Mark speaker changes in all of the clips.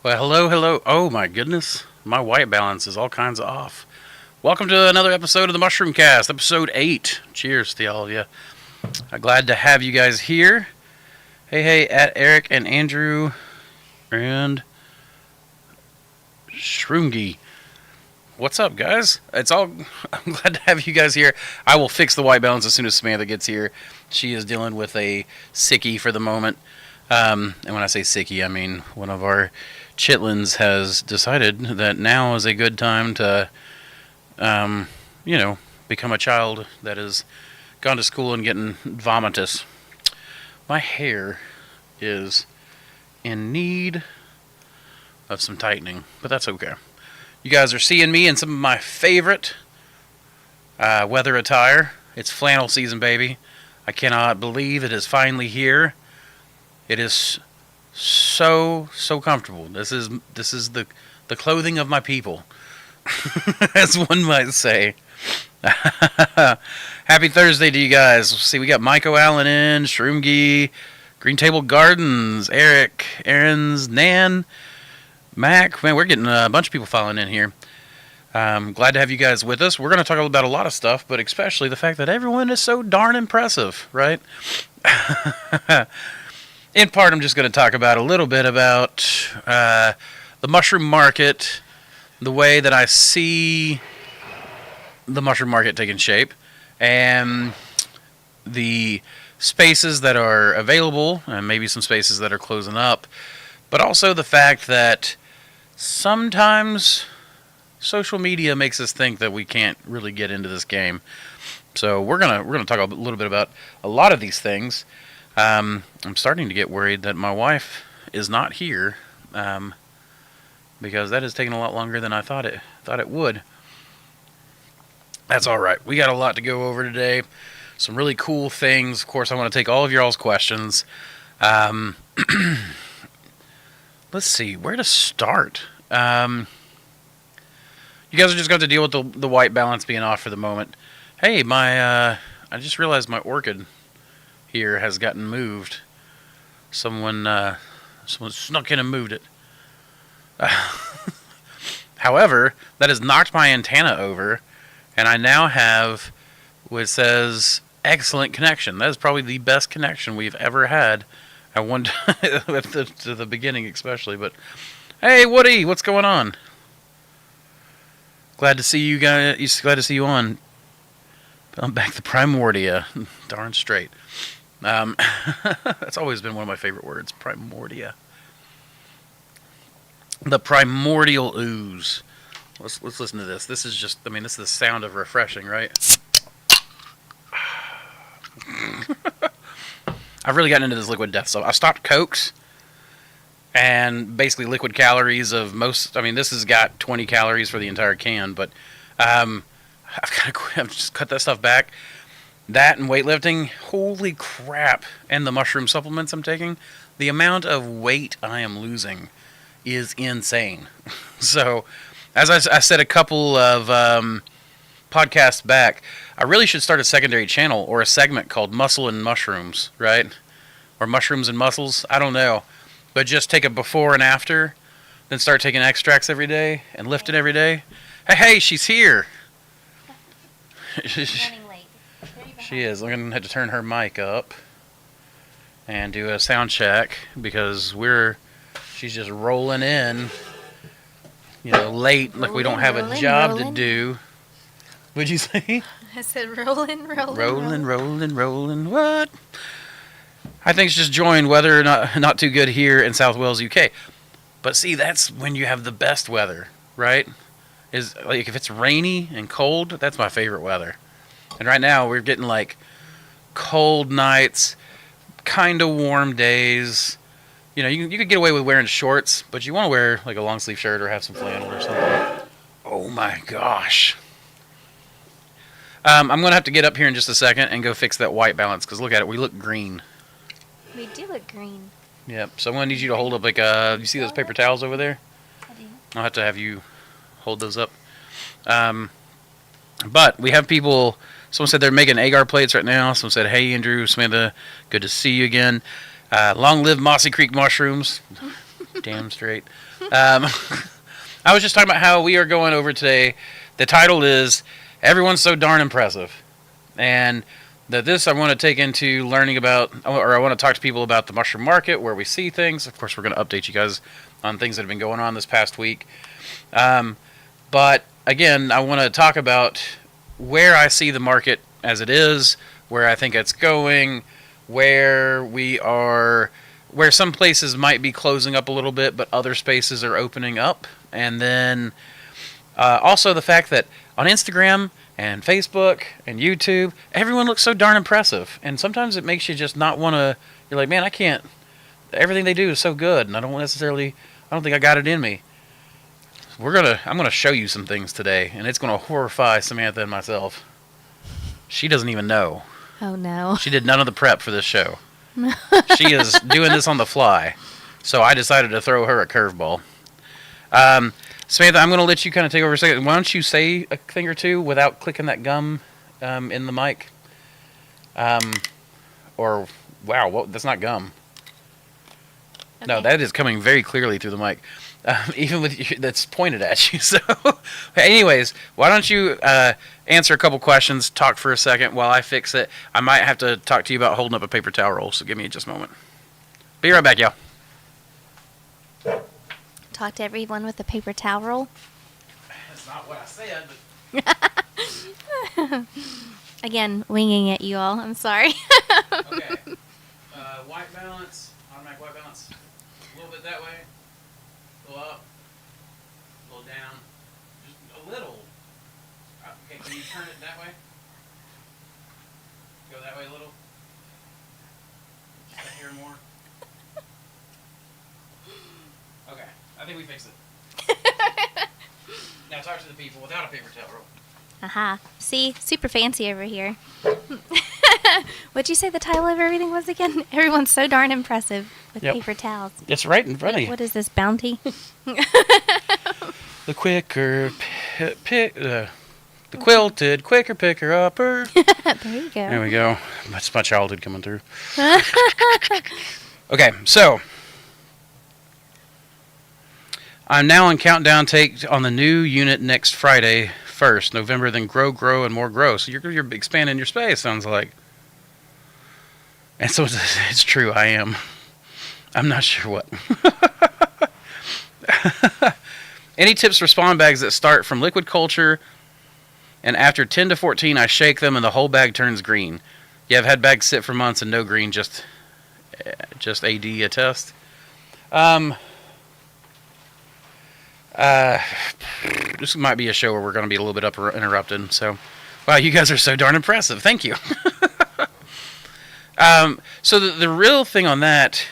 Speaker 1: Well, hello, hello. Oh my goodness, my white balance is all kinds of off. Welcome to another episode of the Mushroom Cast, episode 8. Cheers to all of you. Glad to have you guys here. Hey, at Eric and Andrew and Shrungy. What's up, guys? I'm glad to have you guys here. I will fix the white balance as soon as Samantha gets here. She is dealing with a sickie for the moment. And when I say sickie, I mean one of our chitlins has decided that now is a good time to, become a child that has gone to school and getting vomitous. My hair is in need of some tightening, but that's okay. You guys are seeing me in some of my favorite weather attire. It's flannel season, baby. I cannot believe it is finally here. It is so comfortable. This is the clothing of my people, as one might say. Happy Thursday to you guys. See, we got Michael-oium in, Shrungy, Green Table Gardens, Eric, Aaron's, Nan, Mac. Man, we're getting a bunch of people filing in here. Glad to have you guys with us. We're going to talk about a lot of stuff, but especially the fact that everyone is so darn impressive, right? In part, I'm just going to talk about a little bit about the mushroom market, the way that I see the mushroom market taking shape, and the spaces that are available, and maybe some spaces that are closing up, but also the fact that sometimes social media makes us think that we can't really get into this game. So we're gonna talk a little bit about a lot of these things. I'm starting to get worried that my wife is not here, because that has taken a lot longer than I thought it would. That's all right. We got a lot to go over today. Some really cool things. Of course, I want to take all of y'all's questions. Let's see where to start. You guys are just going to deal with the white balance being off for the moment. Hey, I just realized my orchid here has gotten moved. Someone snuck in and moved it. However, that has knocked my antenna over, and I now have what says excellent connection. That is probably the best connection we've ever had at one time, to the beginning especially. But hey, Woody, what's going on? Glad to see you guys. Glad to see you on. I'm back to Primordia. Darn straight. That's always been one of my favorite words, Primordia. The primordial ooze. Let's listen to this. This is just, this is the sound of refreshing, right? I've really gotten into this liquid death stuff. I stopped Cokes, and basically liquid calories of most, this has got 20 calories for the entire can, but I've just cut that stuff back. That and weightlifting, holy crap, and the mushroom supplements I'm taking, the amount of weight I am losing is insane. So, as I said a couple of podcasts back, I really should start a secondary channel or a segment called Muscle and Mushrooms, right? Or Mushrooms and Muscles, I don't know. But just take a before and after, then start taking extracts every day and lifting every day. Hey, she's here. She is. I'm going to have to turn her mic up and do a sound check because she's just rolling in, late, like we don't have a job to do. What'd you say?
Speaker 2: I said rolling.
Speaker 1: Rolling. What? I think it's just joined weather not too good here in South Wales, UK. But see, that's when you have the best weather, right? Is like if it's rainy and cold, that's my favorite weather. And right now we're getting like cold nights, kind of warm days. You could get away with wearing shorts, but you want to wear like a long sleeve shirt or have some flannel or something. Oh my gosh. I'm going to have to get up here in just a second and go fix that white balance because look at it. We look green.
Speaker 2: We do look green.
Speaker 1: Yep. So I'm going to need you to hold up like you see those paper towels over there?
Speaker 2: I do.
Speaker 1: I'll have to have you hold those up. But we have people. Someone said they're making agar plates right now. Someone said, hey, Andrew, Samantha, good to see you again. Long live Mossy Creek mushrooms. Damn straight. I was just talking about how we are going over today. The title is Everyone's So Darn Impressive. And I want to take into learning about, or I want to talk to people about the mushroom market, where we see things. Of course, we're going to update you guys on things that have been going on this past week. But again, I want to talk about where I see the market as it is, where I think it's going, where we are, where some places might be closing up a little bit, but other spaces are opening up. And then also the fact that on Instagram and Facebook and YouTube, everyone looks so darn impressive. And sometimes it makes you just not want to, you're like, man, I can't, everything they do is so good, and I don't think I got it in me. I'm gonna show you some things today, and it's gonna horrify Samantha and myself. She doesn't even know.
Speaker 2: Oh no.
Speaker 1: She did none of the prep for this show. She is doing this on the fly. So I decided to throw her a curveball. Samantha, I'm gonna let you kind of take over a second. Why don't you say a thing or two without clicking that gum in the mic? Or wow, that's not gum. Okay. No, that is coming very clearly through the mic. Even with that's pointed at you. So, anyways, why don't you answer a couple questions, talk for a second while I fix it. I might have to talk to you about holding up a paper towel roll, so give me just a moment. Be right back, y'all.
Speaker 2: Talk to everyone with a paper towel roll.
Speaker 1: That's not what I said,
Speaker 2: but... Again, winging it, you all. I'm sorry.
Speaker 1: Okay. White balance, automatic white balance. A little bit that way. A little up, a little down, just a little. Okay, can you turn it that way? Go that way a little. Just a hair more. Okay, I think we fixed it. Now talk to the people without a paper towel roll.
Speaker 2: Aha. See? Super fancy over here. What'd you say the title of everything was again? Everyone's so darn impressive with paper towels.
Speaker 1: It's right in front of you.
Speaker 2: What is this, Bounty?
Speaker 1: The quicker the quilted quicker picker upper.
Speaker 2: There you go.
Speaker 1: There we go. That's my childhood coming through. Okay, so I'm now on countdown take on the new unit next Friday, 1st November. Then grow, and more grow. So you're expanding your space. Sounds like. And so it's true. I am. I'm not sure what. Any tips for spawn bags that start from liquid culture, and after 10 to 14, I shake them and the whole bag turns green? Yeah, I've had bags sit for months and no green, just AD a test. This might be a show where we're going to be a little bit interrupted. So, wow, you guys are so darn impressive. Thank you. So the real thing on that,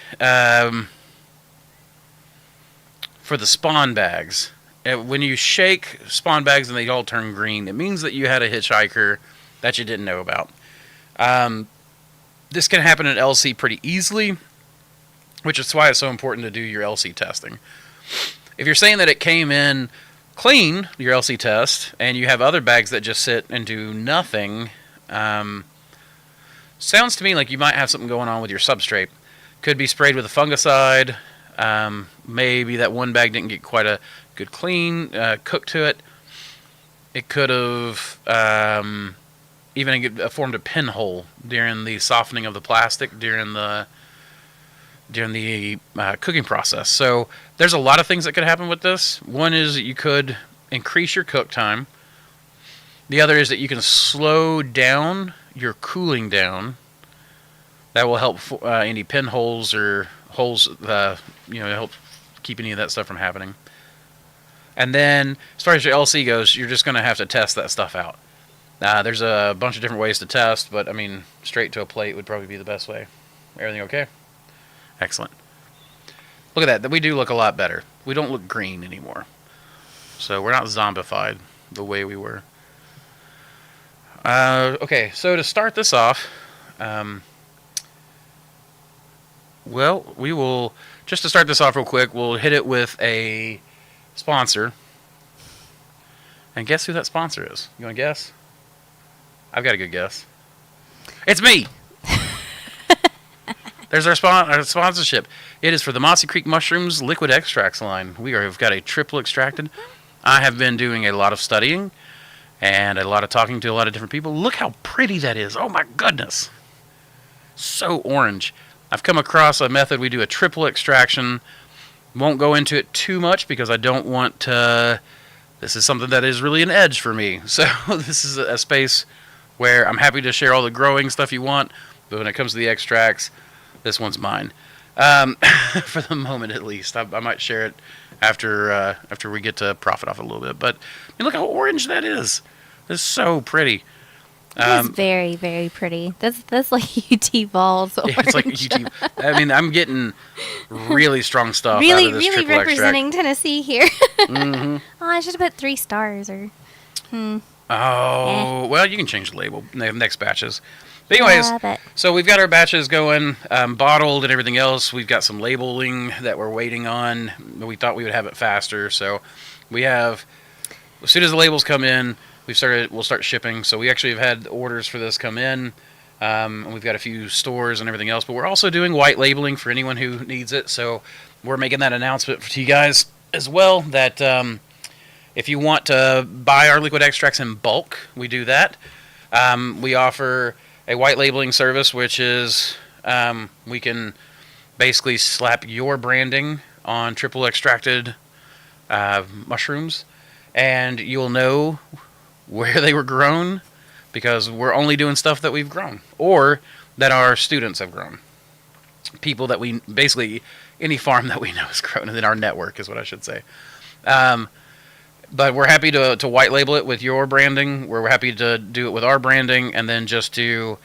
Speaker 1: for the spawn bags, when you shake spawn bags and they all turn green, it means that you had a hitchhiker that you didn't know about. This can happen at LC pretty easily, which is why it's so important to do your LC testing. If you're saying that it came in clean, your LC test, and you have other bags that just sit and do nothing, sounds to me like you might have something going on with your substrate. Could be sprayed with a fungicide. Maybe that one bag didn't get quite a good clean cook to it. It could have even formed a pinhole during the softening of the plastic during the cooking process. So there's a lot of things that could happen with this. One is that you could increase your cook time. The other is that you can slow down your cooling down. That will help any pinholes or holes, help keep any of that stuff from happening. And then, as far as your LC goes, you're just going to have to test that stuff out. There's a bunch of different ways to test, but, straight to a plate would probably be the best way. Everything okay? Excellent. Look at that. We do look a lot better. We don't look green anymore. So we're not zombified the way we were. Okay, so to start this off, we will, just to start this off real quick, we'll hit it with a sponsor. And guess who that sponsor is? You want to guess? I've got a good guess. It's me! There's our sponsorship. It is for the Mossy Creek Mushrooms Liquid Extracts line. We've got a triple extracted. I have been doing a lot of studying and a lot of talking to a lot of different people. Look how pretty that is. Oh my goodness. So orange. I've come across a method. We do a triple extraction. Won't go into it too much because I don't want to... This is something that is really an edge for me. So this is a space where I'm happy to share all the growing stuff you want. But when it comes to the extracts, this one's mine. For the moment, at least. I might share it after we get to profit off a little bit. But I mean, look how orange that is. It's so pretty.
Speaker 2: It's very, very pretty. That's like UT balls.
Speaker 1: Yeah, it's like UT. I mean, I'm getting really strong stuff
Speaker 2: really,
Speaker 1: out of this
Speaker 2: really
Speaker 1: triple
Speaker 2: representing
Speaker 1: extract.
Speaker 2: Tennessee here.
Speaker 1: Mm-hmm.
Speaker 2: Oh, I should have put 3 stars or.
Speaker 1: Oh, well, you can change the label next batches. But anyways,
Speaker 2: Yeah,
Speaker 1: so we've got our batches going, bottled and everything else. We've got some labeling that we're waiting on. We thought we would have it faster, so we have. As soon as the labels come in, we'll start shipping. So we actually have had orders for this come in, and we've got a few stores and everything else. But we're also doing white labeling for anyone who needs it. So we're making that announcement to you guys as well. That if you want to buy our liquid extracts in bulk, we do that. We offer a white labeling service, which is we can basically slap your branding on triple extracted mushrooms, and you'll know where they were grown because we're only doing stuff that we've grown or that our students have grown. People that we basically any farm that we know is grown in our network is what I should say. But we're happy to white label it with your branding. We're happy to do it with our branding, and then just do.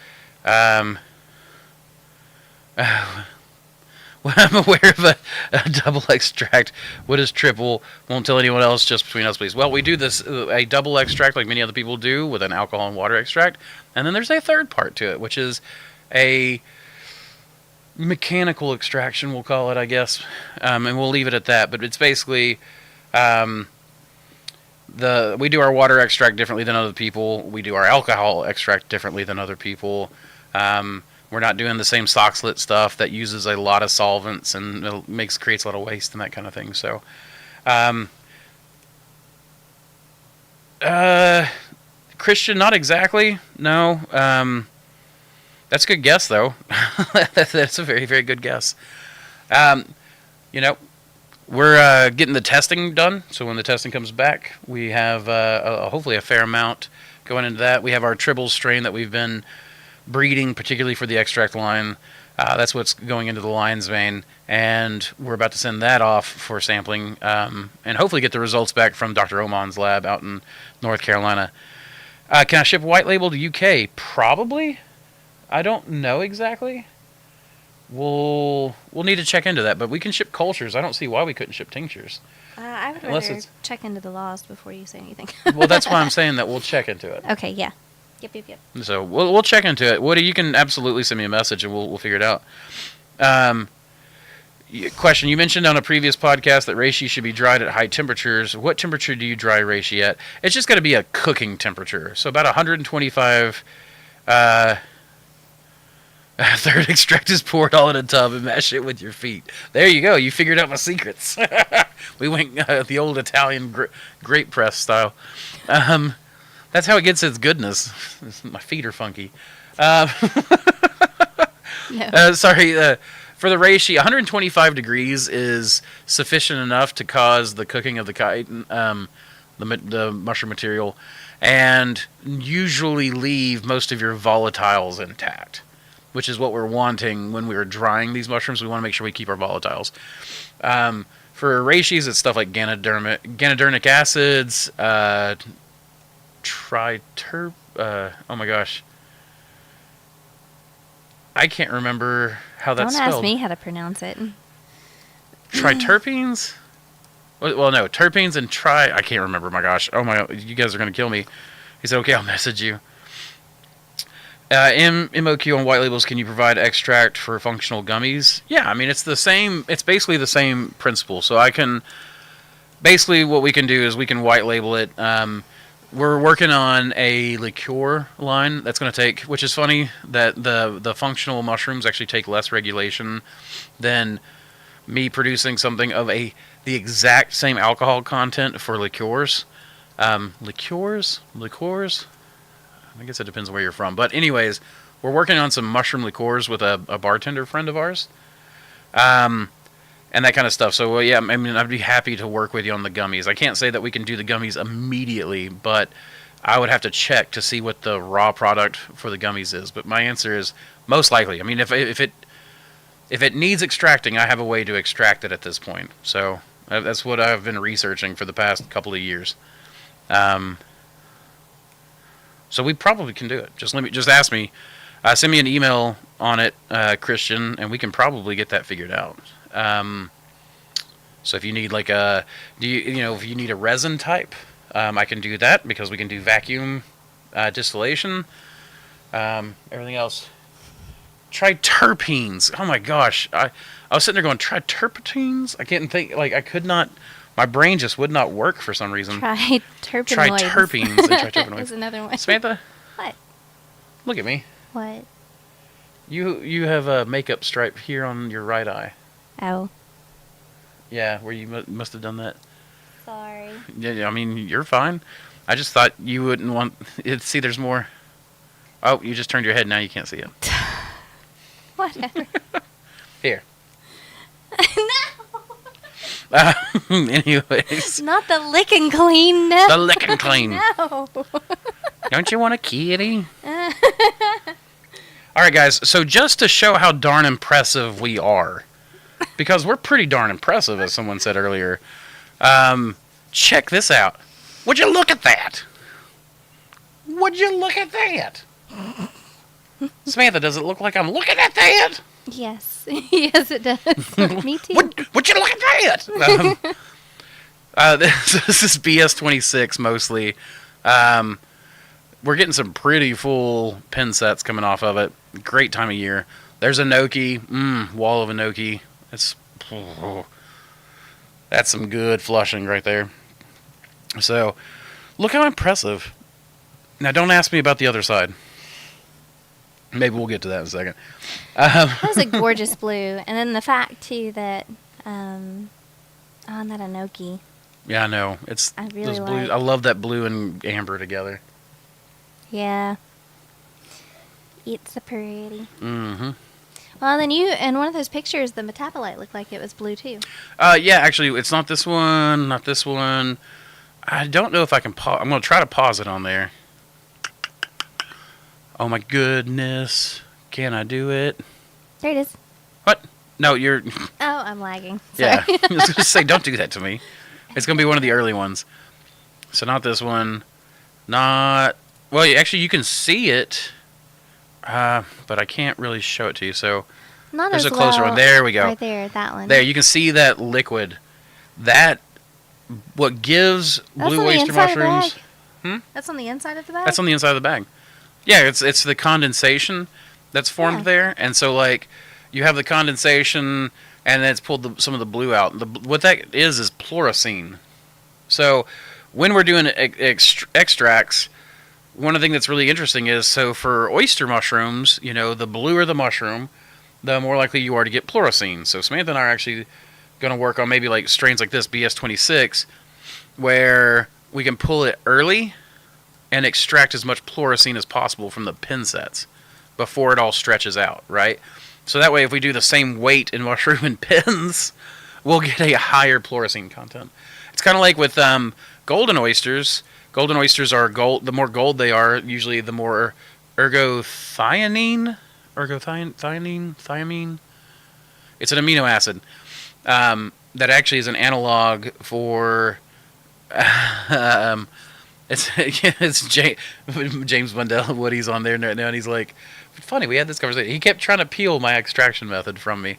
Speaker 1: Well, I'm aware of a double extract. What is triple? Won't tell anyone else, just between us, please. Well, we do this a double extract like many other people do with an alcohol and water extract, and then there's a third part to it, which is a mechanical extraction. We'll call it, I guess, and we'll leave it at that. But it's basically. We do our water extract differently than other people. We do our alcohol extract differently than other people. We're not doing the same sock slit stuff that uses a lot of solvents and creates a lot of waste and that kind of thing. So, Christian, not exactly. No. That's a good guess, though. That's a very, very good guess. We're getting the testing done, so when the testing comes back, we have hopefully a fair amount going into that. We have our tribble strain that we've been breeding, particularly for the extract line. That's what's going into the lion's vein, and we're about to send that off for sampling, and hopefully get the results back from Dr. Oman's lab out in North Carolina. Can I ship white label to UK? Probably. I don't know exactly. We'll need to check into that, but we can ship cultures. I don't see why we couldn't ship tinctures.
Speaker 2: I would rather check into the laws before you say anything.
Speaker 1: Well, that's why I'm saying that we'll check into it.
Speaker 2: Okay, yeah. Yep.
Speaker 1: So we'll check into it. Woody, you can absolutely send me a message and we'll figure it out. Question: you mentioned on a previous podcast that reishi should be dried at high temperatures. What temperature do you dry reishi at? It's just got to be a cooking temperature, so about 125. Third extract is poured all in a tub and mash it with your feet. There you go. You figured out my secrets. We went the old Italian grape press style. That's how it gets its goodness. My feet are funky.
Speaker 2: No.
Speaker 1: Sorry. For the reishi, 125 degrees is sufficient enough to cause the cooking of the chitin, the mushroom material, and usually leave most of your volatiles intact, which is what we're wanting when we are drying these mushrooms. We want to make sure we keep our volatiles. For reishis, it's stuff like ganodurnic acids, oh my gosh. I can't remember how that's spelled.
Speaker 2: Don't ask me how to pronounce it.
Speaker 1: Triterpenes? Well, no, terpenes and I can't remember, my gosh. Oh my, you guys are going to kill me. He said, okay, I'll message you. MOQ on white labels, can you provide extract for functional gummies? Yeah, I mean, it's basically the same principle. So basically what we can do is we can white label it. we're working on a liqueur line that's going to take, which is funny that the functional mushrooms actually take less regulation than me producing something of the exact same alcohol content for liqueurs. Liqueurs. I guess it depends where you're from, but anyways, we're working on some mushroom liqueurs with a bartender friend of ours. And that kind of stuff. So, yeah, I mean, I'd be happy to work with you on the gummies. I can't say that we can do the gummies immediately, but I would have to check to see what the raw product for the gummies is. But my answer is most likely. I mean, if it needs extracting, I have a way to extract it at this point. So that's what I've been researching for the past couple of years. So we probably can do it. Just ask me. Send me an email on it, Christian, and we can probably get that figured out. So if you need like if you need a resin type, I can do that because we can do vacuum distillation. Everything else. Try terpenes. Oh my gosh, I was sitting there going, try terpenes. I can't think. Like I could not. My brain just would not work for some reason.
Speaker 2: Try terpenoids.
Speaker 1: Try terpenes and try terpenoids.
Speaker 2: There's another one.
Speaker 1: Samantha.
Speaker 2: What?
Speaker 1: Look at me.
Speaker 2: What?
Speaker 1: You have a makeup stripe here on your right eye.
Speaker 2: Oh.
Speaker 1: Yeah, where you must have done that.
Speaker 2: Sorry.
Speaker 1: Yeah, I mean, you're fine. I just thought you wouldn't want it. See, there's more. Oh, you just turned your head. Now you can't see it.
Speaker 2: Whatever.
Speaker 1: Here.
Speaker 2: No.
Speaker 1: Anyways.
Speaker 2: Not the lick and clean. No.
Speaker 1: The lick and clean.
Speaker 2: No.
Speaker 1: Don't you want a kitty? All right, guys. So just to show how darn impressive we are, because we're pretty darn impressive, as someone said earlier. Check this out. Would you look at that? Would you look at that? Samantha, does it look like I'm looking at that?
Speaker 2: Yes. Yes, it does. Me too.
Speaker 1: Would you look at that? This is BS26 mostly. We're getting some pretty full pin sets coming off of it. Great time of year. There's a gnocchi. Wall of a gnocchi. That's some good flushing right there. So, look how impressive. Now, don't ask me about the other side. Maybe we'll get to that in a second.
Speaker 2: That was a gorgeous blue. And then the fact, too, that, on that enoki.
Speaker 1: Yeah, I know.
Speaker 2: I really
Speaker 1: those blues.
Speaker 2: like.
Speaker 1: I love that blue and amber together.
Speaker 2: Yeah. It's a pretty.
Speaker 1: Mm-hmm.
Speaker 2: Well, then in one of those pictures, the metabolite looked like it was blue, too.
Speaker 1: Yeah, actually, it's not this one, not this one. I don't know if I can pause. I'm going to try to pause it on there. Oh, my goodness. Can I do it?
Speaker 2: There it is.
Speaker 1: What? No, you're...
Speaker 2: Oh, I'm lagging. Sorry.
Speaker 1: Yeah, I was going to say, don't do that to me. It's going to be one of the early ones. So not this one. Not... Well, actually, you can see it, but I can't really show it to you. So
Speaker 2: Not
Speaker 1: there's
Speaker 2: as
Speaker 1: a closer
Speaker 2: well.
Speaker 1: one. There we go.
Speaker 2: Right there, that one.
Speaker 1: There, you can see that liquid. That, what gives
Speaker 2: That's
Speaker 1: blue
Speaker 2: on the
Speaker 1: oyster
Speaker 2: inside of the
Speaker 1: mushrooms...
Speaker 2: bag? That's on the inside of the bag?
Speaker 1: That's on the inside of the bag. Yeah, it's the condensation that's formed there, and so like you have the condensation, and then it's pulled some of the blue out. What that is pleurisine. So when we're doing extracts, one of the things that's really interesting is so for oyster mushrooms, the bluer the mushroom, the more likely you are to get pleurisine. So Samantha and I are actually going to work on maybe like strains like this BS26, where we can pull it early and extract as much pleurisine as possible from the pin sets before it all stretches out, right? So that way, if we do the same weight in mushroom and pins, we'll get a higher pleurisine content. It's kind of like with golden oysters. Golden oysters are gold. The more gold they are, usually the more thiamine. It's an amino acid that actually is an analog for... It's James Bundell. Woody's on there now, and he's like, funny, we had this conversation. He kept trying to peel my extraction method from me.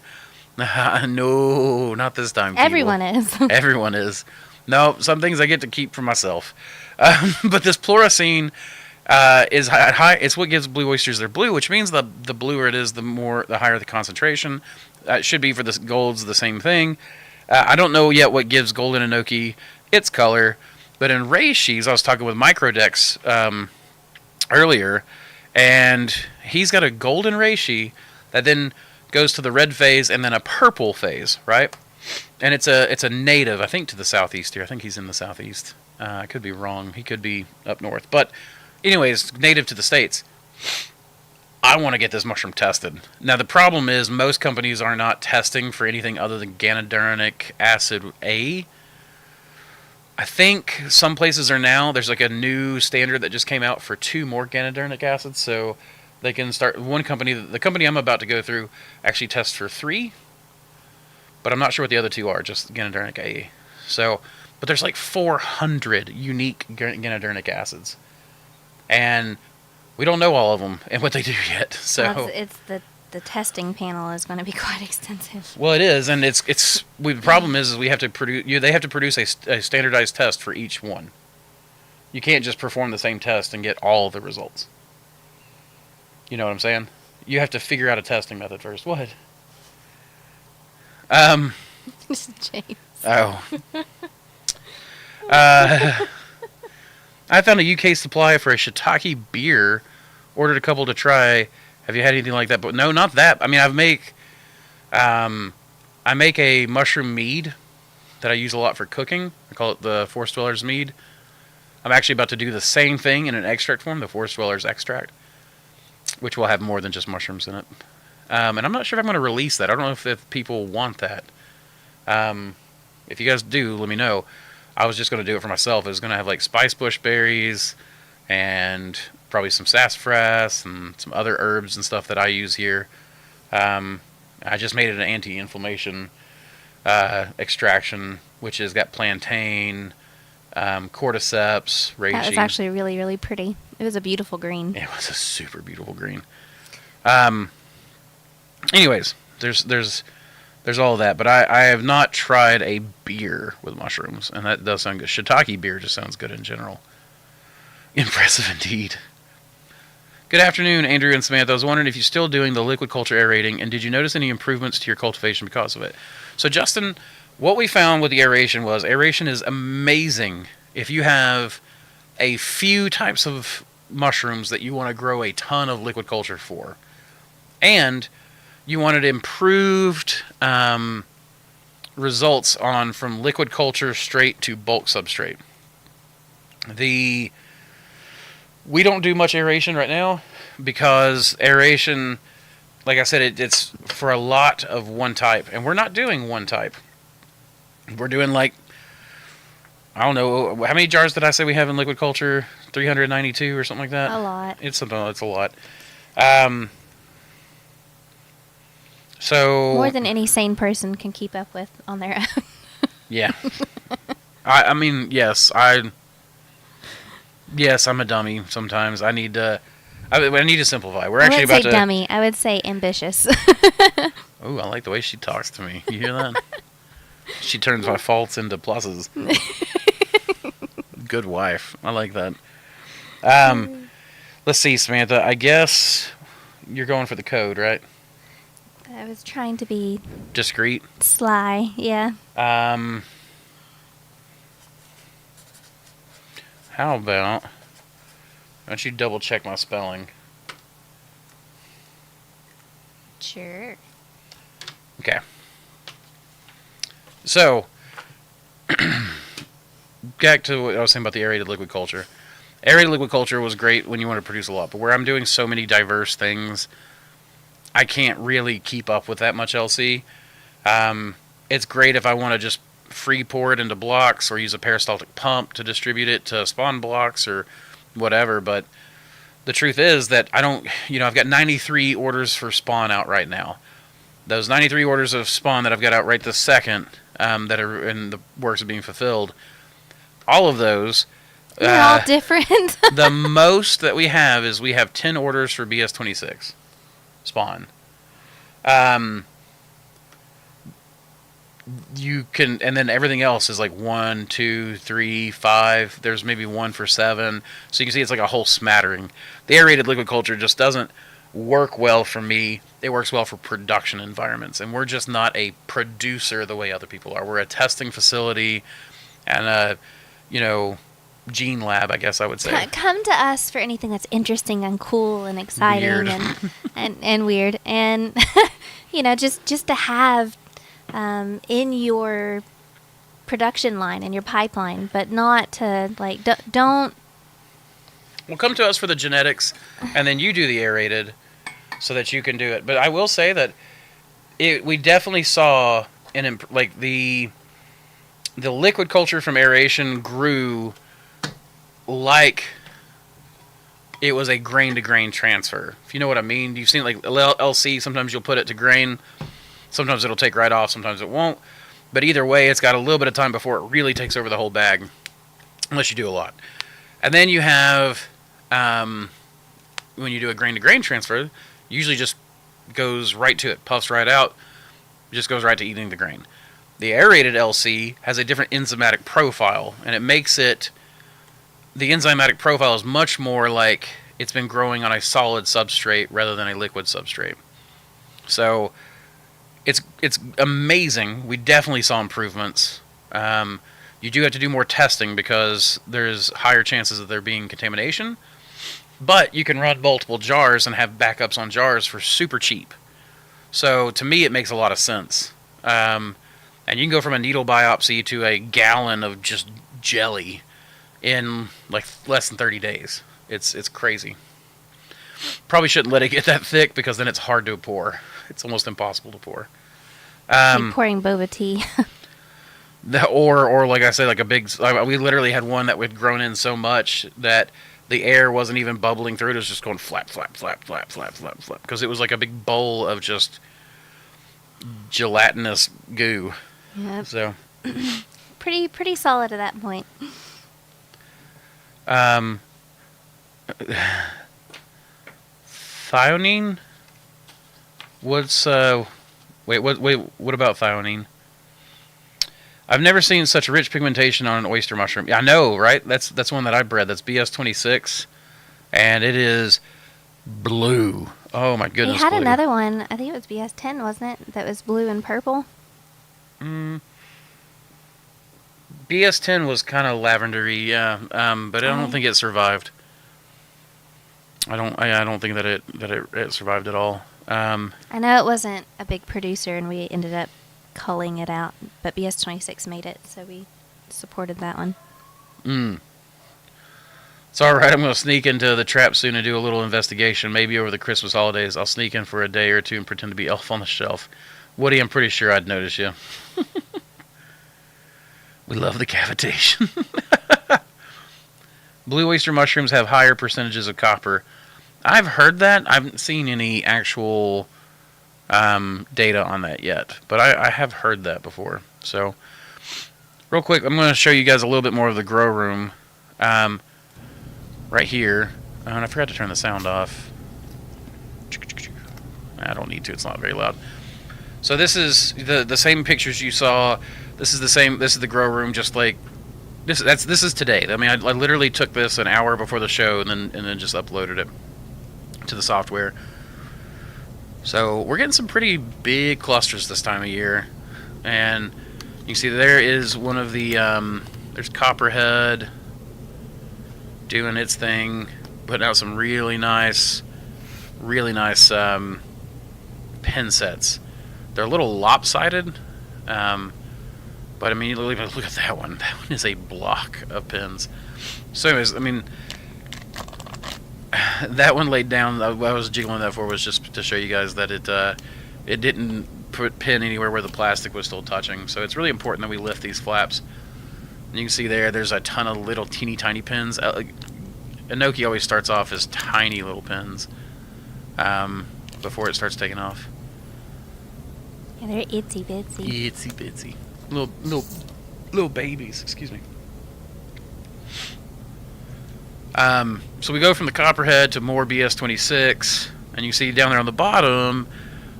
Speaker 1: No, not this time.
Speaker 2: Everyone is.
Speaker 1: Everyone is. No, some things I get to keep for myself. But this pleurisine is high. It's what gives blue oysters their blue, which means the bluer it is, the higher the concentration. It should be for the golds the same thing. I don't know yet what gives golden enoki its color. But in reishis, I was talking with Microdex earlier, and he's got a golden reishi that then goes to the red phase and then a purple phase, right? And it's a native, I think, to the southeast here. I think he's in the southeast. I could be wrong. He could be up north. But anyways, native to the States. I want to get this mushroom tested. Now, the problem is most companies are not testing for anything other than ganadurnic acid A. I think some places are now. There's like a new standard that just came out for 2 more ganadurnic acids. So they can start. One company, the company I'm about to go through, actually tests for 3. But I'm not sure what the other 2 are, just ganadurnic A. So, but there's like 400 unique ganadurnic acids. And we don't know all of them and what they do yet. So
Speaker 2: well, it's the testing panel is going to be quite extensive.
Speaker 1: Well, it is, and the problem is we have to produce. They have to produce a standardized test for each one. You can't just perform the same test and get all of the results. You know what I'm saying? You have to figure out a testing method first. What?
Speaker 2: James.
Speaker 1: Oh. I found a UK supply for a shiitake beer. Ordered a couple to try. Have you had anything like that? But no, not that. I mean, I make a mushroom mead that I use a lot for cooking. I call it the Forest Dwellers mead. I'm actually about to do the same thing in an extract form, the Forest Dwellers extract, which will have more than just mushrooms in it. And I'm not sure if I'm going to release that. I don't know if people want that. If you guys do, let me know. I was just going to do it for myself. It was going to have like spice bush berries and probably some sassafras and some other herbs and stuff that I use here. I just made it an anti-inflammation extraction, which has got plantain, cordyceps, reishi.
Speaker 2: That was actually really, really pretty. It was a beautiful green.
Speaker 1: It was a super beautiful green. Anyways, there's all of that, but I have not tried a beer with mushrooms, and that does sound good. Shiitake beer just sounds good in general. Impressive indeed. Good afternoon, Andrew and Samantha. I was wondering if you're still doing the liquid culture aerating, and did you notice any improvements to your cultivation because of it? So, Justin, what we found with the aeration is amazing if you have a few types of mushrooms that you want to grow a ton of liquid culture for, and you wanted improved results on from liquid culture straight to bulk substrate. We don't do much aeration right now because aeration, like I said, it's for a lot of one type, and we're not doing one type. We're doing like, I don't know, how many jars did I say we have in liquid culture? 392 or something like that?
Speaker 2: A lot.
Speaker 1: It's a lot. So
Speaker 2: more than any sane person can keep up with on their own.
Speaker 1: Yeah. I mean, yes, I'm a dummy sometimes. I need to simplify. We're actually about to.
Speaker 2: I would say dummy. I would say ambitious.
Speaker 1: Oh, I like the way she talks to me. You hear that? She turns my faults into pluses. Good wife. I like that. Let's see, Samantha. I guess you're going for the code, right?
Speaker 2: I was trying to be
Speaker 1: discreet.
Speaker 2: Sly, yeah.
Speaker 1: How about, why don't you double check my spelling?
Speaker 2: Sure.
Speaker 1: Okay. So, back to what I was saying about the aerated liquid culture. Aerated liquid culture was great when you want to produce a lot, but where I'm doing so many diverse things, I can't really keep up with that much LC. It's great if I want to just free pour it into blocks or use a peristaltic pump to distribute it to spawn blocks or whatever, but the truth is that I don't, I've got 93 orders for spawn out right now. Those 93 orders of spawn that I've got out right this second, that are in the works of being fulfilled, all of those,
Speaker 2: they're all different.
Speaker 1: The most that we have 10 orders for BS26 spawn. You can, and then everything else is like 1, 2, 3, 5. There's maybe 1 for 7. So you can see it's like a whole smattering. The aerated liquid culture just doesn't work well for me. It works well for production environments, and we're just not a producer the way other people are. We're a testing facility, and gene lab, I guess I would say.
Speaker 2: Come to us for anything that's interesting and cool and exciting
Speaker 1: Weird.
Speaker 2: and weird. And, just to have in your production line, in your pipeline, but not to, like, don't.
Speaker 1: Well, come to us for the genetics, and then you do the aerated so that you can do it. But I will say that we definitely saw the liquid culture from aeration grew like it was a grain to grain transfer. If you know what I mean. You've seen like LC, sometimes you'll put it to grain, sometimes it'll take right off, sometimes it won't. But either way, it's got a little bit of time before it really takes over the whole bag, unless you do a lot. And then you have, when you do a grain to grain transfer, usually just goes right to it, puffs right out, just goes right to eating the grain. The aerated LC has a different enzymatic profile, and it makes it, the enzymatic profile is much more like it's been growing on a solid substrate rather than a liquid substrate. So it's amazing. We definitely saw improvements. You do have to do more testing because there's higher chances of there being contamination, but you can run multiple jars and have backups on jars for super cheap. So to me, it makes a lot of sense. And you can go from a needle biopsy to a gallon of just jelly in like less than 30 days. It's crazy. Probably shouldn't let it get that thick because then it's hard to pour. It's almost impossible to pour.
Speaker 2: Like pouring boba tea.
Speaker 1: Or like I said, like a big. We literally had one that had grown in so much that the air wasn't even bubbling through it. It was just going flap, flap, flap, flap, flap, flap, flap, because it was like a big bowl of just gelatinous goo.
Speaker 2: Yep.
Speaker 1: So
Speaker 2: pretty solid at that point.
Speaker 1: Thionine? What's wait, what about thionine? I've never seen such rich pigmentation on an oyster mushroom. Yeah, I know, right? That's one that I bred. That's BS26, and it is blue. Oh my goodness.
Speaker 2: We had
Speaker 1: blue.
Speaker 2: another one. I think it was BS10, wasn't it? That was blue and purple.
Speaker 1: BS10 was kind of lavendery, yeah, but I don't think it survived. I don't think that it survived at all.
Speaker 2: I know it wasn't a big producer, and we ended up culling it out, but BS26 made it, so we supported that one.
Speaker 1: It's all right. I'm going to sneak into the trap soon and do a little investigation. Maybe over the Christmas holidays, I'll sneak in for a day or two and pretend to be Elf on the Shelf. Woody, I'm pretty sure I'd notice you. We love the cavitation. Blue oyster mushrooms have higher percentages of copper. I've heard that. I haven't seen any actual data on that yet, but I have heard that before. So, real quick, I'm going to show you guys a little bit more of the grow room right here. And I forgot to turn the sound off. I don't need to. It's not very loud. So this is the same pictures you saw. This is the same. This is the grow room, just like this. This is today. I mean, I literally took this an hour before the show and then just uploaded it to the software. So we're getting some pretty big clusters this time of year, and you can see there is one of the there's Copperhead doing its thing, putting out some really nice pin sets. They're a little lopsided, but I mean, look at that one. That one is a block of pins. So anyways, I mean, that one laid down. What I was jiggling that for was just to show you guys that it didn't put pin anywhere where the plastic was still touching. So it's really important that we lift these flaps. And you can see there's a ton of little teeny tiny pins. Enoki always starts off as tiny little pins before it starts taking off.
Speaker 2: Yeah, they're itsy bitsy.
Speaker 1: Itsy bitsy. Little babies, excuse me. So we go from the Copperhead to more BS26, and you see down there on the bottom,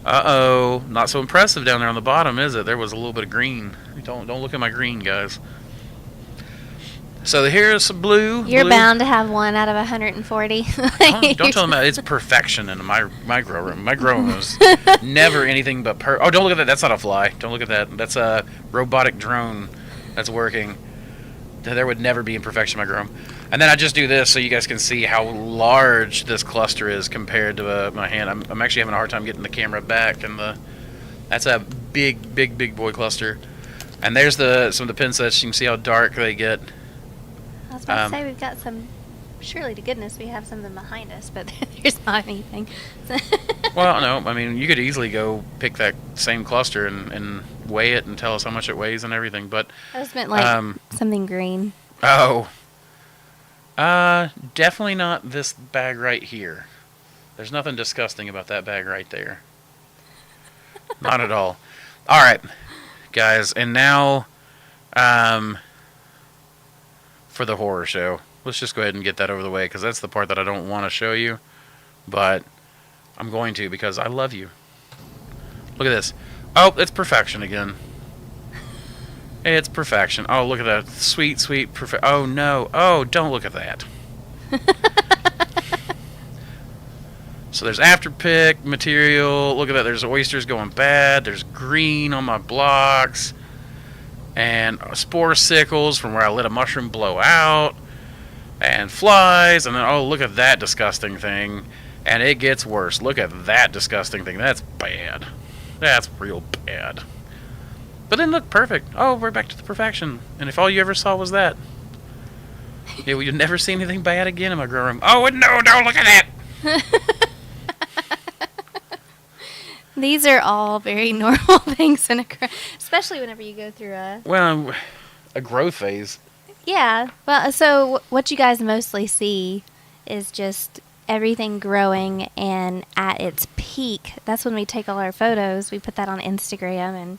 Speaker 1: not so impressive down there on the bottom, is it? There was a little bit of green. Don't look at my green, guys. So here's some blue.
Speaker 2: You're bound to have one out of 140.
Speaker 1: Don't tell them that. It's perfection in my grow room. My grow room is never anything but Oh, don't look at that. That's not a fly. Don't look at that. That's a robotic drone that's working. there would never be imperfection in my grow room. And then I just do this so you guys can see how large this cluster is compared to my hand. I'm actually having a hard time getting the camera back, and that's a big boy cluster. And there's some of the pin sets. You can see how dark they get.
Speaker 2: I was about to say we've got some. Surely to goodness we have something behind us, but there's not anything.
Speaker 1: Well, no, I mean you could easily go pick that same cluster and weigh it and tell us how much it weighs and everything. But
Speaker 2: I just meant like something green.
Speaker 1: Oh, definitely not this bag right here. There's nothing disgusting about that bag right there. Not at all. All right, guys, and now, for the horror show. Let's just go ahead and get that over the way, because that's the part that I don't want to show you, but I'm going to because I love you. Look at this. Oh, it's perfection again. It's perfection. Oh, look at that. Sweet perfection. Oh, no. Oh, don't look at that. So there's afterpick material. Look at that. There's oysters going bad. There's green on my blocks. And spore sickles from where I let a mushroom blow out. And flies. And then, oh, look at that disgusting thing. And it gets worse. Look at that disgusting thing. That's bad. That's real bad. But then look, perfect. Oh, we're back to the perfection. And if all you ever saw was that. Yeah, well, you'll never see anything bad again in my grow room. Oh, no, don't look at that.
Speaker 2: These are all very normal things in a grow, especially whenever you go through
Speaker 1: a growth phase.
Speaker 2: Yeah. Well, so what you guys mostly see is just everything growing, and at its peak, that's when we take all our photos. We put that on Instagram and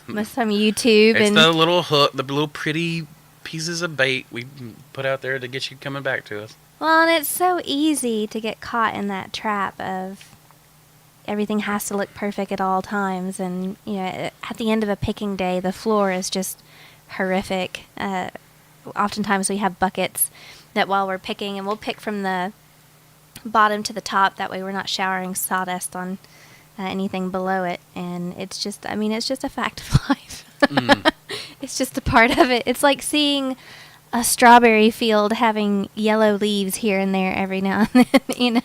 Speaker 2: most on YouTube.
Speaker 1: It's
Speaker 2: and
Speaker 1: the little hook, the little pretty pieces of bait we put out there to get you coming back to us.
Speaker 2: Well, and it's so easy to get caught in that trap of everything has to look perfect at all times. And, you know, at the end of a picking day, the floor is just horrific. Oftentimes we have buckets that while we're picking, and we'll pick from the bottom to the top. That way we're not showering sawdust on anything below it. And it's just, I mean, it's just a fact of life. It's just a part of it. It's like seeing a strawberry field having yellow leaves here and there every now and then, you know.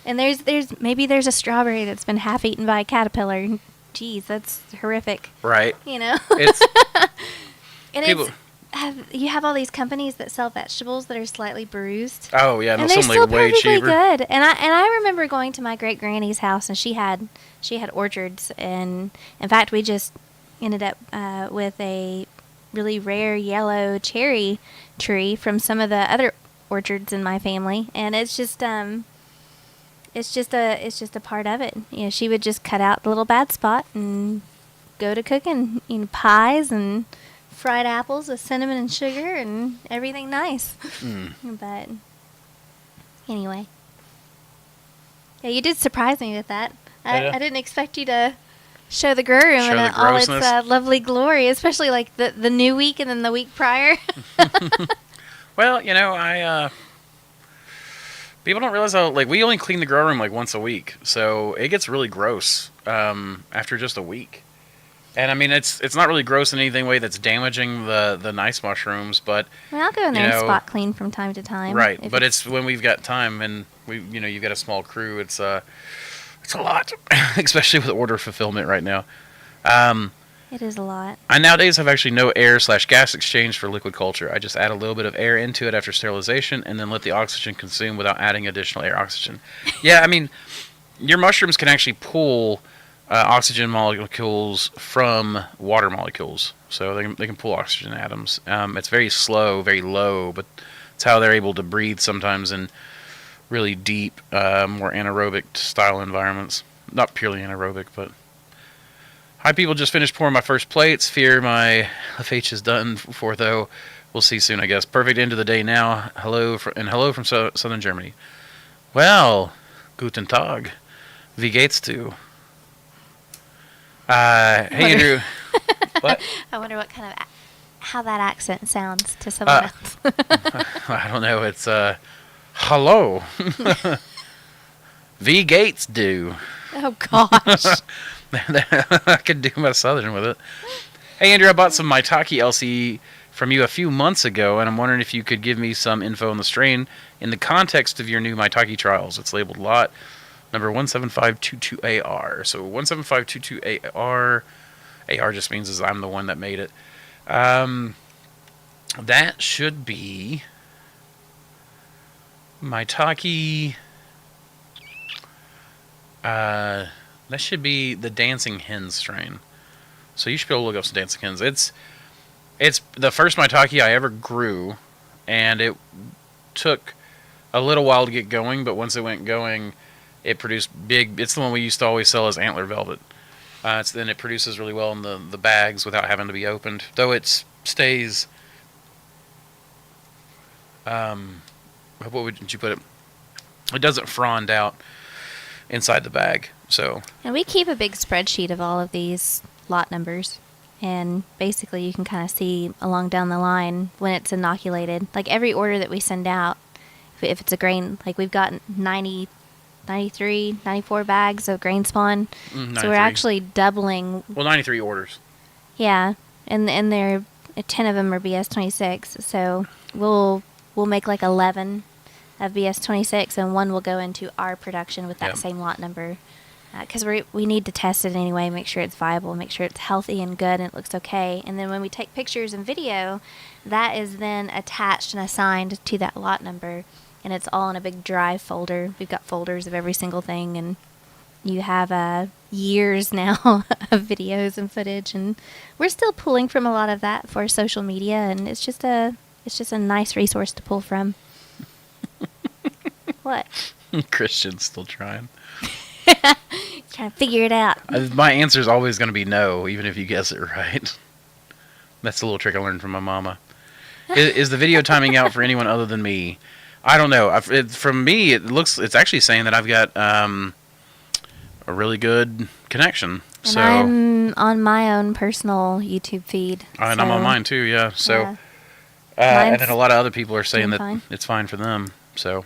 Speaker 2: And there's a strawberry that's been half eaten by a caterpillar. Jeez, that's horrific.
Speaker 1: Right.
Speaker 2: You know.
Speaker 1: It's
Speaker 2: and
Speaker 1: people.
Speaker 2: You have all these companies that sell vegetables that are slightly bruised.
Speaker 1: Oh yeah,
Speaker 2: and
Speaker 1: they're
Speaker 2: still
Speaker 1: way
Speaker 2: perfectly
Speaker 1: cheaper.
Speaker 2: good. And I remember going to my great granny's house, and she had orchards, and in fact we just ended up with a really rare yellow cherry tree from some of the other orchards in my family, and it's just a part of it. You know, she would just cut out the little bad spot and go to cooking, you know, pies and fried apples with cinnamon and sugar and everything nice. But anyway, yeah, you did surprise me with that. I didn't expect you to show the grow room in all its lovely glory, especially like the new week and then the week prior.
Speaker 1: Well, you know, people don't realize how, like, we only clean the grow room like once a week, so it gets really gross after just a week. And I mean, it's not really gross in anything way that's damaging the nice mushrooms, but
Speaker 2: I mean, I'll go in there and spot clean from time to time.
Speaker 1: Right, but it's when we've got time and you've got a small crew. It's a lot, especially with order fulfillment right now.
Speaker 2: It is a lot.
Speaker 1: I nowadays have actually no air/gas exchange for liquid culture. I just add a little bit of air into it after sterilization, and then let the oxygen consume without adding additional air oxygen. Yeah, I mean, your mushrooms can actually pull oxygen molecules from water molecules, so they can pull oxygen atoms. It's very slow, very low, but it's how they're able to breathe sometimes in really deep, more anaerobic style environments. Not purely anaerobic, but hi, people. Just finished pouring my first plates. Fear my FH is done for, though. We'll see soon, I guess. Perfect end of the day now. Hello from southern Germany. Well, guten Tag. Wie geht's du? Hey, Andrew. What?
Speaker 2: I wonder what kind of how that accent sounds to someone else.
Speaker 1: I don't know. It's hello. Wie geht's du?
Speaker 2: Oh gosh.
Speaker 1: I could do my southern with it. Hey, Andrew, I bought some Maitake LC from you a few months ago, and I'm wondering if you could give me some info on the strain in the context of your new Maitake trials. It's labeled lot number 17522AR. So 17522AR. AR just means I'm the one that made it. That should be Maitake. That should be the Dancing Hen strain. So you should be able to look up some Dancing Hens. It's the first Maitake I ever grew, and it took a little while to get going, but once it went going, it produced big. It's the one we used to always sell as Antler Velvet. Then it produces really well in the bags without having to be opened. Though it stays. What would you put it? It doesn't frond out inside the bag. So.
Speaker 2: And we keep a big spreadsheet of all of these lot numbers. And basically you can kind of see along down the line when it's inoculated. Like every order that we send out, if it's a grain, like we've got 90, 93, 94 bags of grain spawn. So we're actually doubling.
Speaker 1: Well, 93 orders.
Speaker 2: Yeah. And they're 10 of them are BS26. So we'll make like 11 of BS26 and one will go into our production with that same lot number. Because we need to test it anyway, make sure it's viable, make sure it's healthy and good and it looks okay. And then when we take pictures and video, that is then attached and assigned to that lot number. And it's all in a big drive folder. We've got folders of every single thing. And you have years now of videos and footage. And we're still pulling from a lot of that for social media. And it's just a nice resource to pull from. What?
Speaker 1: Christian's still trying.
Speaker 2: Trying to figure it out.
Speaker 1: My answer is always going to be no, even if you guess it right. That's a little trick I learned from my mama. Is the video timing out for anyone other than me? I don't know. From me, it's actually saying that I've got a really good connection.
Speaker 2: And
Speaker 1: so
Speaker 2: I'm on my own personal YouTube feed.
Speaker 1: And I'm on mine too, yeah. So, and then a lot of other people are saying that
Speaker 2: fine.
Speaker 1: It's fine for them. So,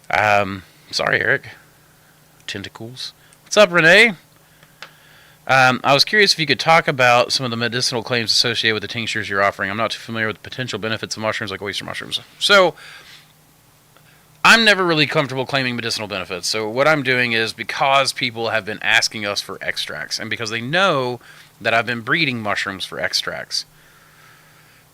Speaker 1: sorry, Eric. Tentacles. What's up, Renee? I was curious if you could talk about some of the medicinal claims associated with the tinctures you're offering. I'm not too familiar with the potential benefits of mushrooms like oyster mushrooms. So, I'm never really comfortable claiming medicinal benefits. So what I'm doing is, because people have been asking us for extracts, and because they know that I've been breeding mushrooms for extracts.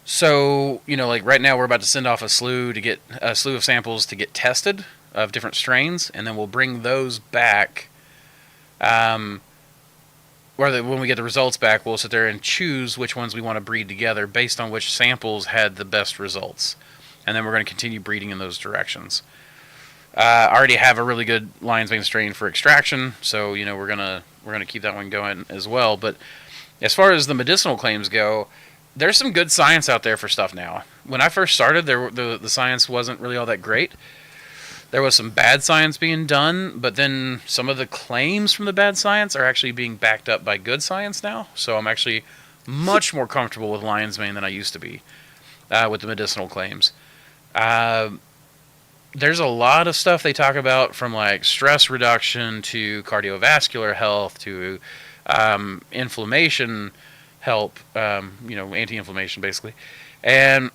Speaker 1: So, like right now we're about to send off a slew of samples to get tested of different strains, and then we'll bring those back. When we get the results back, we'll sit there and choose which ones we want to breed together based on which samples had the best results. And then we're going to continue breeding in those directions. I already have a really good lion's mane strain for extraction, so we're gonna keep that one going as well. But as far as the medicinal claims go, there's some good science out there for stuff now. When I first started, the science wasn't really all that great. There was some bad science being done, but then some of the claims from the bad science are actually being backed up by good science now. So I'm actually much more comfortable with lion's mane than I used to be with the medicinal claims. There's a lot of stuff they talk about, from like stress reduction to cardiovascular health to inflammation help, anti-inflammation basically. And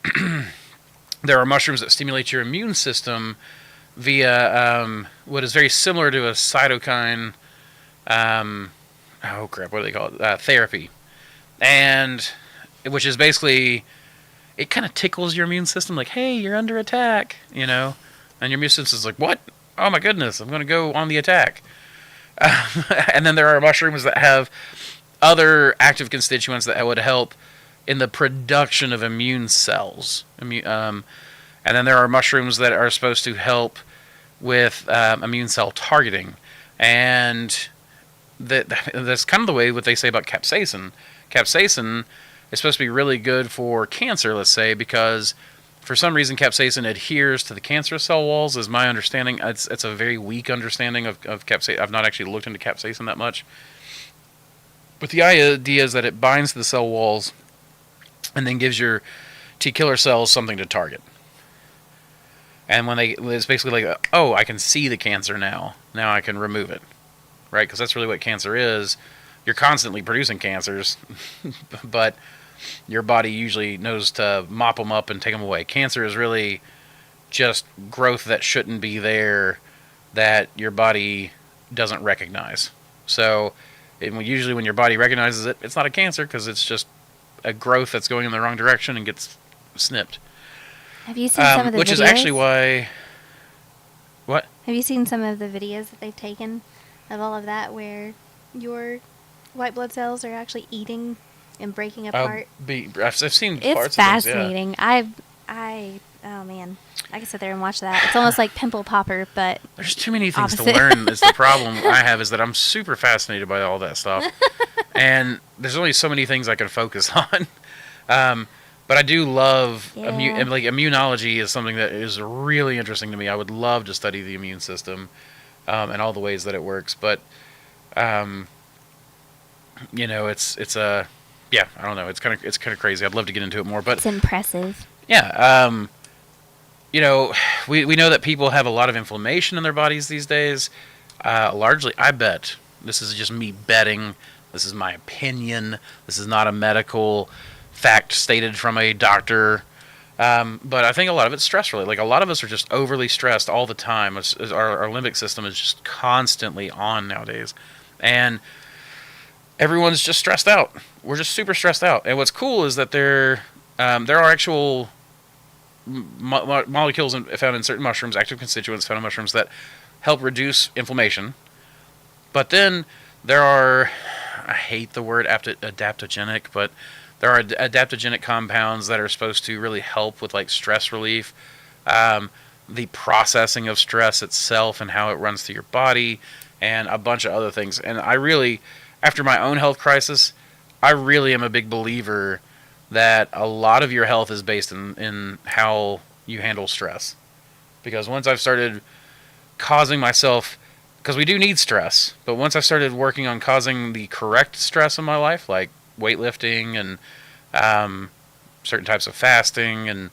Speaker 1: there are mushrooms that stimulate your immune system via what is very similar to a cytokine, what do they call it? Therapy. And which is basically, it kind of tickles your immune system, like, hey, you're under attack, and your immune system is like, what? Oh my goodness, I'm going to go on the attack. And then there are mushrooms that have other active constituents that would help in the production of immune cells. And then there are mushrooms that are supposed to help with immune cell targeting. And that's kind of the way what they say about capsaicin. Capsaicin is supposed to be really good for cancer, let's say, because for some reason capsaicin adheres to the cancerous cell walls, is my understanding. It's a very weak understanding of capsaicin. I've not actually looked into capsaicin that much. But the idea is that it binds to the cell walls and then gives your T killer cells something to target. And it's basically like, oh, I can see the cancer now. Now I can remove it. Right? Because that's really what cancer is. You're constantly producing cancers. But your body usually knows to mop them up and take them away. Cancer is really just growth that shouldn't be there that your body doesn't recognize. So usually when your body recognizes it, it's not a cancer because it's just a growth that's going in the wrong direction and gets snipped.
Speaker 2: Have you seen some of the
Speaker 1: which
Speaker 2: videos?
Speaker 1: is actually why... What?
Speaker 2: Have you seen some of the videos that they've taken of all of that where your white blood cells are actually eating and breaking apart?
Speaker 1: I've seen
Speaker 2: It's
Speaker 1: parts
Speaker 2: fascinating.
Speaker 1: of things,
Speaker 2: Oh man, I can sit there and watch that. It's almost like pimple popper, but
Speaker 1: there's too many things
Speaker 2: opposite.
Speaker 1: to learn. Is the problem I have is that I'm super fascinated by all that stuff, and there's only so many things I can focus on. But I do love immunology is something that is really interesting to me. I would love to study the immune system and all the ways that it works. But it's a I don't know. It's kind of crazy. I'd love to get into it more, but
Speaker 2: it's impressive.
Speaker 1: Yeah. We know that people have a lot of inflammation in their bodies these days. Largely, I bet, this is just me betting, this is my opinion, this is not a medical fact stated from a doctor, but I think a lot of it's stress related. Like, a lot of us are just overly stressed all the time. Our limbic system is just constantly on nowadays, and everyone's just stressed out. We're just super stressed out. And what's cool is that there are actual molecules found in certain mushrooms, active constituents found in mushrooms, that help reduce inflammation. But then there are, I hate the word adaptogenic, but there are adaptogenic compounds that are supposed to really help with like stress relief, the processing of stress itself and how it runs through your body, and a bunch of other things. And I really, after my own health crisis, I really am a big believer that a lot of your health is based in how you handle stress. Because once I've started causing myself, because we do need stress, but once I started working on causing the correct stress in my life, like weightlifting and certain types of fasting and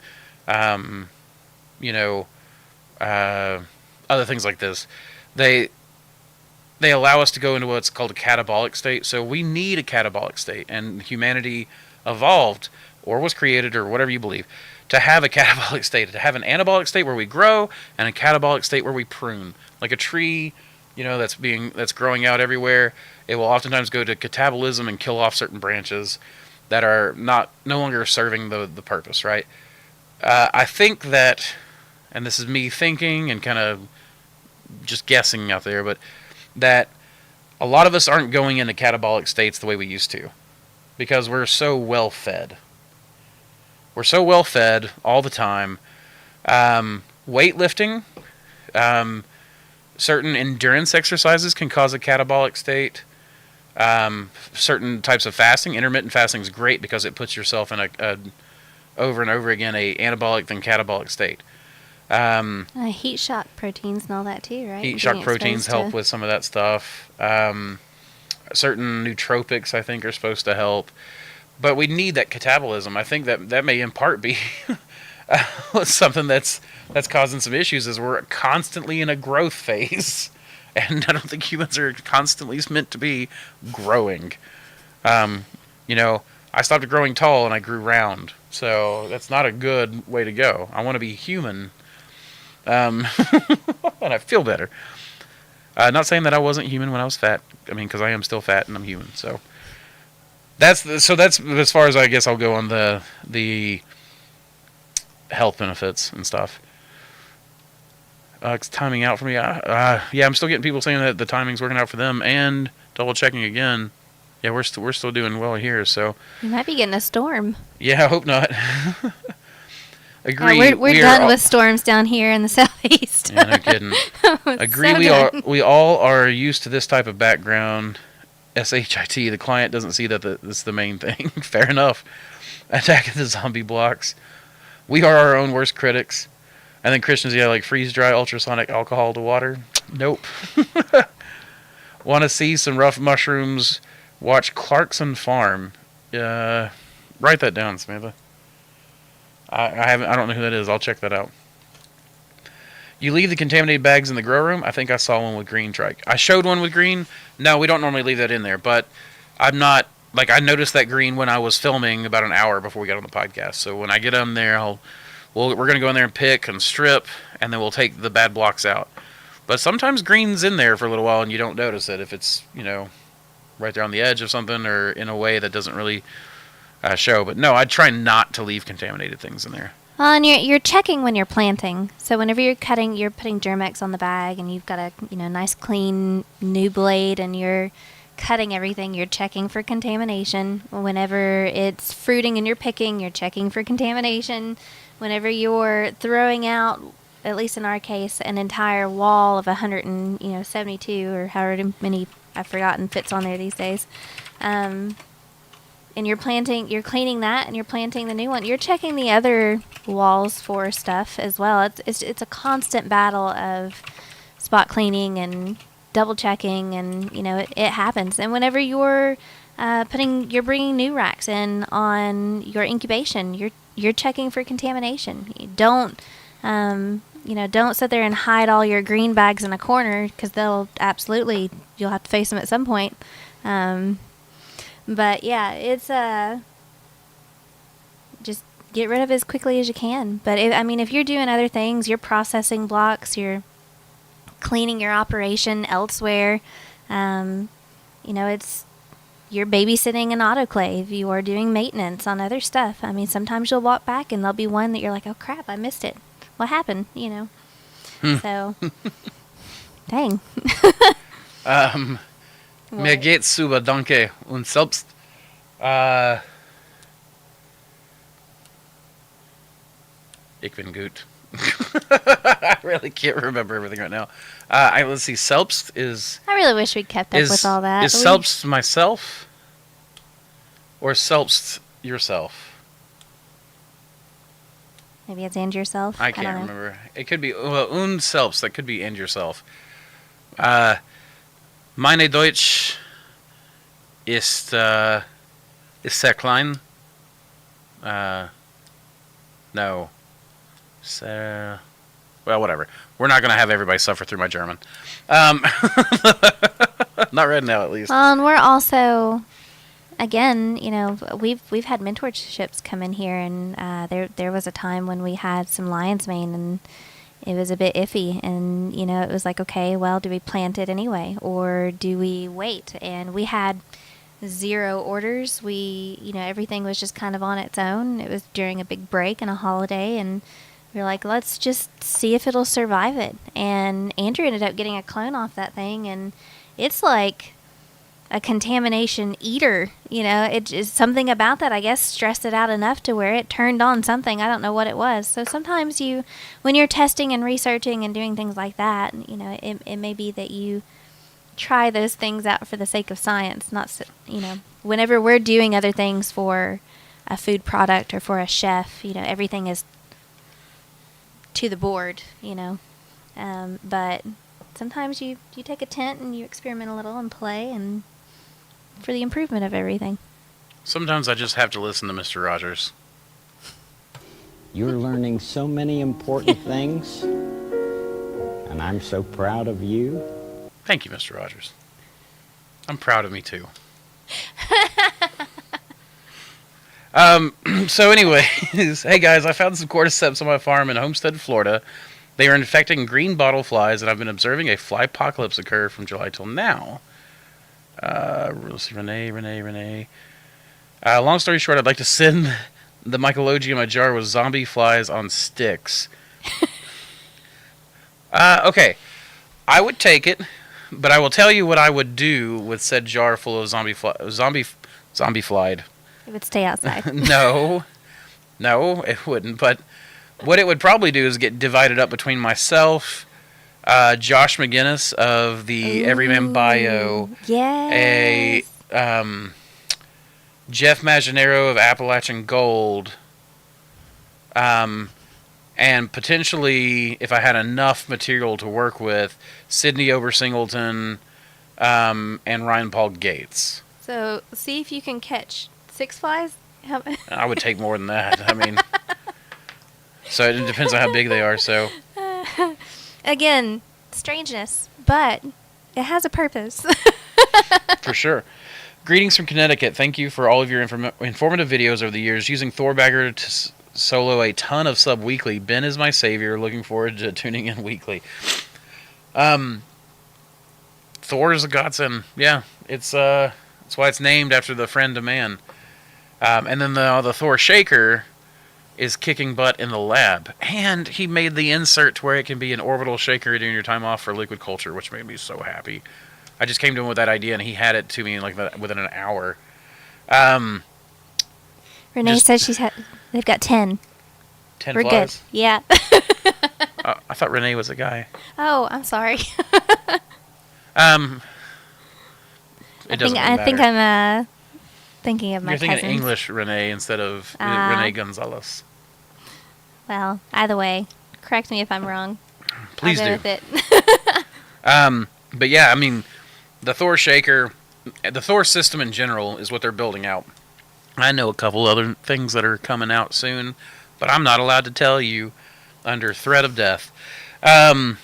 Speaker 1: other things like this, they allow us to go into what's called a catabolic state. So we need a catabolic state, and humanity evolved, or was created, or whatever you believe, to have a catabolic state, to have an anabolic state where we grow, and a catabolic state where we prune. Like a tree, that's growing out everywhere, it will oftentimes go to catabolism and kill off certain branches that are no longer serving the purpose, right? I think that, and this is me thinking and kind of just guessing out there, but that a lot of us aren't going into catabolic states the way we used to, because we're so well fed. We're so well fed all the time. Weightlifting, certain endurance exercises can cause a catabolic state. Certain types of fasting, intermittent fasting, is great because it puts yourself in a over and over again a anabolic then catabolic state.
Speaker 2: Heat shock proteins and all that too, right?
Speaker 1: Heat shock proteins help with some of that stuff. Certain nootropics, I think, are supposed to help. But we need that catabolism. I think that may in part be something that's causing some issues, is we're constantly in a growth phase. And I don't think humans are constantly meant to be growing. I stopped growing tall and I grew round. So that's not a good way to go. I want to be human. And I feel better. Not saying that I wasn't human when I was fat. I mean, because I am still fat and I'm human. So that's as far as I guess I'll go on the health benefits and stuff. It's timing out for me. I'm still getting people saying that the timing's working out for them, and double checking again. Yeah, we're still doing well here. So
Speaker 2: you might be getting a storm.
Speaker 1: Yeah, I hope not. Agree.
Speaker 2: We're done with storms down here in the southeast.
Speaker 1: Yeah, no kidding. Agree.
Speaker 2: So
Speaker 1: we all are used to this type of background. SHIT. The client doesn't see that that's the main thing. Fair enough. Attacking the zombie blocks. We are our own worst critics. And then Christians, like freeze dry ultrasonic alcohol to water. Nope. Want to see some rough mushrooms? Watch Clarkson Farm. Write that down, Samantha. I don't know who that is. I'll check that out. You leave the contaminated bags in the grow room. I think I saw one with green trike. I showed one with green. No, we don't normally leave that in there, but I'm not like I noticed that green when I was filming about an hour before we got on the podcast. So when I get on there, we're going to go in there and pick and strip, and then we'll take the bad blocks out. But sometimes green's in there for a little while and you don't notice it if it's, right there on the edge of something or in a way that doesn't really show. But no, I'd try not to leave contaminated things in there.
Speaker 2: Well, and you're checking when you're planting. So whenever you're cutting, you're putting Germex on the bag, and you've got a nice clean new blade, and you're cutting everything. You're checking for contamination. Whenever it's fruiting and you're picking, you're checking for contamination. Whenever you're throwing out, at least in our case, an entire wall of 172 or however many I've forgotten fits on there these days. And you're cleaning that, and you're planting the new one. You're checking the other walls for stuff as well. It's a constant battle of spot cleaning and double checking, and it happens. And whenever you're bringing new racks in on your incubation, you're checking for contamination. You don't sit there and hide all your green bags in a corner, because you'll have to face them at some point. But yeah, it's just get rid of it as quickly as you can. But if you're doing other things, you're processing blocks, you're cleaning your operation elsewhere. It's you're babysitting an autoclave. You are doing maintenance on other stuff. Sometimes you'll walk back and there'll be one that you're like, oh crap, I missed it. What happened? So, dang.
Speaker 1: Mir geht's super, danke. Und selbst, ich bin gut. I really can't remember everything right now. Let's see, selbst is...
Speaker 2: I really wish we'd kept up with all that.
Speaker 1: Is selbst myself? Or selbst yourself?
Speaker 2: Maybe it's and yourself?
Speaker 1: I can't remember. It could be, und selbst, that could be and yourself. Meine Deutsch ist sehr klein. No. Sehr... Well, whatever. We're not going to have everybody suffer through my German. Not right now, at least.
Speaker 2: Well, and we're also, again, we've had mentorships come in here, and there was a time when we had some lion's mane, and it was a bit iffy, and it was like, okay, well, do we plant it anyway, or do we wait? And we had 0 orders. Everything was just kind of on its own. It was during a big break and a holiday, and we were like, let's just see if it'll survive it. And Andrew ended up getting a clone off that thing, and it's like a contamination eater. It just, something about that, I guess, stressed it out enough to where it turned on something. I don't know what it was. So sometimes when you're testing and researching and doing things like that, it may be that you try those things out for the sake of science. Not, whenever we're doing other things for a food product or for a chef, everything is to the board, but sometimes you take a tent and you experiment a little and play, and for the improvement of everything.
Speaker 1: Sometimes I just have to listen to Mr. Rogers.
Speaker 3: You're learning so many important things, and I'm so proud of you.
Speaker 1: Thank you, Mr. Rogers. I'm proud of me, too. So anyways, hey guys, I found some cordyceps on my farm in Homestead, Florida. They are infecting green bottle flies, and I've been observing a fly apocalypse occur from July till now. Let's see, Renee. Long story short, I'd like to send the Mycology in my jar with zombie flies on sticks. Okay. I would take it, but I will tell you what I would do with said jar full of zombie flied.
Speaker 2: It would stay outside.
Speaker 1: No, it wouldn't. But what it would probably do is get divided up between myself, Josh McGinnis of the Everyman Bio,
Speaker 2: yes.
Speaker 1: Jeff Maginero of Appalachian Gold, and potentially, if I had enough material to work with, Sydney Obersingleton, and Ryan Paul Gates.
Speaker 2: So, see if you can catch 6 flies.
Speaker 1: I would take more than that. So it depends on how big they are. So
Speaker 2: again, strangeness, but it has a purpose.
Speaker 1: For sure. Greetings from Connecticut. Thank you for all of your informative videos over the years. Using Thorbacker to solo a ton of sub weekly. Ben is my savior. Looking forward to tuning in weekly. Thor is a godsend. Yeah, it's that's why it's named after the friend of man. And then the Thor shaker is kicking butt in the lab, and he made the insert to where it can be an orbital shaker during your time off for liquid culture, which made me so happy. I just came to him with that idea, and he had it to me in within an hour.
Speaker 2: Renee says they've got 10.
Speaker 1: 10
Speaker 2: We're
Speaker 1: flies.
Speaker 2: good. Yeah.
Speaker 1: I thought Renee was a guy.
Speaker 2: Oh, I'm sorry.
Speaker 1: It doesn't really
Speaker 2: I
Speaker 1: matter.
Speaker 2: think I'm thinking of my
Speaker 1: You're thinking
Speaker 2: cousins.
Speaker 1: English Renee instead of Renee Gonzalez.
Speaker 2: Well, either way, correct me if I'm wrong.
Speaker 1: Please
Speaker 2: I'll
Speaker 1: do.
Speaker 2: go with it.
Speaker 1: But yeah, I mean, the Thor shaker, the Thor system in general is what they're building out. I know a couple other things that are coming out soon, but I'm not allowed to tell you under threat of death. But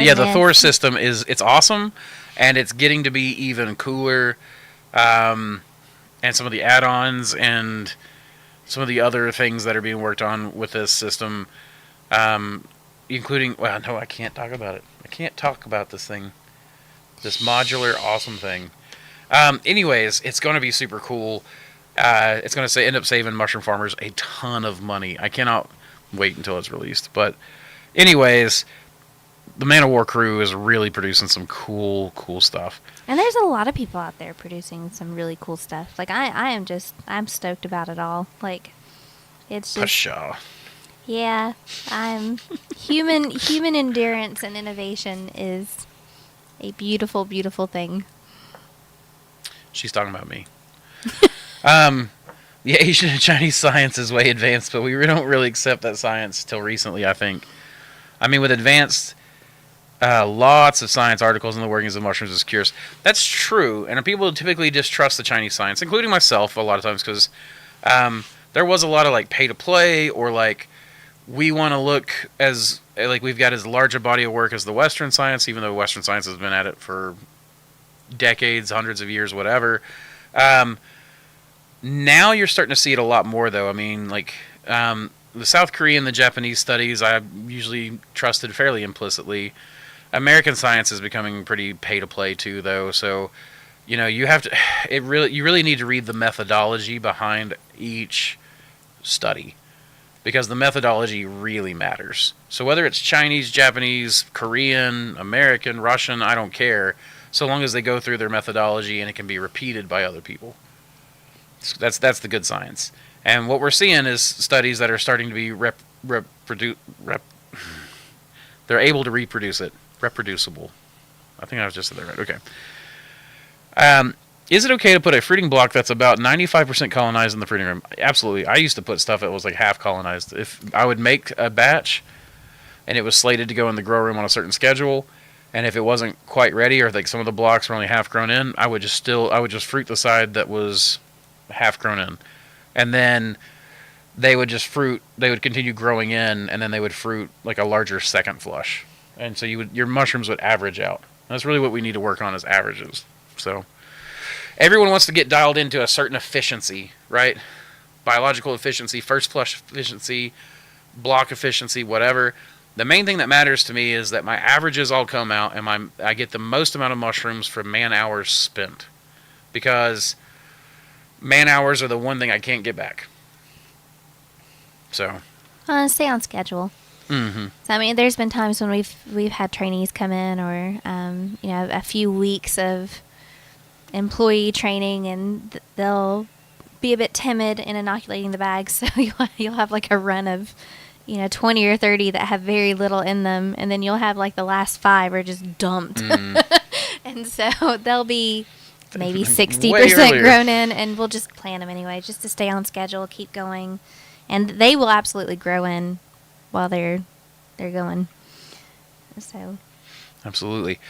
Speaker 1: yeah, the Thor system it's awesome, and it's getting to be even cooler. And some of the add-ons and some of the other things that are being worked on with this system, including, well, no, I can't talk about it. I can't talk about this thing, this modular awesome thing. Anyways, it's going to be super cool. It's going to end up saving mushroom farmers a ton of money. I cannot wait until it's released. But anyways, the Man of War crew is really producing some cool stuff.
Speaker 2: And there's a lot of people out there producing some really cool stuff. Like I'm stoked about it all. Like it's just
Speaker 1: Pshaw.
Speaker 2: Yeah, I'm human endurance and innovation is a beautiful, beautiful thing.
Speaker 1: She's talking about me. The Asian and Chinese science is way advanced, but we don't really accept that science till recently, I think. I mean, with advanced, lots of science articles on the workings of mushrooms as cures. That's true, and people typically distrust the Chinese science, including myself a lot of times, because there was a lot of like pay to play, or like we want to look as like we've got as large a body of work as the Western science, even though Western science has been at it for decades, hundreds of years, whatever. Now you're starting to see it a lot more, though. I mean, like the South Korean, the Japanese studies, I usually trusted fairly implicitly. American science is becoming pretty pay to play too, though. So, you know, you really need to read the methodology behind each study, because the methodology really matters. So whether it's Chinese, Japanese, Korean, American, Russian, I don't care, so long as they go through their methodology and it can be repeated by other people. That's the good science. And what we're seeing is studies that are starting to be they're able to reproduce it. Reproducible. I think I was just said that right. Okay. Is it okay to put a fruiting block that's about 95% colonized in the fruiting room? Absolutely. I used to put stuff that was like half colonized. If I would make a batch and it was slated to go in the grow room on a certain schedule, and if it wasn't quite ready, or like some of the blocks were only half grown in, I would just fruit the side that was half grown in. And then they would continue growing in, and then they would fruit like a larger second flush. And so your mushrooms would average out. That's really what we need to work on, is averages. So everyone wants to get dialed into a certain efficiency, right? Biological efficiency, first flush efficiency, block efficiency, whatever. The main thing that matters to me is that my averages all come out, and I get the most amount of mushrooms for man hours spent, because man hours are the one thing I can't get back. So
Speaker 2: Stay on schedule.
Speaker 1: Mm-hmm.
Speaker 2: So, I mean, there's been times when we've had trainees come in, or a few weeks of employee training, and they'll be a bit timid in inoculating the bags. So you'll have like a run of 20 or 30 that have very little in them, and then you'll have like the last 5 are just dumped. And so they'll be maybe 60% grown in, and we'll just plant them anyway, just to stay on schedule, keep going, and they will absolutely grow in while they're going. So
Speaker 1: absolutely.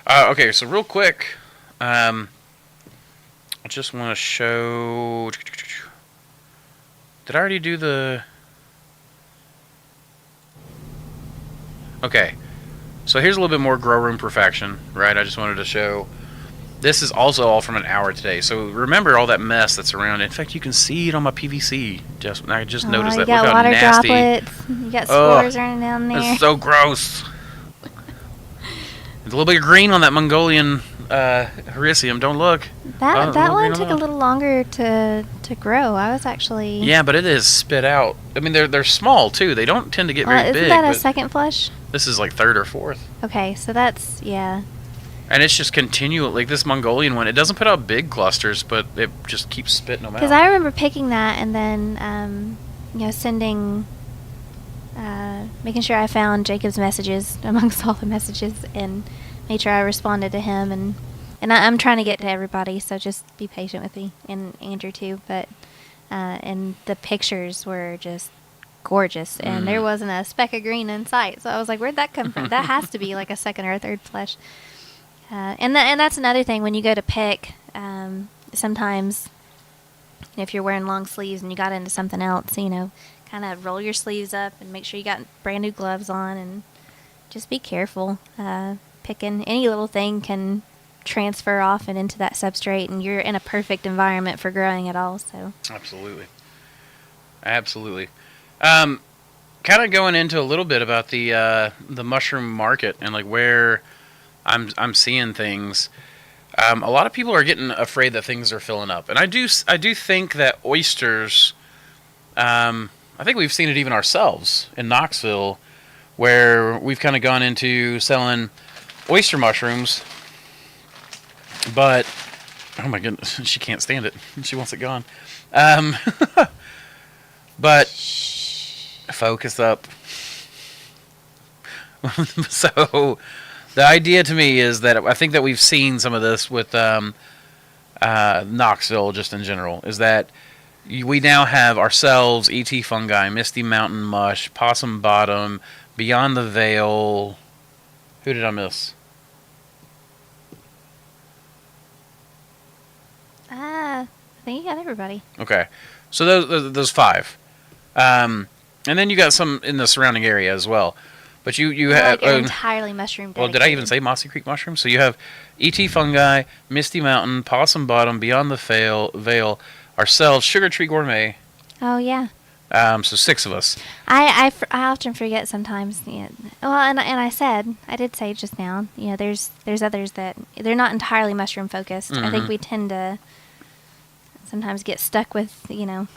Speaker 1: Okay, so real quick, I just want to show. Did I already do the? Okay, so here's a little bit more grow room perfection, right? I just wanted to show This is also all from an hour today. So remember all that mess that's around. In fact, you can see it on my PVC. I just noticed
Speaker 2: You
Speaker 1: that.
Speaker 2: got
Speaker 1: Look how
Speaker 2: water
Speaker 1: nasty.
Speaker 2: droplets. You got
Speaker 1: Oh,
Speaker 2: spores running down there.
Speaker 1: it's so gross. There's a little bit of green on that Mongolian hericium. Don't look.
Speaker 2: That one took a
Speaker 1: little.
Speaker 2: little longer to grow. I was actually.
Speaker 1: Yeah, but it is spit out. I mean, they're small too. They don't tend to get very
Speaker 2: Isn't
Speaker 1: big.
Speaker 2: that a
Speaker 1: But
Speaker 2: second flush?
Speaker 1: this is like third or fourth.
Speaker 2: Okay, so that's yeah.
Speaker 1: And it's just continual. Like this Mongolian one, it doesn't put out big clusters, but it just keeps spitting them out.
Speaker 2: Because I remember picking that and then sending, making sure I found Jacob's messages amongst all the messages and made sure I responded to him and I'm trying to get to everybody, so just be patient with me and Andrew too. But and the pictures were just gorgeous, and there wasn't a speck of green in sight. So I was like, where'd that come from? That has to be like a second or a third flush. And that's another thing when you go to pick. Sometimes, if you're wearing long sleeves and you got into something else, kind of roll your sleeves up and make sure you got brand new gloves on, and just be careful. Picking any little thing can transfer off and into that substrate, and you're in a perfect environment for growing it all. So
Speaker 1: absolutely. Kind of going into a little bit about the mushroom market and like where I'm seeing things. A lot of people are getting afraid that things are filling up, and I do think that oysters. I think we've seen it even ourselves in Knoxville, where we've kind of gone into selling oyster mushrooms. But oh my goodness, she can't stand it. She wants it gone. But focus up. So the idea to me is that I think that we've seen some of this with Knoxville just in general, is that we now have ourselves ET fungi, Misty Mountain Mush, Possum Bottom, Beyond the Veil. Who did I miss?
Speaker 2: I think you got everybody.
Speaker 1: Okay, so those five, and then you got some in the surrounding area as well. But you have
Speaker 2: like entirely mushroom.
Speaker 1: Well, did I even say Mossy Creek mushroom? So you have ET fungi, Misty Mountain, Possum Bottom, Beyond the Veil, ourselves, Sugar Tree Gourmet.
Speaker 2: Oh yeah.
Speaker 1: So 6 of us.
Speaker 2: I often forget sometimes. Well, and I did say just now. There's others that they're not entirely mushroom focused. I think we tend to sometimes get stuck with
Speaker 1: Yep,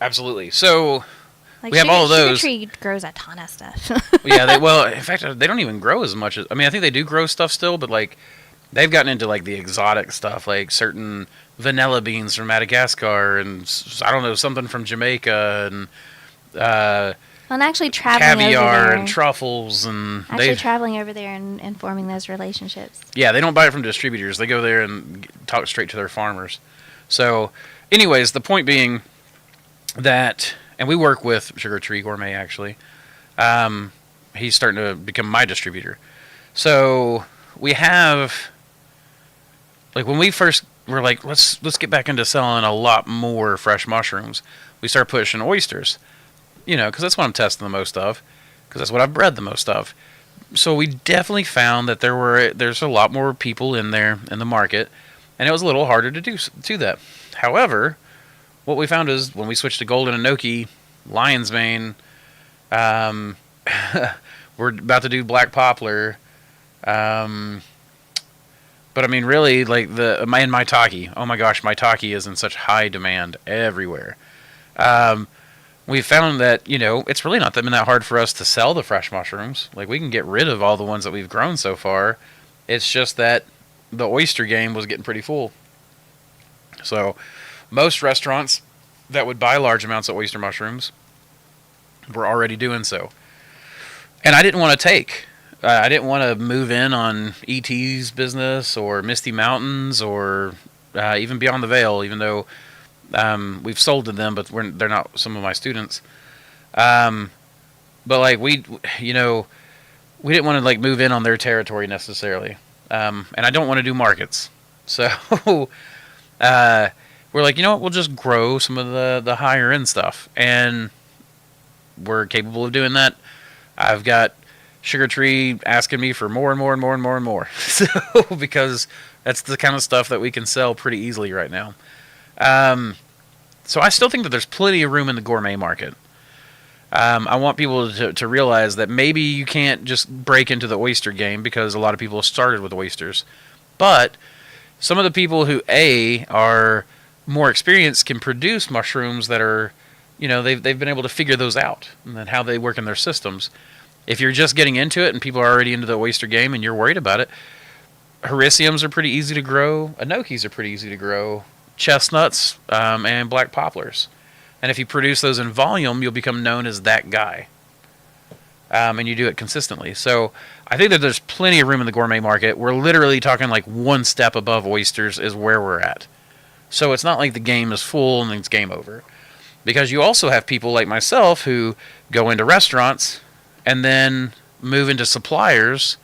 Speaker 1: absolutely. So
Speaker 2: like
Speaker 1: we have all of those.
Speaker 2: Sugar Tree grows a ton of stuff.
Speaker 1: In fact, they don't even grow as much as. I mean, I think they do grow stuff still, but like they've gotten into like the exotic stuff, like certain vanilla beans from Madagascar, and I don't know, something from Jamaica, and
Speaker 2: and actually traveling over
Speaker 1: caviar
Speaker 2: there,
Speaker 1: and truffles, and
Speaker 2: traveling over there and forming those relationships.
Speaker 1: Yeah, they don't buy it from distributors. They go there and talk straight to their farmers. So, anyways, the point being that, and we work with Sugar Tree Gourmet actually. He's starting to become my distributor. So we have, like, when we first were like, let's get back into selling a lot more fresh mushrooms, we start pushing oysters. Because that's what I'm testing the most of, because that's what I've bred the most of. So we definitely found that there's a lot more people in there in the market, and it was a little harder to do that. However, what we found is when we switched to Golden Enoki, Lion's Mane, we're about to do Black Poplar, but I mean, really, like and Maitake. Oh my gosh, Maitake is in such high demand everywhere. We found that, it's really not been that hard for us to sell the fresh mushrooms. Like, we can get rid of all the ones that we've grown so far. It's just that the oyster game was getting pretty full. So, most restaurants that would buy large amounts of oyster mushrooms were already doing so. And I didn't want to I didn't want to move in on ET's business or Misty Mountains or even Beyond the Veil, even though we've sold to them, but they're not some of my students. But like we didn't want to like move in on their territory necessarily, and I don't want to do markets. So we're like, we'll just grow some of the higher end stuff, and we're capable of doing that. I've got Sugar Tree asking me for more and more and more and more and more. So because that's the kind of stuff that we can sell pretty easily right now. So I still think that there's plenty of room in the gourmet market. I want people to realize that maybe you can't just break into the oyster game because a lot of people started with oysters. But some of the people who, are more experienced can produce mushrooms that are, they've been able to figure those out and then how they work in their systems. If you're just getting into it and people are already into the oyster game and you're worried about it, hericiums are pretty easy to grow. Anokis are pretty easy to grow. Chestnuts and black poplars. And if you produce those in volume, you'll become known as that guy. And you do it consistently. So I think that there's plenty of room in the gourmet market. We're literally talking like one step above oysters is where we're at. So it's not like the game is full and it's game over. Because you also have people like myself who go into restaurants and then move into suppliers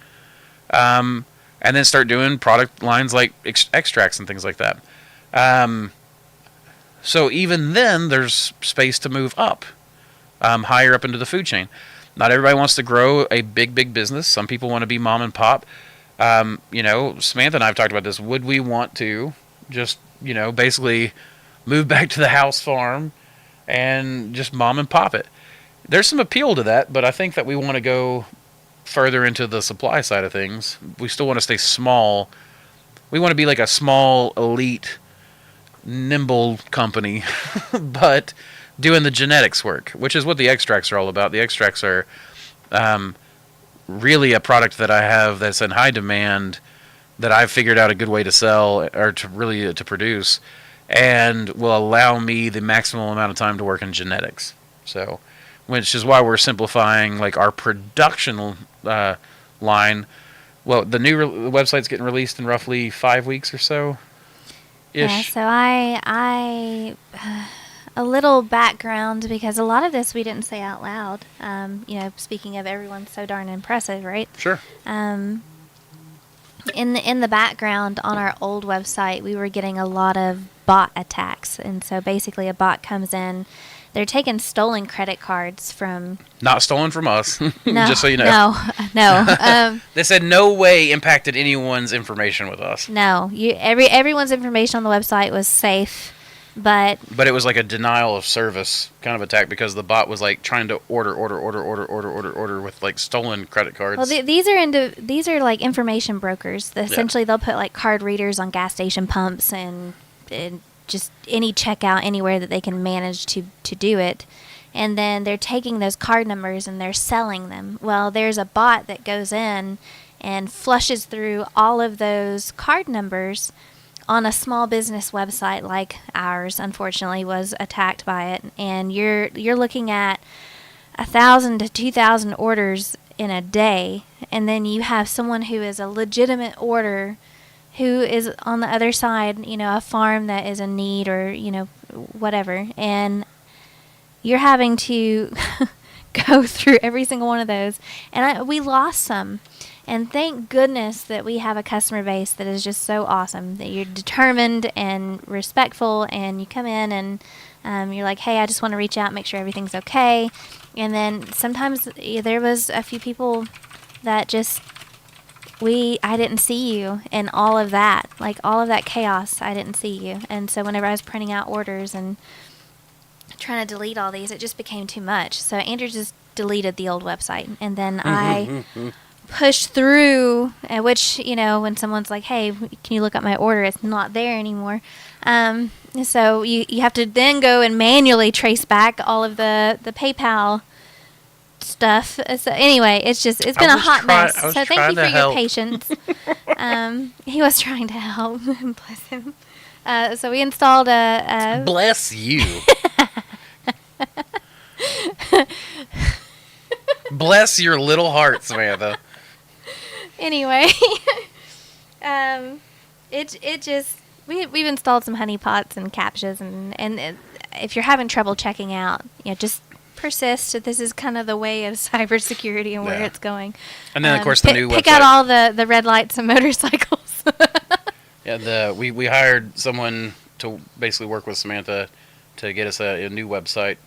Speaker 1: and then start doing product lines like extracts and things like that. So even then, there's space to move up, higher up into the food chain. Not everybody wants to grow a big business. Some people want to be mom and pop. Samantha and I have talked about this. Would we want to just, basically move back to the house farm and just mom and pop it? There's some appeal to that, but I think that we want to go further into the supply side of things. We still want to stay small. We want to be like a small, elite, nimble company, but doing the genetics work, which is what the extracts are all about. The extracts are really a product that I have that's in high demand that I've figured out a good way to sell or to produce and will allow me the maximum amount of time to work in genetics. So, which is why we're simplifying like our production line. Well, the new website's getting released in roughly 5 weeks or so.
Speaker 2: Yeah, so I a little background because a lot of this we didn't say out loud. Speaking of everyone's so darn impressive, right?
Speaker 1: Sure.
Speaker 2: In the background on our old website, we were getting a lot of bot attacks, and so basically a bot comes in. They're taking stolen credit cards from...
Speaker 1: Not stolen from us,
Speaker 2: no,
Speaker 1: just so you know.
Speaker 2: No.
Speaker 1: They said no way impacted anyone's information with us.
Speaker 2: No. Everyone's information on the website was safe, but... But
Speaker 1: it was like a denial of service kind of attack because the bot was like trying to order with like stolen credit cards.
Speaker 2: Well, these are like information brokers. Essentially, they'll put like card readers on gas station pumps and just any checkout anywhere that they can manage to do it. And then they're taking those card numbers and they're selling them. Well, there's a bot that goes in and flushes through all of those card numbers on a small business website like ours, unfortunately, was attacked by it. And you're looking at 1,000 to 2,000 orders in a day. And then you have someone who is a legitimate order who is on the other side, a farm that is in need or, whatever. And you're having to go through every single one of those. And we lost some. And thank goodness that we have a customer base that is just so awesome, that you're determined and respectful, and you come in and you're like, hey, I just want to reach out and make sure everything's okay. And then sometimes there was a few people that just... I didn't see you in all of that. Like, all of that chaos, I didn't see you. And so whenever I was printing out orders and trying to delete all these, it just became too much. So Andrew just deleted the old website. And then I pushed through, which, when someone's like, hey, can you look up my order? It's not there anymore. So you have to then go and manually trace back all of the PayPal stuff. So anyway, it's been a hot mess. So thank you for your patience. He was trying to help. Bless him. So we installed a
Speaker 1: bless you. Bless your little heart, Samantha.
Speaker 2: Anyway, we've installed some honey pots and captchas, and if you're having trouble checking out, just persist. This is kind of the way of cybersecurity and where it's going. And then, of course, the new website. Pick out all the red lights and motorcycles.
Speaker 1: We hired someone to basically work with Samantha to get us a new website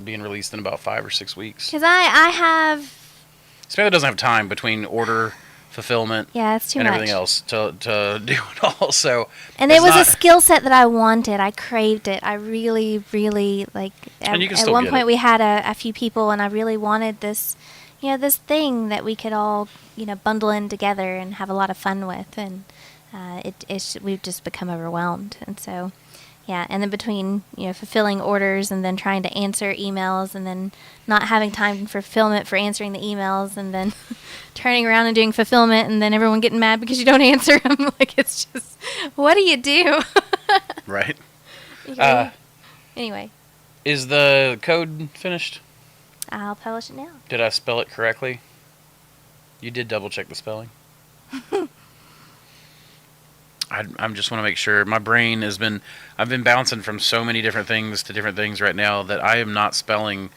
Speaker 1: being released in about 5 or 6 weeks.
Speaker 2: Because I have
Speaker 1: Samantha doesn't have time between order, fulfillment,
Speaker 2: Yeah, it's too
Speaker 1: and
Speaker 2: much.
Speaker 1: everything else to do it all. So,
Speaker 2: And
Speaker 1: it's
Speaker 2: it was a
Speaker 1: not-
Speaker 2: skill set that I wanted. I craved it. I really, really like.
Speaker 1: And you can
Speaker 2: At
Speaker 1: still
Speaker 2: one
Speaker 1: get
Speaker 2: point,
Speaker 1: it.
Speaker 2: we had a few people, and I really wanted this, this thing that we could all, bundle in together and have a lot of fun with. And we've just become overwhelmed. And so, yeah. And then between fulfilling orders and then trying to answer emails and then not having time for fulfillment for answering the emails and then turning around and doing fulfillment and then everyone getting mad because you don't answer them. Like, it's just, what do you do?
Speaker 1: right.
Speaker 2: Anyway,
Speaker 1: Is the code finished?
Speaker 2: I'll publish it now.
Speaker 1: Did I spell it correctly? You did double check the spelling. I just want to make sure. My brain I've been bouncing from so many different things to different things right now that I am not spelling.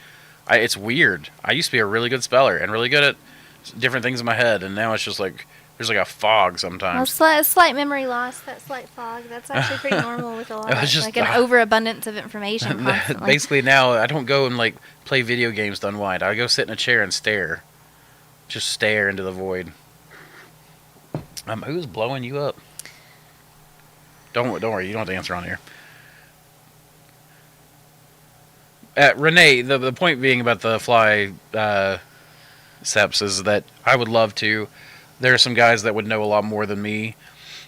Speaker 1: It's weird. I used to be a really good speller and really good at different things in my head, and now it's just like there's like a fog
Speaker 2: Well,
Speaker 1: sometimes.
Speaker 2: slight memory loss, that slight fog, that's actually pretty normal with a lot
Speaker 1: It was
Speaker 2: of,
Speaker 1: just-
Speaker 2: like an overabundance of information constantly.
Speaker 1: Basically now I don't go and like play video games to unwind. I go sit in a chair and stare. Just stare into the void. Who's blowing you up? Don't worry, you don't have to answer on here. Renee, the point being about the fly seps is that I would love to. There are some guys that would know a lot more than me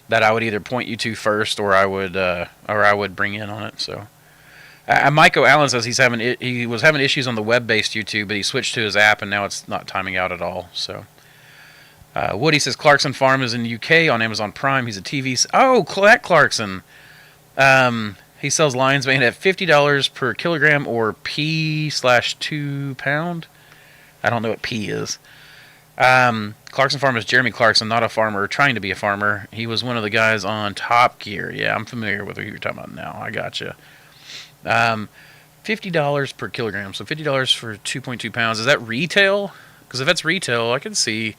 Speaker 1: that I would either point you to first, or I would bring in on it. So, Michael Allen says he was having issues on the web-based YouTube, but he switched to his app, and now it's not timing out at all. So, Woody says Clarkson Farm is in the UK on Amazon Prime. He's a TV. Oh, Clarkson. He sells lion's mane at $50 per kilogram or P/2 pound. I don't know what P is. Clarkson Farm is Jeremy Clarkson, not a farmer, trying to be a farmer. He was one of the guys on Top Gear. Yeah, I'm familiar with what you're talking about now. I gotcha. $50 per kilogram, so $50 for 2.2 pounds. Is that retail? Because if that's retail, I can see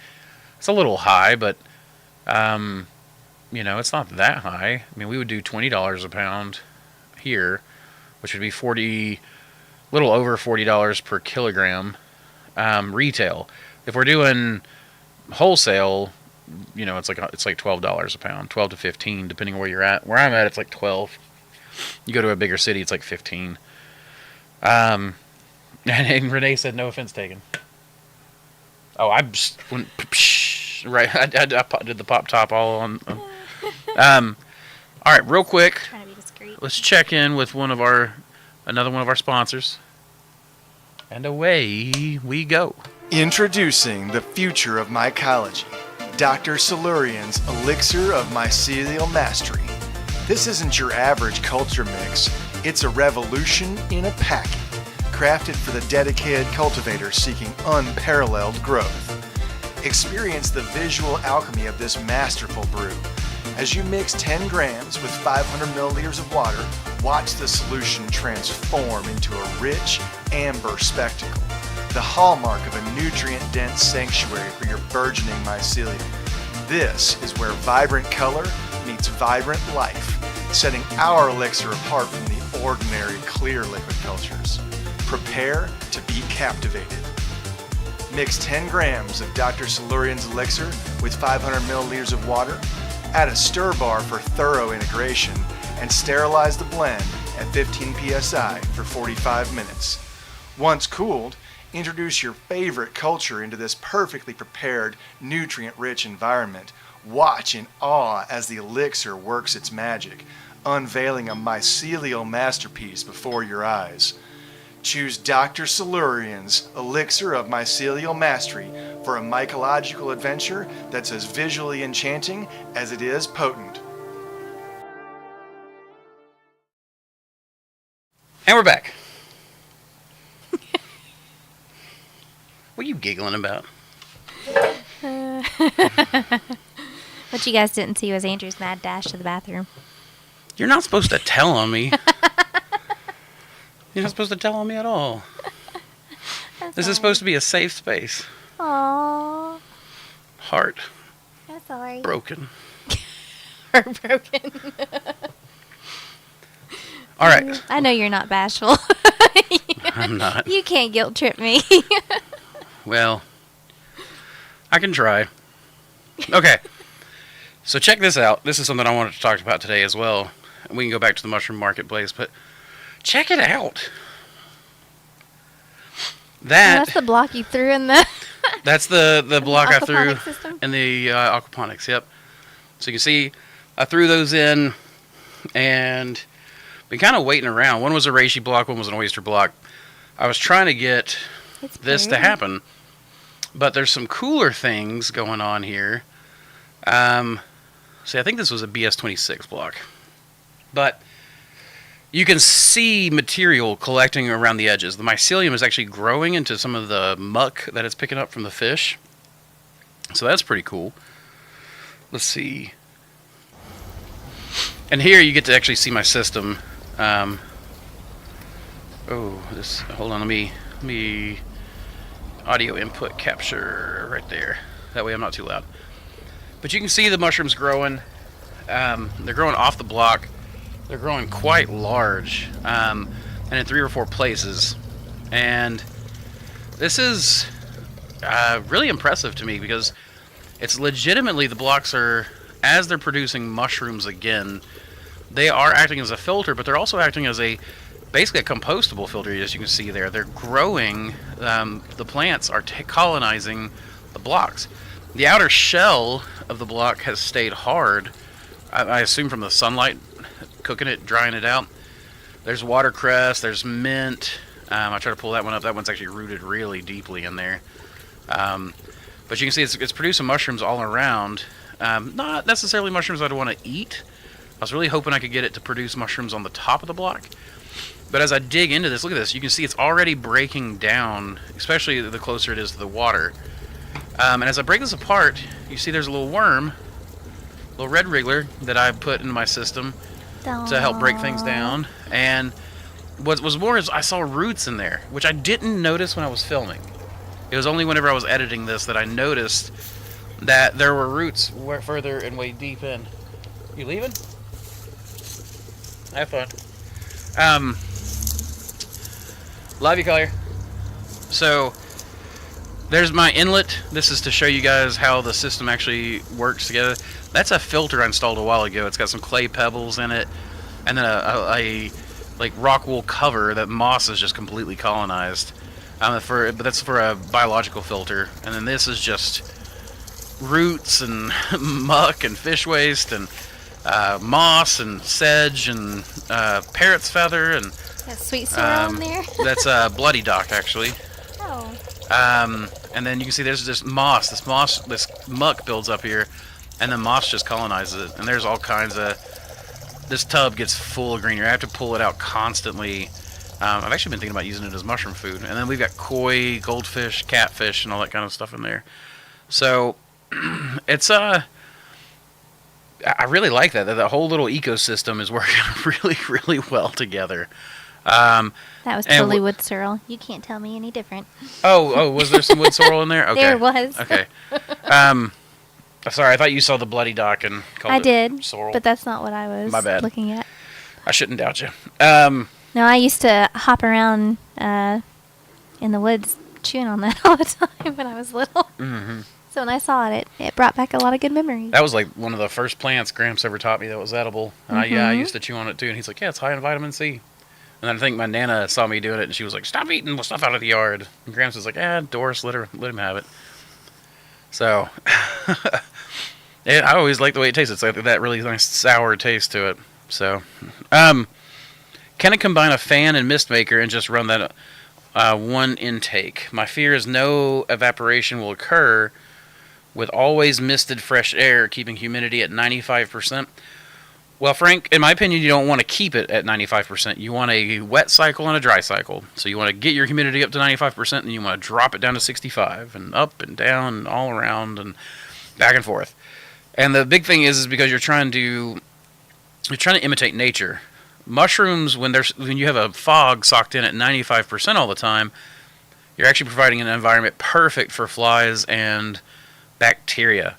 Speaker 1: it's a little high, but it's not that high. I mean, we would do $20 a pound here, which would be little over $40 per kilogram retail. If we're doing wholesale, it's like $12 a pound, 12 to 15, depending on where you're at. Where I'm at, it's like 12. You go to a bigger city, it's like 15. And Renee said, no offense taken. Oh, I just went, right. I did the pop top all on. All right, real quick.
Speaker 2: Trying to be discreet.
Speaker 1: Let's check in with another one of our sponsors. And away we go.
Speaker 4: Introducing the future of mycology, Dr. Silurian's elixir of mycelial mastery. This isn't your average culture mix, it's a revolution in a packet, crafted for the dedicated cultivator seeking unparalleled growth. Experience the visual alchemy of this masterful brew. As you mix 10 grams with 500 milliliters of water, watch the solution transform into a rich, amber spectacle, the hallmark of a nutrient-dense sanctuary for your burgeoning mycelium. This is where vibrant color meets vibrant life, setting our elixir apart from the ordinary clear liquid cultures. Prepare to be captivated. Mix 10 grams of Dr. Silurian's elixir with 500 milliliters of water, add a stir bar for thorough integration, and sterilize the blend at 15 psi for 45 minutes. Once cooled, introduce your favorite culture into this perfectly prepared, nutrient-rich environment. Watch in awe as the elixir works its magic, unveiling a mycelial masterpiece before your eyes. Choose Dr. Silurian's Elixir of Mycelial Mastery for a mycological adventure that's as visually enchanting as it is potent.
Speaker 1: And we're back. What are you giggling about?
Speaker 2: What you guys didn't see was Andrew's mad dash to the bathroom.
Speaker 1: You're not supposed to tell on me. You're not supposed to tell on me at all. This is supposed to be a safe space.
Speaker 2: Aww.
Speaker 1: Heart
Speaker 2: I'm sorry.
Speaker 1: broken.
Speaker 2: Heartbroken.
Speaker 1: All right.
Speaker 2: I know you're not bashful.
Speaker 1: I'm not.
Speaker 2: You can't guilt trip me.
Speaker 1: Well, I can try. Okay. So check this out. This is something I wanted to talk about today as well. We can go back to the mushroom marketplace, but check it out.
Speaker 2: That's the block you threw in the
Speaker 1: That's the block I threw
Speaker 2: aquaponics system?
Speaker 1: in the aquaponics. Yep. So you can see I threw those in and been kind of waiting around. One was a reishi block, one was an oyster block. I was trying to get this to happen, but there's some cooler things going on here. See, I think this was a BS26 block, but you can see material collecting around the edges. The mycelium is actually growing into some of the muck that it's picking up from the fish. So that's pretty cool. Let's see. And here you get to actually see my system. Hold on, let me audio input capture right there. That way I'm not too loud. But you can see the mushrooms growing. They're growing off the block. They're growing quite large, and in 3 or 4 places. And this is really impressive to me because it's legitimately, the blocks are, as they're producing mushrooms again, they are acting as a filter, but they're also acting as basically a compostable filter, as you can see there. They're growing, the plants are colonizing the blocks. The outer shell of the block has stayed hard, I assume from the sunlight, cooking it, drying it out. There's watercress, there's mint. I try to pull that one up. That one's actually rooted really deeply in there. But you can see it's producing mushrooms all around. Not necessarily mushrooms I'd want to eat. I was really hoping I could get it to produce mushrooms on the top of the block. But as I dig into this, look at this. You can see it's already breaking down, especially the closer it is to the water. And as I break this apart, you see there's a little worm, a little red wriggler that I put in my system to help break things down. And what was more is I saw roots in there, which I didn't notice when I was filming. It was only whenever I was editing this that I noticed that there were roots further and way deep in. You leaving? Have fun. Love you, Collier. So there's my inlet. This is to show you guys how the system actually works together. That's a filter I installed a while ago. It's got some clay pebbles in it, and then a like rock wool cover that moss is just completely colonized. But that's for a biological filter, and then this is just roots and muck and fish waste and moss and sedge and parrot's feather and
Speaker 2: that sweet sorrel in there.
Speaker 1: That's a bloody dock actually.
Speaker 2: Oh.
Speaker 1: And then you can see there's this muck builds up here, and then moss just colonizes it. And there's all kinds of. This tub gets full of greenery. I have to pull it out constantly. I've actually been thinking about using it as mushroom food. And then we've got koi, goldfish, catfish, and all that kind of stuff in there. So it's I really like that. That whole little ecosystem is working really, really well together.
Speaker 2: That was totally wood sorrel. You can't tell me any different.
Speaker 1: Oh, was there some wood sorrel in there? Okay.
Speaker 2: There was.
Speaker 1: Okay. Sorry, I thought you saw the bloody dock and called
Speaker 2: I
Speaker 1: it
Speaker 2: did,
Speaker 1: sorrel.
Speaker 2: but that's not what I was
Speaker 1: My bad.
Speaker 2: looking at.
Speaker 1: I shouldn't doubt you.
Speaker 2: No, I used to hop around in the woods chewing on that all the time when I was little.
Speaker 1: Mm-hmm.
Speaker 2: So when I saw it, it brought back a lot of good memories.
Speaker 1: That was like one of the first plants Gramps ever taught me that was edible. And I used to chew on it too. And he's like, yeah, it's high in vitamin C. And I think my Nana saw me doing it, and she was like, stop eating stuff out of the yard. And Gramps was like, Doris, let him have it. So, I always like the way it tastes. It's like that really nice sour taste to it. So, can it combine a fan and mist maker and just run that one intake? My fear is no evaporation will occur with always misted fresh air, keeping humidity at 95%. Well, Frank, in my opinion, you don't want to keep it at 95%. You want a wet cycle and a dry cycle. So you want to get your humidity up to 95%, and you want to drop it down to 65, and up and down and all around and back and forth. And the big thing is because you're trying to imitate nature. Mushrooms, when you have a fog socked in at 95% all the time, you're actually providing an environment perfect for flies and bacteria.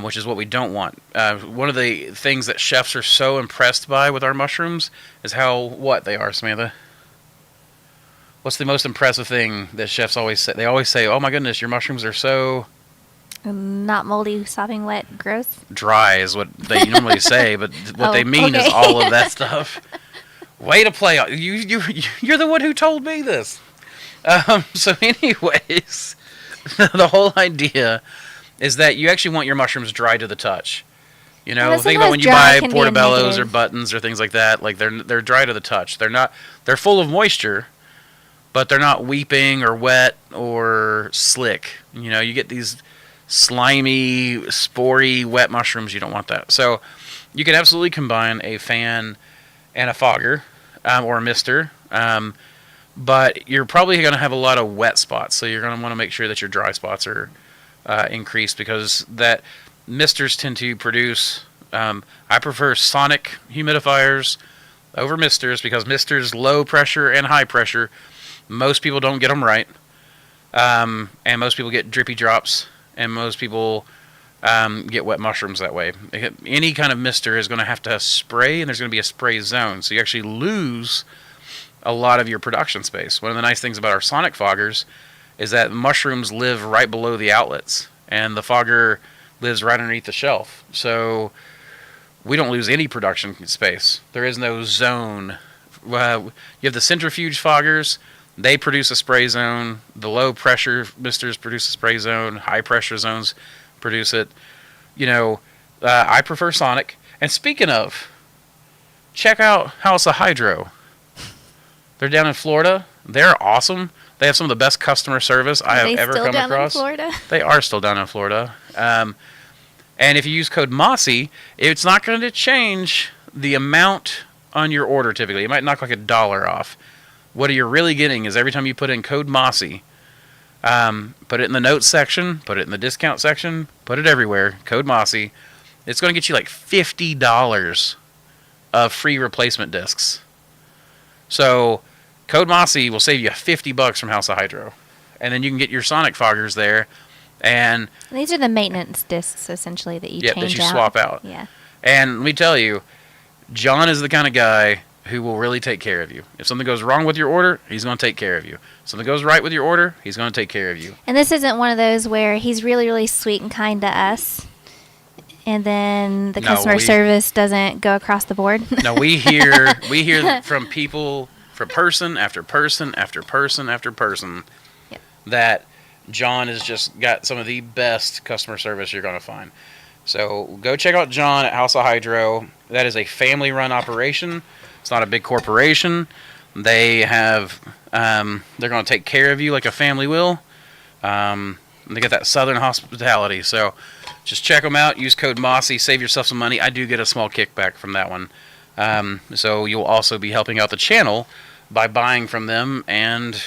Speaker 1: Which is what we don't want. One of the things that chefs are so impressed by with our mushrooms is what they are, Samantha? What's the most impressive thing that chefs always say? They always say, oh my goodness, your mushrooms are so
Speaker 2: Not moldy, sopping wet, gross.
Speaker 1: Dry is what they normally say, but what they mean is
Speaker 2: okay.
Speaker 1: all of that stuff. Way to play. You're the one who told me this. So anyways, the whole idea is that you actually want your mushrooms dry to the touch. You know,
Speaker 2: Well,
Speaker 1: think about when you
Speaker 2: sometimes
Speaker 1: buy
Speaker 2: dry can be a
Speaker 1: portobellos or
Speaker 2: negative.
Speaker 1: buttons or things like that. Like they're dry to the touch. They're full of moisture, but they're not weeping or wet or slick. You know, you get these slimy, spory, wet mushrooms. You don't want that. So you can absolutely combine a fan and a fogger or a mister. But you're probably going to have a lot of wet spots. So you're going to want to make sure that your dry spots are increased, because that misters tend to produce. I prefer sonic humidifiers over misters, because misters low pressure and high pressure, most people don't get them right, and most people get drippy drops, and most people get wet mushrooms that way. Any kind of mister is going to have spray, and there's going to be a spray zone, so you actually lose a lot of your production space. One of the nice things about our sonic foggers is that mushrooms live right below the outlets, and the fogger lives right underneath the shelf. So we don't lose any production space. There is no zone. You have the centrifuge foggers. They produce a spray zone. The low pressure misters produce a spray zone. High pressure zones produce it. You know, I prefer sonic. And speaking of, check out House of Hydro. They're down in Florida. They're awesome. They have some of the best customer service I have ever come across.
Speaker 2: In Florida?
Speaker 1: They are still down in Florida. And if you use code MOSSY, it's not going to change the amount on your order typically. It might knock like $1 off. What you're really getting is every time you put in code MOSSY, put it in the notes section, put it in the discount section, put it everywhere, code MOSSY, it's going to get you like $50 of free replacement discs. So code MOSSY will save you $50 from House of Hydro. And then you can get your sonic foggers there. And
Speaker 2: these are the maintenance discs, essentially, that you change out.
Speaker 1: that you swap out.
Speaker 2: Yeah.
Speaker 1: And let me tell you, John is the kind of guy who will really take care of you. If something goes wrong with your order, he's going to take care of you. If something goes right with your order, he's going to take care of you.
Speaker 2: And this isn't one of those where he's really, really sweet and kind to us, and then the customer service doesn't go across the board.
Speaker 1: No, we hear from people, from person after person after person after person,
Speaker 2: Yep.
Speaker 1: that John has just got some of the best customer service you're going to find. So go check out John at House of Hydro. That is a family-run operation. It's not a big corporation. They have, they're going to take care of you like a family will. They get that southern hospitality. So just check them out. Use code MOSSY. Save yourself some money. I do get a small kickback from that one. So you'll also be helping out the channel by buying from them, and,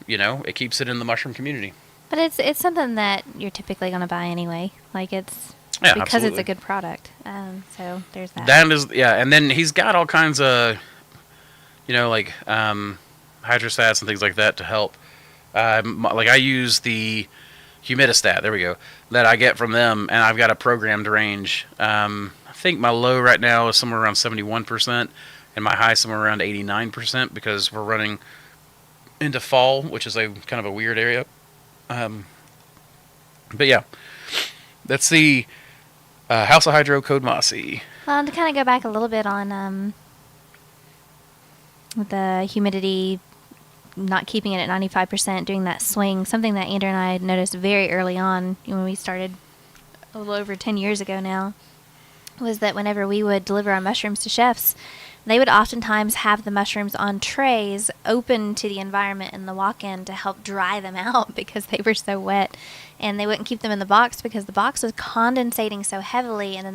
Speaker 1: you know, it keeps it in the mushroom community.
Speaker 2: But it's something that you're typically going to buy anyway. Like it's because
Speaker 1: absolutely.
Speaker 2: it's a good product. So there's that.
Speaker 1: That is, yeah. And then he's got all kinds of, you know, like hydrostats and things like that to help. Like I use the humidistat, there we go, that I get from them, and I've got a programmed range. I think my low right now is somewhere around 71%, and my high somewhere around 89%, because we're running into fall, which is a kind of a weird area. But yeah, that's the House of Hydro code MOSSY.
Speaker 2: Well, to kind of go back a little bit on the humidity, not keeping it at 95%, doing that swing, something that Andrew and I had noticed very early on when we started a little over 10 years ago now, was that whenever we would deliver our mushrooms to chefs, they would oftentimes have the mushrooms on trays open to the environment in the walk-in to help dry them out because they were so wet. And they wouldn't keep them in the box because the box was condensating so heavily, and then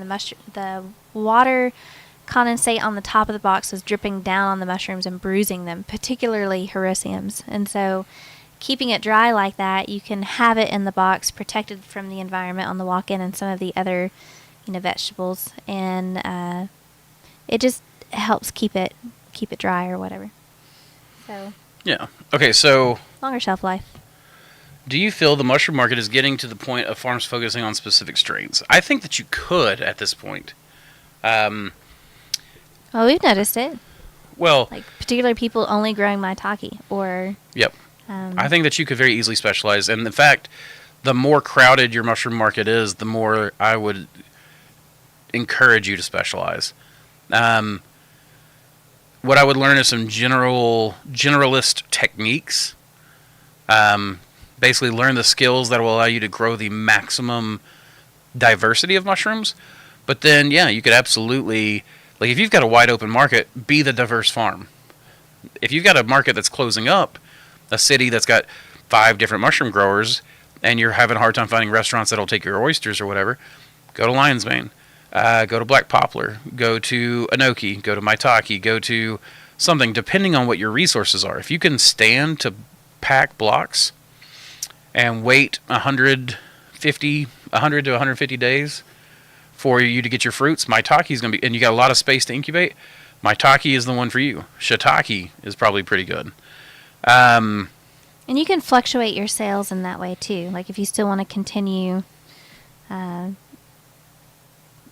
Speaker 2: the water condensate on the top of the box was dripping down on the mushrooms and bruising them, particularly hericiums. And so keeping it dry like that, you can have it in the box protected from the environment on the walk-in and some of the other, you know, vegetables, and it just helps keep it dry or whatever. So
Speaker 1: Yeah. Okay, so
Speaker 2: longer shelf life.
Speaker 1: do you feel the mushroom market is getting to the point of farms focusing on specific strains? I think that you could at this point.
Speaker 2: Well, we've noticed it.
Speaker 1: Well,
Speaker 2: Like particular people only growing maitake or
Speaker 1: yep. I think that you could very easily specialize, and in fact, the more crowded your mushroom market is, the more I would encourage you to specialize. What I would learn is some generalist techniques. Basically, learn the skills that will allow you to grow the maximum diversity of mushrooms. But then, yeah, you could absolutely, like, if you've got a wide open market, be the diverse farm. If you've got a market that's closing up, a city that's got 5 different mushroom growers, and you're having a hard time finding restaurants that'll take your oysters or whatever, go to Lion's Mane. Go to Black Poplar, go to Enoki, go to Maitake, go to something, depending on what your resources are. If you can stand to pack blocks and wait 100 to 150 days for you to get your fruits, Maitake is going to be, and you got a lot of space to incubate, Maitake is the one for you. Shiitake is probably pretty good.
Speaker 2: And you can fluctuate your sales in that way too. Like if you still want to continue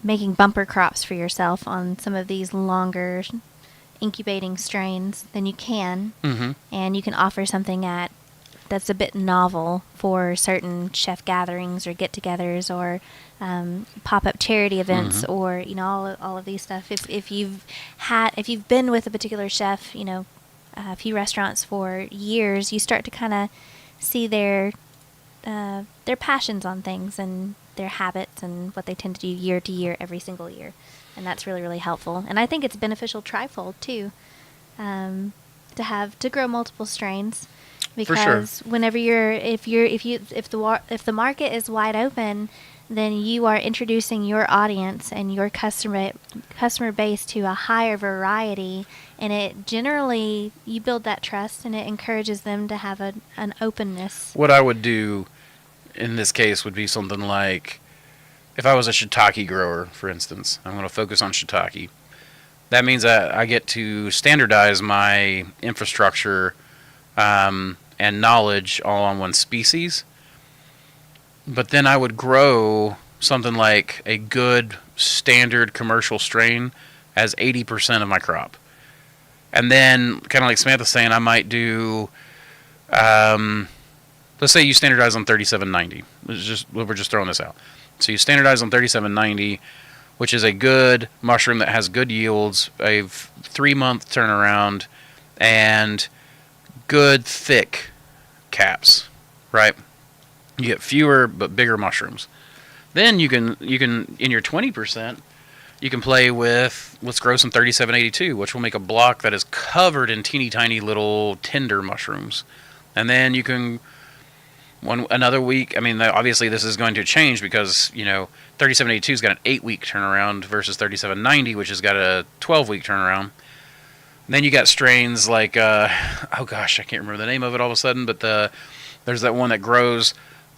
Speaker 2: making bumper crops for yourself on some of these longer incubating strains, then you can.
Speaker 1: Mm-hmm.
Speaker 2: And you can offer something that's a bit novel for certain chef gatherings or get-togethers or pop-up charity events or all of these stuff. If you've been with a particular chef, a few restaurants for years, you start to kind of see their passions on things and their habits and what they tend to do year to year, every single year, and that's really, really helpful. And I think it's beneficial trifold too, to grow multiple strains, because whenever if the market is wide open, then you are introducing your audience and your customer base to a higher variety, and it generally, you build that trust and it encourages them to have an openness.
Speaker 1: What I would do in this case would be something like, if I was a shiitake grower, for instance, I'm going to focus on shiitake. That means that I get to standardize my infrastructure and knowledge all on one species. But then I would grow something like a good standard commercial strain as 80% of my crop. And then, kind of like Samantha's saying, I might do, let's say you standardize on 3790. We're just throwing this out. So you standardize on 3790, which is a good mushroom that has good yields, a 3-month turnaround, and good thick caps, right? You get fewer but bigger mushrooms. Then you can in your 20%, you can play with, let's grow some 3782, which will make a block that is covered in teeny tiny little tender mushrooms. And then you can, another week, I mean, obviously this is going to change because, 3782's got an 8-week turnaround versus 3790, which has got a 12-week turnaround. And then you got strains like, oh gosh, I can't remember the name of it all of a sudden, but there's that one that grows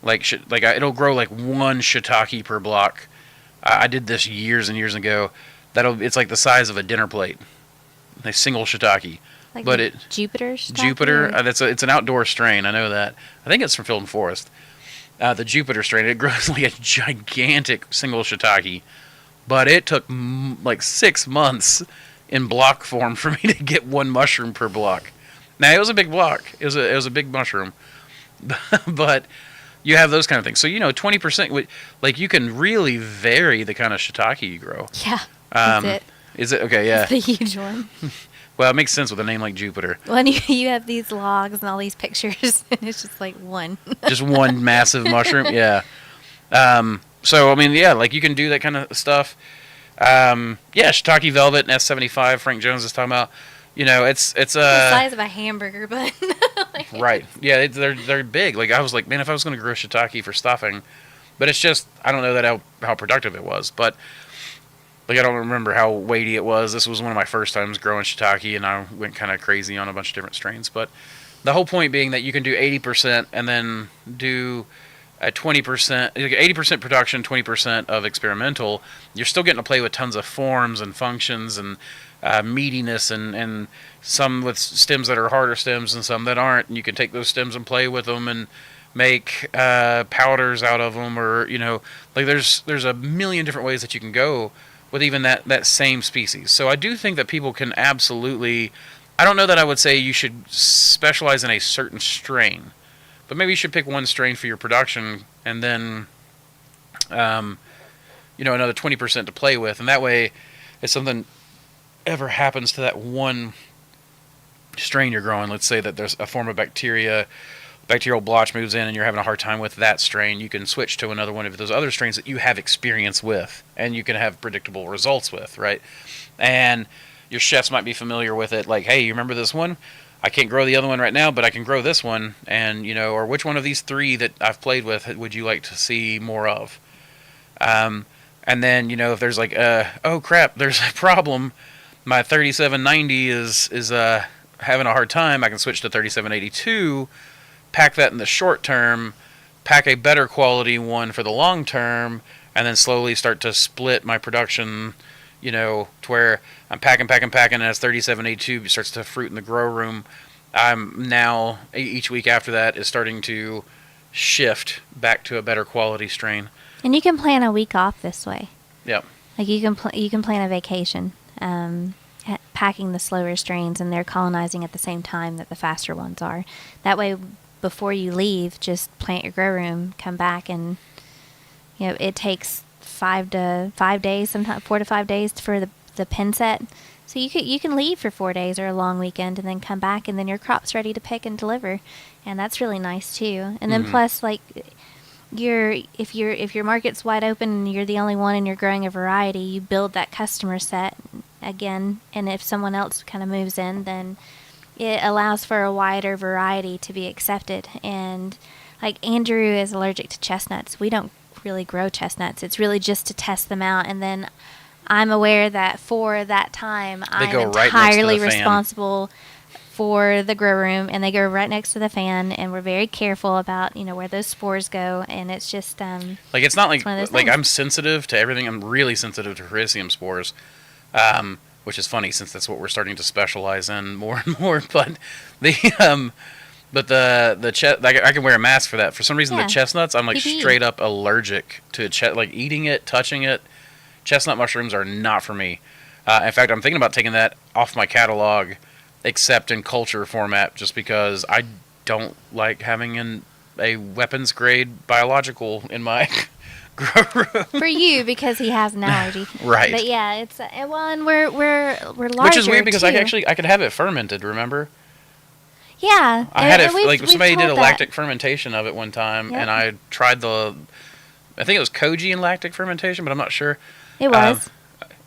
Speaker 1: it'll grow like 1 shiitake per block. I did this years and years ago. It's like the size of a dinner plate, a single shiitake.
Speaker 2: Like
Speaker 1: but
Speaker 2: Jupiter?
Speaker 1: It's an outdoor strain. I know that. I think it's from Field and Forest. The Jupiter strain. It grows like a gigantic single shiitake, but it took like 6 months in block form for me to get 1 mushroom per block. Now it was a big block. It was a big mushroom, but you have those kind of things. So 20%. Like you can really vary the kind of shiitake you grow.
Speaker 2: Yeah. That's it.
Speaker 1: Is it okay? Yeah.
Speaker 2: It's the huge one.
Speaker 1: Well, it makes sense with a name like Jupiter.
Speaker 2: Well, and you have these logs and all these pictures, and it's just like one.
Speaker 1: Just one massive mushroom, yeah. So, I mean, yeah, like you can do that kind of stuff. Shiitake Velvet and S75, Frank Jones is talking about. It's the
Speaker 2: size of a hamburger bun.
Speaker 1: Right. Yeah, they're big. Like, I was like, man, if I was going to grow shiitake for stuffing, but it's just, I don't know that how productive it was, but like, I don't remember how weighty it was. This was one of my first times growing shiitake, and I went kind of crazy on a bunch of different strains. But the whole point being that you can do 80% and then do a 20%, 80% production, 20% of experimental. You're still getting to play with tons of forms and functions and meatiness and some with stems that are harder stems and some that aren't. And you can take those stems and play with them and make powders out of them, or like there's a million different ways that you can go with even that same species. So I do think that people can absolutely, I don't know that I would say you should specialize in a certain strain, but maybe you should pick one strain for your production, and then, another 20% to play with, and that way, if something ever happens to that one strain you're growing, let's say that there's a form of bacterial blotch moves in and you're having a hard time with that strain, you can switch to another one of those other strains that you have experience with and you can have predictable results with, right? And your chefs might be familiar with it, like, hey, you remember this one? I can't grow the other one right now, but I can grow this one, and or which one of these 3 that I've played with would you like to see more of? And then, if there's like, oh crap, there's a problem, my 3790 is having a hard time, I can switch to 3782, pack that in the short term, pack a better quality one for the long term, and then slowly start to split my production, to where I'm packing, and as 3782 starts to fruit in the grow room, I'm now, each week after that, is starting to shift back to a better quality strain.
Speaker 2: And you can plan a week off this way.
Speaker 1: Yep.
Speaker 2: Like you can plan a vacation, packing the slower strains, and they're colonizing at the same time that the faster ones are. That way, before you leave, just plant your grow room, come back, and it takes 5 days, sometimes 4 to 5 days for the pin set. So you can leave for 4 days or a long weekend, and then come back, and then your crop's ready to pick and deliver, and that's really nice too. And then plus, like, if your market's wide open and you're the only one and you're growing a variety, you build that customer set again, and if someone else kind of moves in, then it allows for a wider variety to be accepted. And like Andrew is allergic to chestnuts. We don't really grow chestnuts. It's really just to test them out, and then I'm aware that for that time I'm entirely responsible for the grow room, and they go right next to the fan, and we're very careful about where those spores go, and it's just
Speaker 1: like it's not like I'm sensitive to everything. I'm really sensitive to Hericium spores, which is funny since that's what we're starting to specialize in more and more. But I can wear a mask for that. For some reason, the chestnuts, I'm like PPE. Straight up allergic to like eating it, touching it. Chestnut mushrooms are not for me. In fact, I'm thinking about taking that off my catalog, except in culture format, just because I don't like having a weapons grade biological in my grow room.
Speaker 2: For you, because he has an allergy,
Speaker 1: right?
Speaker 2: But yeah, it's and we're larger,
Speaker 1: which is weird because
Speaker 2: too.
Speaker 1: I could have it fermented. Remember?
Speaker 2: Yeah,
Speaker 1: I had it like somebody did a lactic fermentation of it one time, and I tried I think it was koji and lactic fermentation, but I'm not sure.
Speaker 2: It was.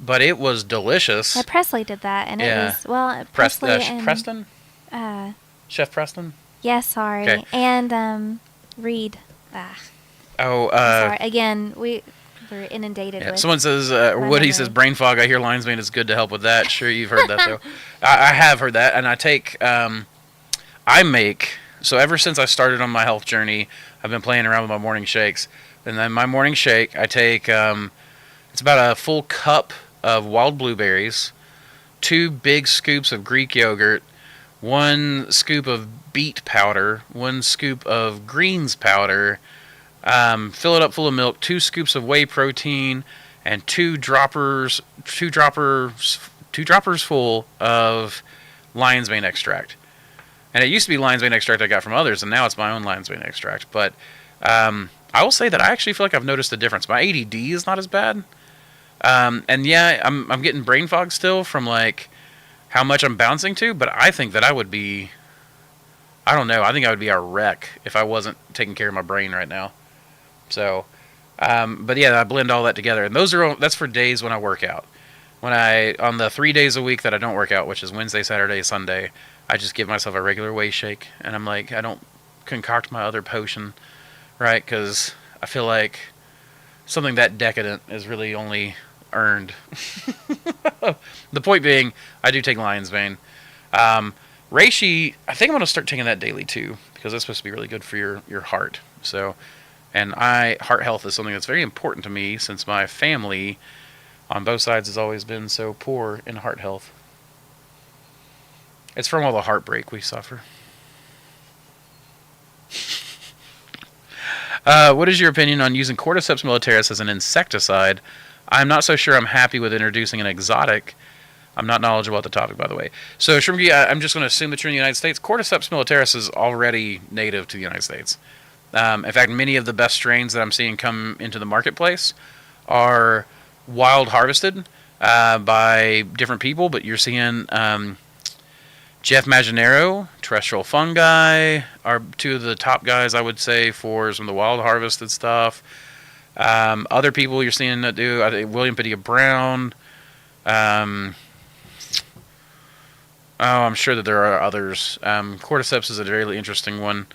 Speaker 1: But it was delicious.
Speaker 2: Yeah, Presley did that, and it was Presley and
Speaker 1: Preston. Chef Preston.
Speaker 2: Yes, sorry, okay. And Reed.
Speaker 1: Sorry.
Speaker 2: Again, we're inundated with.
Speaker 1: Someone says Woody says brain fog. I hear lion's mane is good to help with that. Sure, you've heard that though. I have heard that, and I take so ever since I started on my health journey, I've been playing around with my morning shakes, and then my morning shake I take it's about a full cup of wild blueberries, 2 big scoops of Greek yogurt, 1 scoop of beet powder, 1 scoop of greens powder, fill it up full of milk, 2 scoops of whey protein, and 2 droppers full of lion's mane extract. And it used to be lion's mane extract I got from others, and now it's my own lion's mane extract. But I will say that I actually feel like I've noticed a difference. My ADD is not as bad. And yeah, I'm getting brain fog still from like how much I'm bouncing to, but I think that I would be, I don't know, I think I would be a wreck if I wasn't taking care of my brain right now. So, but yeah, I blend all that together, and that's for days when I work out. On the 3 days a week that I don't work out, which is Wednesday, Saturday, Sunday, I just give myself a regular whey shake, and I'm like, I don't concoct my other potion, right? Because I feel like something that decadent is really only earned. The point being, I do take lion's mane. Reishi, I think I'm going to start taking that daily too, because that's supposed to be really good for your heart. So, and heart health is something that's very important to me, since my family on both sides has always been so poor in heart health. It's from all the heartbreak we suffer. What is your opinion on using Cordyceps militaris as an insecticide? I'm not so sure I'm happy with introducing an exotic. I'm not knowledgeable about the topic, by the way. So Shrimp, I'm just going to assume that you're in the United States. Cordyceps militaris is already native to the United States. In fact, many of the best strains that I'm seeing come into the marketplace are wild harvested by different people, but you're seeing Jeff Maginero, terrestrial fungi are two of the top guys, I would say, for some of the wild harvested stuff. Other people you're seeing that do, I think William Padilla Brown. I'm sure that there are others. Cordyceps is a very interesting one.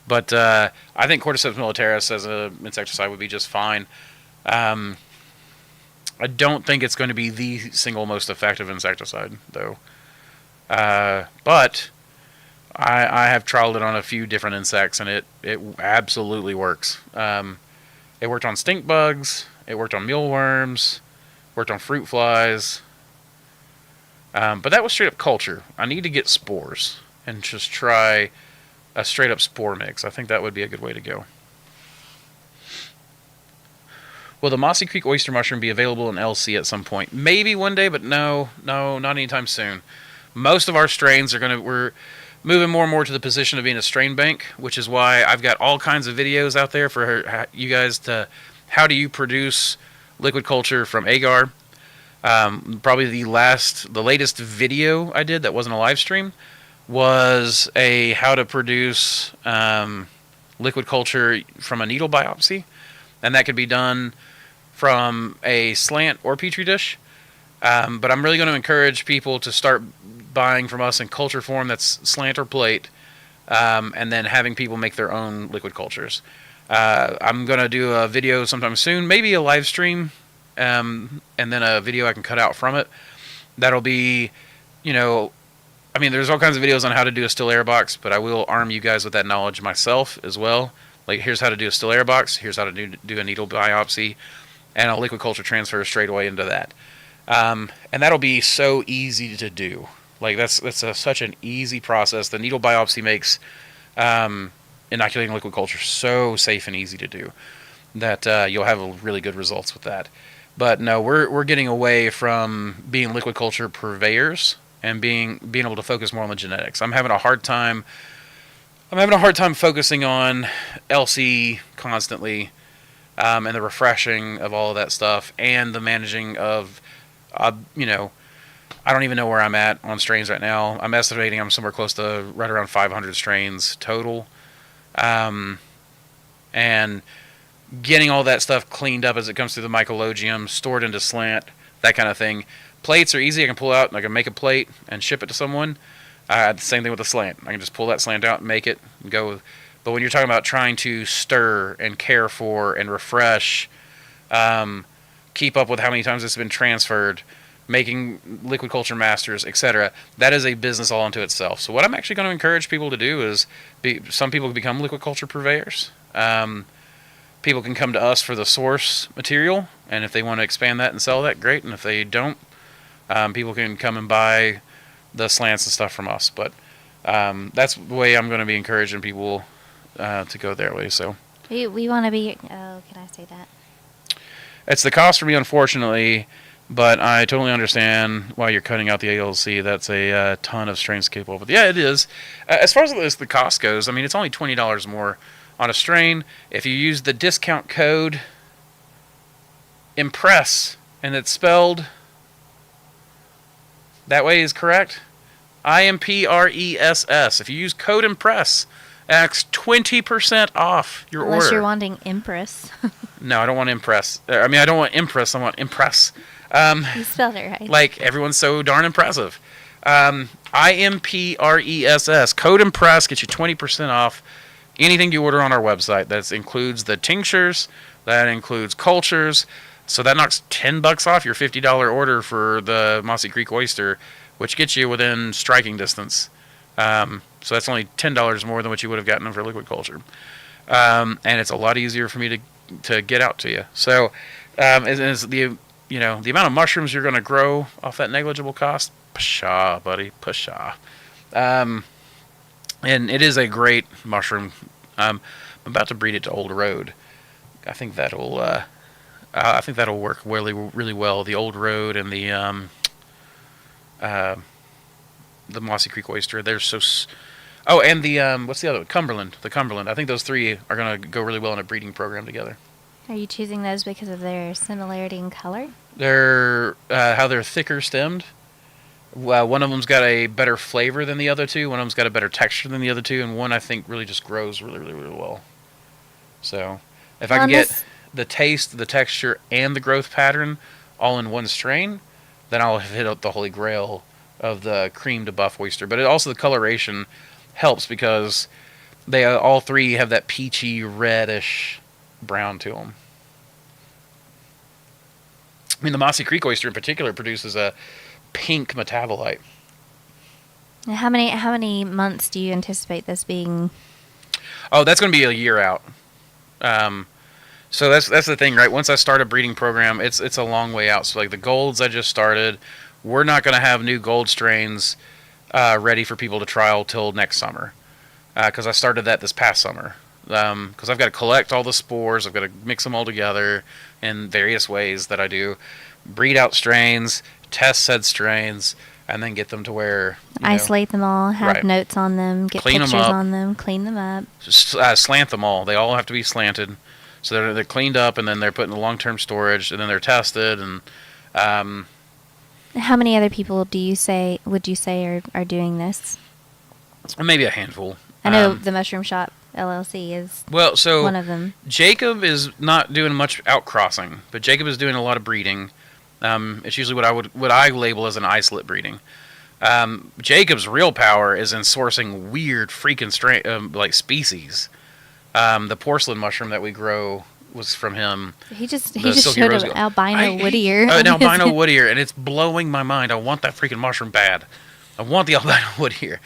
Speaker 1: But I think Cordyceps militaris as an insecticide would be just fine. I don't think it's going to be the single most effective insecticide, though. But I have trialed it on a few different insects, and it absolutely works. It worked on stink bugs. It worked on mealworms. Worked on fruit flies. But that was straight up culture. I need to get spores and just try a straight up spore mix. I think that would be a good way to go. Will the Mossy Creek oyster mushroom be available in LC at some point? Maybe one day, but no, not anytime soon. Most of our strains we're moving more and more to the position of being a strain bank, which is why I've got all kinds of videos out there for you guys to how do you produce liquid culture from agar. Probably the latest video I did that wasn't a live stream was a how to produce liquid culture from a needle biopsy, and that could be done from a slant or petri dish. But I'm really going to encourage people to start buying from us in culture form that's slant or plate, and then having people make their own liquid cultures. I'm going to do a video sometime soon, maybe a live stream, and then a video I can cut out from it. That'll be, there's all kinds of videos on how to do a still air box, but I will arm you guys with that knowledge myself as well. Like, here's how to do a still air box, here's how to do a needle biopsy, and a liquid culture transfer straight away into that. And that'll be so easy to do. Like, that's such an easy process. The needle biopsy makes inoculating liquid culture so safe and easy to do that you'll have really good results with that. But no, we're getting away from being liquid culture purveyors and being able to focus more on the genetics. I'm having a hard time focusing on LC constantly, and the refreshing of all of that stuff, and the managing of, I don't even know where I'm at on strains right now. I'm estimating I'm somewhere close to right around 500 strains total. And getting all that stuff cleaned up as it comes through the Michael-oium, stored into slant, that kind of thing. Plates are easy. I can pull out and I can make a plate and ship it to someone. The same thing with the slant. I can just pull that slant out and make it and go. But when you're talking about trying to stir and care for and refresh, keep up with how many times it's been transferred, making liquid culture masters, etc., that is a business all unto itself. So what I'm actually going to encourage people to do is, some people become liquid culture purveyors. People can come to us for the source material, and if they want to expand that and sell that, great. And if they don't, people can come and buy the slants and stuff from us. But that's the way I'm going to be encouraging people to go their way. So
Speaker 2: we want to be. Oh, can I say that?
Speaker 1: It's the cost for me, unfortunately, but I totally understand why you're cutting out the ALC. That's a ton of strains capable. But yeah, it is. As far as the cost goes, it's only $20 more on a strain. If you use the discount code IMPRESS, and it's spelled that way is correct, IMPRESS. If you use code IMPRESS, that's 20% off your order.
Speaker 2: Unless you're wanting Empress.
Speaker 1: No, I don't want Impress. I don't want Impress. I want Impress.
Speaker 2: You spelled it right.
Speaker 1: Like, everyone's so darn impressive. IMPRESS. Code IMPRESS gets you 20% off anything you order on our website. That includes the tinctures. That includes cultures. So that knocks $10 off your $50 order for the Mossy Creek oyster, which gets you within striking distance. So that's only $10 more than what you would have gotten for liquid culture. And it's a lot easier for me to get out to you. So is the amount of mushrooms you're going to grow off that negligible cost? Pshaw, buddy, pshaw. And it is a great mushroom. I'm about to breed it to Old Road. I think that'll work really, really well. The Old Road and the the Mossy Creek oyster. They're so. Oh, and the what's the other one? Cumberland. The Cumberland. I think those three are gonna go really well in a breeding program together.
Speaker 2: Are you choosing those because of their similarity in color?
Speaker 1: They're how they're thicker stemmed. One of them's got a better flavor than the other two. One of them's got a better texture than the other two, and one I think really just grows really, really, really well. So, if I can get the taste, the texture, and the growth pattern all in one strain, then I'll have hit up the holy grail of the cream to buff oyster. But also the coloration helps because they all three have that peachy reddish brown to them. I mean, the Mossy Creek oyster in particular produces a pink metabolite.
Speaker 2: How many months do you anticipate this being?
Speaker 1: Oh, that's going to be a year out. So that's the thing, right? Once I start a breeding program, it's a long way out. So like the golds I just started, we're not going to have new gold strains ready for people to trial till next summer, because I started that this past summer. Because I've got to collect all the spores, I've got to mix them all together in various ways that I do, breed out strains, test said strains, and then get them to where
Speaker 2: Isolate them all, have
Speaker 1: right.
Speaker 2: notes on them, get
Speaker 1: Clean 'em
Speaker 2: pictures
Speaker 1: up.
Speaker 2: on them, clean them up.
Speaker 1: Slant them all. They all have to be slanted, so they're cleaned up, and then they're put in long-term storage, and then they're tested, and
Speaker 2: How many other people would you say are doing this?
Speaker 1: maybe a handful.
Speaker 2: I know the Mushroom Shop LLC is
Speaker 1: So
Speaker 2: one of them.
Speaker 1: Jacob is not doing much outcrossing, but Jacob is doing a lot of breeding. It's usually what I label as an isolate breeding. Jacob's real power is in sourcing weird freaking like species. The porcelain mushroom that we grow was from him.
Speaker 2: He just
Speaker 1: silky
Speaker 2: showed
Speaker 1: rose
Speaker 2: an
Speaker 1: gold.
Speaker 2: albino woodier.
Speaker 1: An albino woodier, and it's blowing my mind. I want that freaking mushroom bad. I want the albino woodier.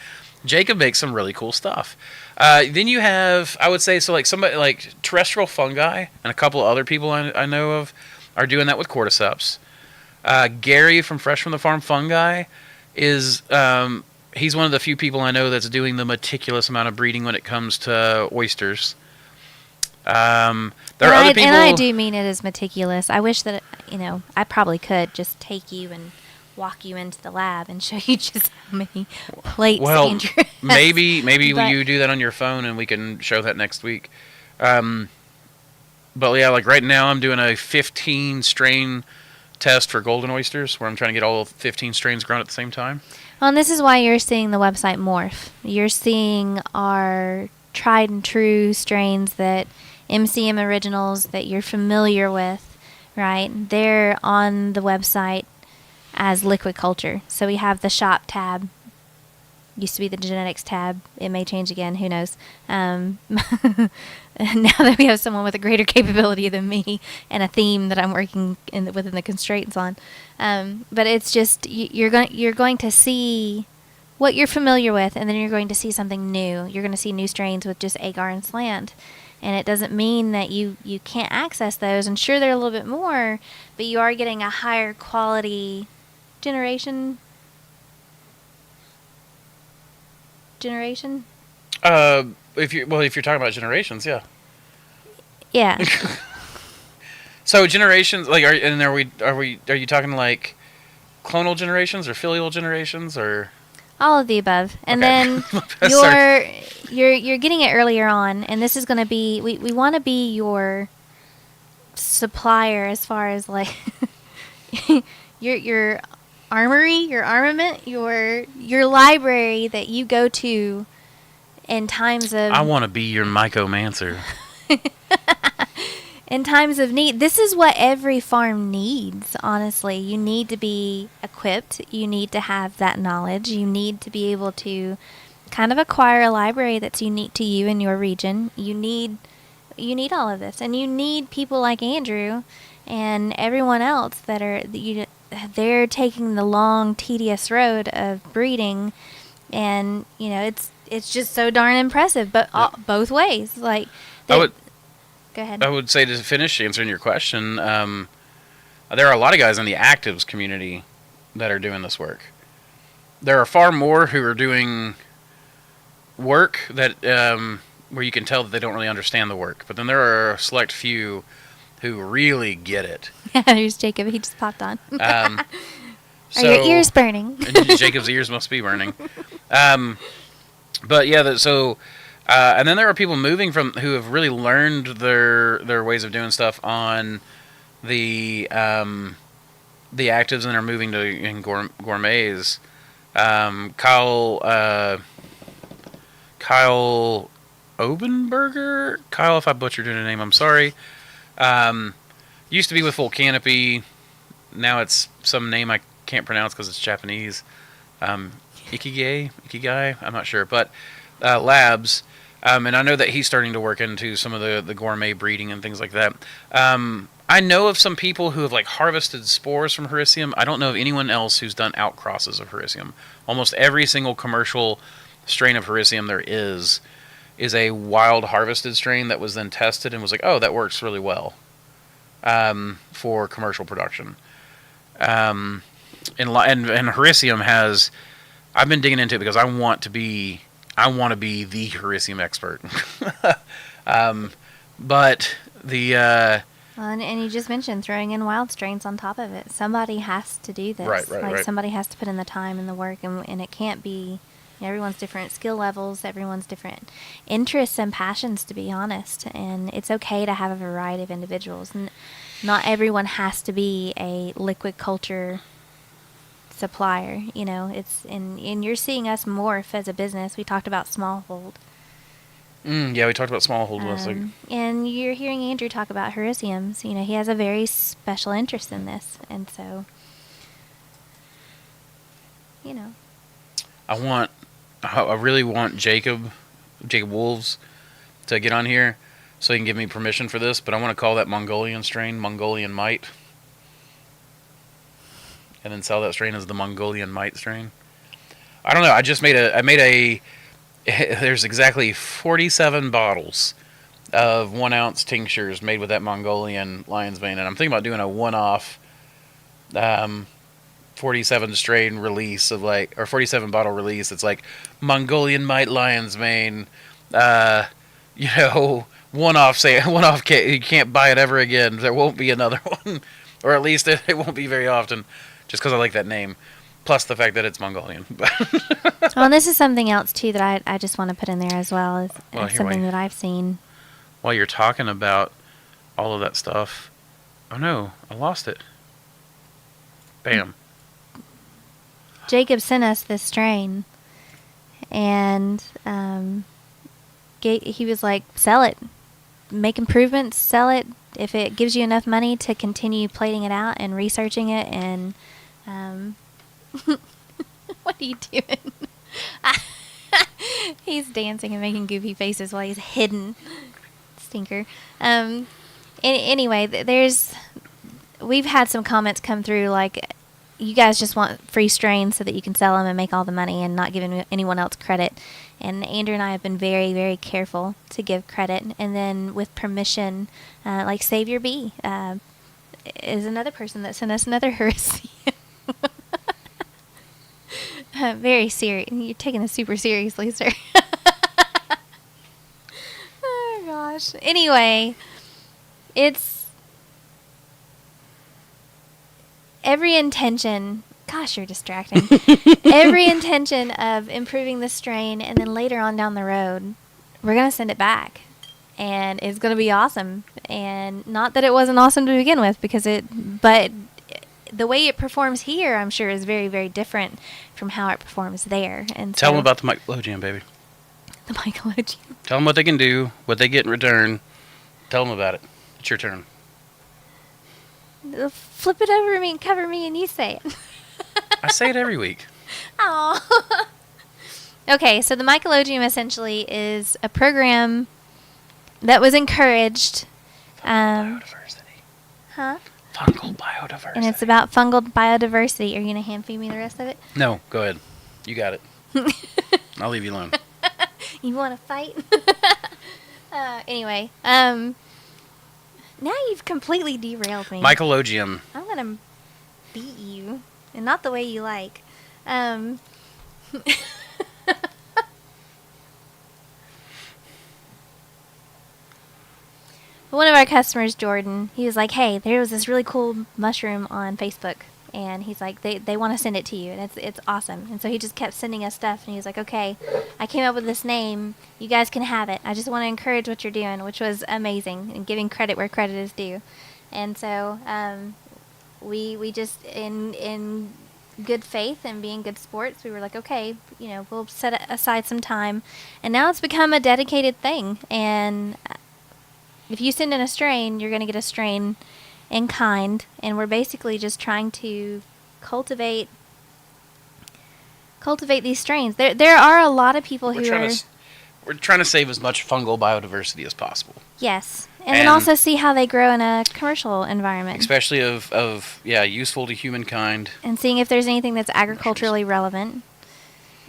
Speaker 1: Jacob makes some really cool stuff. Then you have, I would say, so like somebody like terrestrial fungi and a couple of other people I know of are doing that with cordyceps. Gary from Fresh from the Farm Fungi is he's one of the few people I know that's doing the meticulous amount of breeding when it comes to oysters. There are other people,
Speaker 2: and I do mean it as meticulous. I wish that I probably could just take you and walk you into the lab and show you just how many plates Andrew has.
Speaker 1: maybe
Speaker 2: But-
Speaker 1: you do that on your phone and we can show that next week. But yeah, like right now I'm doing a 15 strain test for golden oysters where I'm trying to get all 15 strains grown at the same time.
Speaker 2: Well, and this is why you're seeing the website morph. You're seeing our tried and true strains that MCM originals that you're familiar with, right? They're on the website as liquid culture. So we have the shop tab. Used to be the genetics tab. It may change again. Who knows? Now that we have someone with a greater capability than me and a theme that I'm working within the constraints on, but it's just you're going to see what you're familiar with, and then you're going to see something new. You're going to see new strains with just agar and slant. And it doesn't mean that you can't access those. And sure, they're a little bit more, but you are getting a higher quality generation.
Speaker 1: If you're talking about generations, yeah.
Speaker 2: Yeah.
Speaker 1: So generations, like, are you talking like clonal generations or filial generations or?
Speaker 2: All of the above. And
Speaker 1: Okay.
Speaker 2: then you're getting it earlier on, and this is going to be we want to be your supplier as far as like your armory, your armament, your library that you go to in times of
Speaker 1: I want to be your mycomancer.
Speaker 2: in times of need. This is what every farm needs, honestly. You need to be equipped. You need to have that knowledge. You need to be able to kind of acquire a library that's unique to you and your region. You need all of this. And you need people like Andrew and everyone else that they're taking the long, tedious road of breeding. And, it's just so darn impressive, but both ways. Like, go ahead.
Speaker 1: I would say, to finish answering your question, there are a lot of guys in the actives community that are doing this work. There are far more who are doing work that where you can tell that they don't really understand the work. But then there are a select few who really get it.
Speaker 2: Yeah, there's Jacob. He just popped on. Are your ears burning?
Speaker 1: Jacob's ears must be burning. But yeah, and then there are people moving who have really learned their ways of doing stuff on the actives and are moving to gourmets. Kyle Obenberger. Kyle, if I butchered your name, I'm sorry. Used to be with Full Canopy. Now it's some name I can't pronounce because it's Japanese. Ikigai, I'm not sure, but Labs, and I know that he's starting to work into some of the gourmet breeding and things like that. I know of some people who have like harvested spores from Hericium. I don't know of anyone else who's done outcrosses of Hericium. Almost every single commercial strain of Hericium there is a wild harvested strain that was then tested and was like, oh, that works really well for commercial production. And Hericium has. I've been digging into it because I want to be the Hericium expert. But the
Speaker 2: and you just mentioned throwing in wild strains on top of it. Somebody has to do this.
Speaker 1: Right.
Speaker 2: Somebody has to put in the time and the work, and it can't be. Everyone's different skill levels. Everyone's different interests and passions, to be honest. And it's okay to have a variety of individuals. Not everyone has to be a liquid culture supplier. It's and you're seeing us morph as a business. We talked about smallhold.
Speaker 1: Yeah, we talked about smallhold last week.
Speaker 2: And you're hearing Andrew talk about Hericiums. He has a very special interest in this, and so
Speaker 1: I really want Jacob Wolves to get on here so he can give me permission for this, but I want to call that Mongolian strain Mongolian Mite. And then sell that strain as the Mongolian Mite strain. I don't know. There's exactly 47 bottles of 1 ounce tinctures made with that Mongolian lion's mane, and I'm thinking about doing a one-off 47 strain release or 47 bottle release. It's like Mongolian Mite lion's mane, one-off. You can't buy it ever again. There won't be another one, or at least it won't be very often. Just because I like that name, plus the fact that it's Mongolian.
Speaker 2: Well, this is something else too that I just want to put in there as well. Is something that I've seen.
Speaker 1: While you're talking about all of that stuff, oh no, I lost it. Bam.
Speaker 2: Jacob sent us this strain, and he was like, "Sell it, make improvements, sell it. If it gives you enough money to continue plating it out and researching it and." What are you doing? He's dancing and making goofy faces while he's hidden. Stinker. Anyway, we've had some comments come through like, you guys just want free strains so that you can sell them and make all the money and not giving anyone else credit. And Andrew and I have been very, very careful to give credit. And then with permission, like Savior Bee is another person that sent us another Hericium. Very serious. You're taking this super seriously, sir. Oh, gosh. Anyway, it's every intention. Gosh, you're distracting. Every intention of improving the strain, and then later on down the road, we're going to send it back. And it's going to be awesome. And not that it wasn't awesome to begin with, but the way it performs here, I'm sure, is very, very different from how it performs there. And
Speaker 1: tell them about the Mycology, baby.
Speaker 2: The Mycology.
Speaker 1: Tell them what they can do, what they get in return. Tell them about it. It's your turn.
Speaker 2: Flip it over me and cover me, and you say it.
Speaker 1: I say it every week.
Speaker 2: Oh. Okay, so the Mycologium essentially is a program that was encouraged.
Speaker 1: Biodiversity.
Speaker 2: Huh?
Speaker 1: Fungal biodiversity.
Speaker 2: And it's about fungal biodiversity. Are you going to hand feed me the rest of it?
Speaker 1: No, go ahead. You got it. I'll leave you alone.
Speaker 2: You want to fight? Anyway, now you've completely derailed me.
Speaker 1: Mycologium.
Speaker 2: I'm going to beat you, and not the way you like. One of our customers, Jordan, he was like, hey, there was this really cool mushroom on Facebook. and he's like, they want to send it to you, and it's awesome. And so he just kept sending us stuff, and he was like, okay, I came up with this name, you guys can have it. I just want to encourage what you're doing, which was amazing, and giving credit where credit is due. And so we just in good faith and being good sports, we were like, okay, we'll set aside some time, and now it's become a dedicated thing. And if you send in a strain, you're going to get a strain in kind, and we're basically just trying to cultivate these strains. There are a lot of people who are
Speaker 1: we're trying to save as much fungal biodiversity as possible.
Speaker 2: Yes. And then also see how they grow in a commercial environment.
Speaker 1: Especially of useful to humankind.
Speaker 2: And seeing if there's anything that's agriculturally relevant.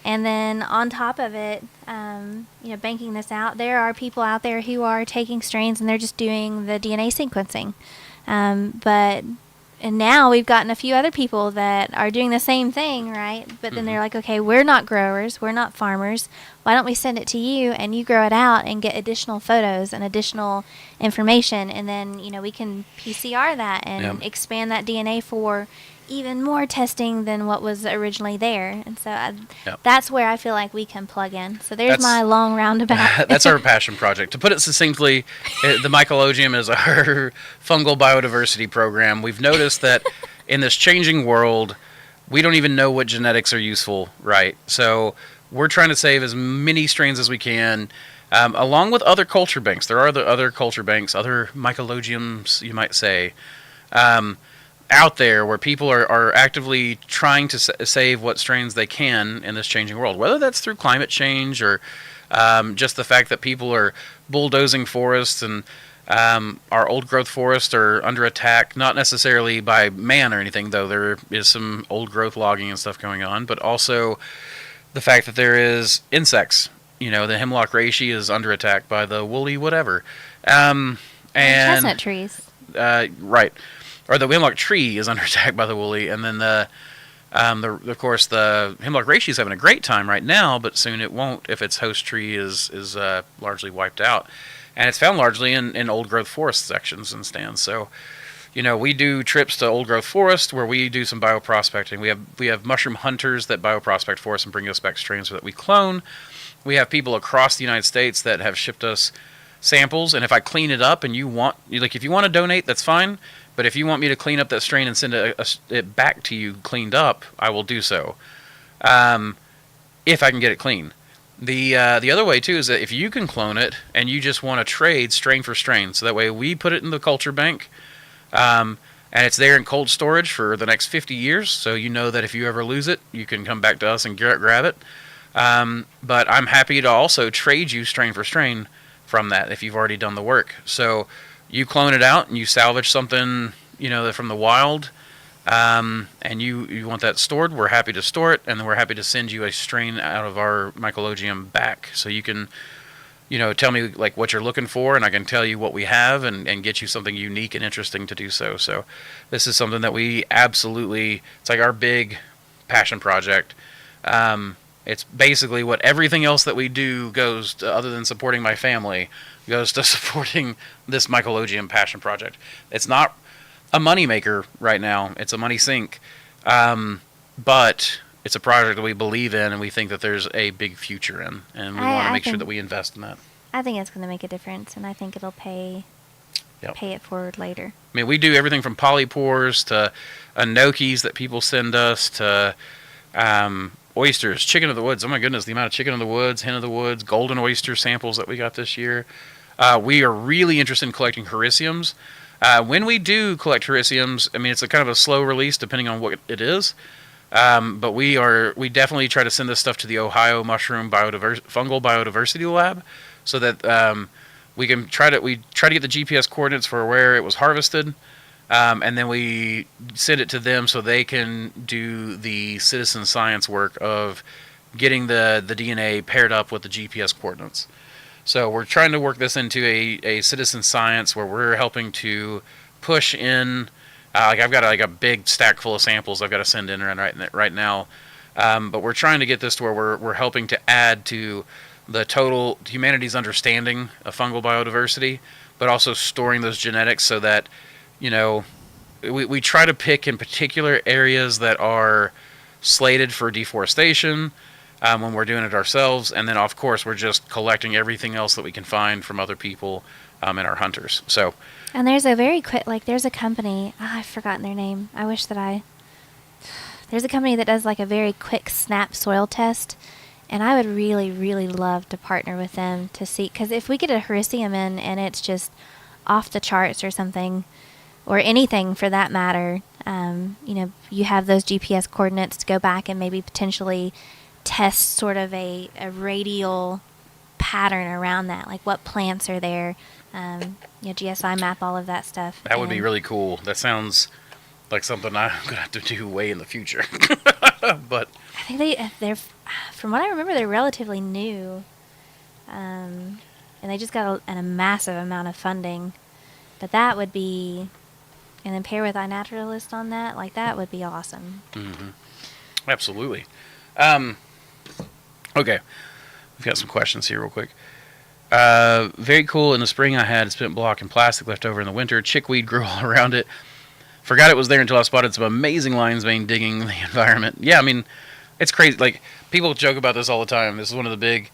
Speaker 2: And then on top of it, banking this out, there are people out there who are taking strains and they're just doing the DNA sequencing. And now we've gotten a few other people that are doing the same thing, right? But then they're like, okay, we're not growers, we're not farmers. Why don't we send it to you and you grow it out and get additional photos and additional information, and then we can PCR that and expand that DNA for even more testing than what was originally there. And so that's where I feel like we can plug in. So there's my long roundabout.
Speaker 1: That's our passion project. To put it succinctly, the Michael-oium is our fungal biodiversity program. We've noticed that in this changing world, we don't even know what genetics are useful, right? So we're trying to save as many strains as we can, along with other culture banks. There are other culture banks, other Mycologiums, you might say, out there where people are actively trying to save what strains they can in this changing world, whether that's through climate change or just the fact that people are bulldozing forests, and our old growth forests are under attack, not necessarily by man or anything, though there is some old growth logging and stuff going on, but also the fact that there is insects. The hemlock reishi is under attack by the woolly whatever. And
Speaker 2: chestnut trees.
Speaker 1: Right. Or the hemlock tree is under attack by the woolly, and then of course the hemlock reishi is having a great time right now, but soon it won't if its host tree is largely wiped out, and it's found largely in old growth forest sections and stands. So, we do trips to old growth forest where we do some bioprospecting. We have mushroom hunters that bioprospect for us and bring us back strains that we clone. We have people across the United States that have shipped us samples, and if I clean it up and if you want to donate, that's fine. But if you want me to clean up that strain and send it back to you cleaned up, I will do so, if I can get it clean. The other way, too, is that if you can clone it and you just want to trade strain for strain, so that way we put it in the culture bank, and it's there in cold storage for the next 50 years, so you know that if you ever lose it, you can come back to us and grab it. But I'm happy to also trade you strain for strain from that if you've already done the work. So you clone it out and you salvage something, from the wild, and you want that stored, we're happy to store it, and then we're happy to send you a strain out of our Mycologium back. So you can, tell me like what you're looking for, and I can tell you what we have and get you something unique and interesting to do so. So this is something that we absolutely, it's like our big passion project. It's basically what everything else that we do goes to, other than supporting my family, goes to supporting this Mycologium passion project. It's not a money maker right now. It's a money sink. But it's a project that we believe in and we think that there's a big future in. And we want to make sure that we invest in that.
Speaker 2: I think it's going to make a difference, and I think it'll pay it forward later.
Speaker 1: I mean, we do everything from polypores to anokis that people send us to oysters, chicken of the woods. Oh my goodness, the amount of chicken of the woods, hen of the woods, golden oyster samples that we got this year. We are really interested in collecting hericiums. When we do collect hericiums, I mean, it's a kind of a slow release depending on what it is. But we definitely try to send this stuff to the Ohio Mushroom Fungal Biodiversity Lab, so that we can try to get the GPS coordinates for where it was harvested. And then we send it to them so they can do the citizen science work of getting the DNA paired up with the GPS coordinates. So we're trying to work this into a citizen science where we're helping to push in. I've got a big stack full of samples I've got to send in right now. But we're trying to get this to where we're helping to add to the total humanity's understanding of fungal biodiversity, but also storing those genetics so that, we try to pick in particular areas that are slated for deforestation when we're doing it ourselves, and then of course we're just collecting everything else that we can find from other people and our hunters. So,
Speaker 2: And there's a very quick, like, there's a company, I've forgotten their name. I wish that there's a company that does like a very quick snap soil test, and I would really, really love to partner with them to see, because if we get a hericium in and it's just off the charts or something, or anything for that matter, you have those GPS coordinates to go back and maybe potentially test sort of a radial pattern around that, like what plants are there, GSI map all of that stuff.
Speaker 1: that would be really cool. That sounds like something I'm going to have to do way in the future. But
Speaker 2: I think they're, from what I remember, they're relatively new, and they just got a massive amount of funding. But that would be, and then pair with iNaturalist on that, like that would be awesome.
Speaker 1: Mm-hmm. Absolutely. Okay, we've got some questions here real quick. Very cool. In the spring, I had spent block and plastic left over in the winter. Chickweed grew all around it. Forgot it was there until I spotted some amazing lion's mane digging the environment. Yeah, I mean, it's crazy. Like, people joke about this all the time. This is one of the big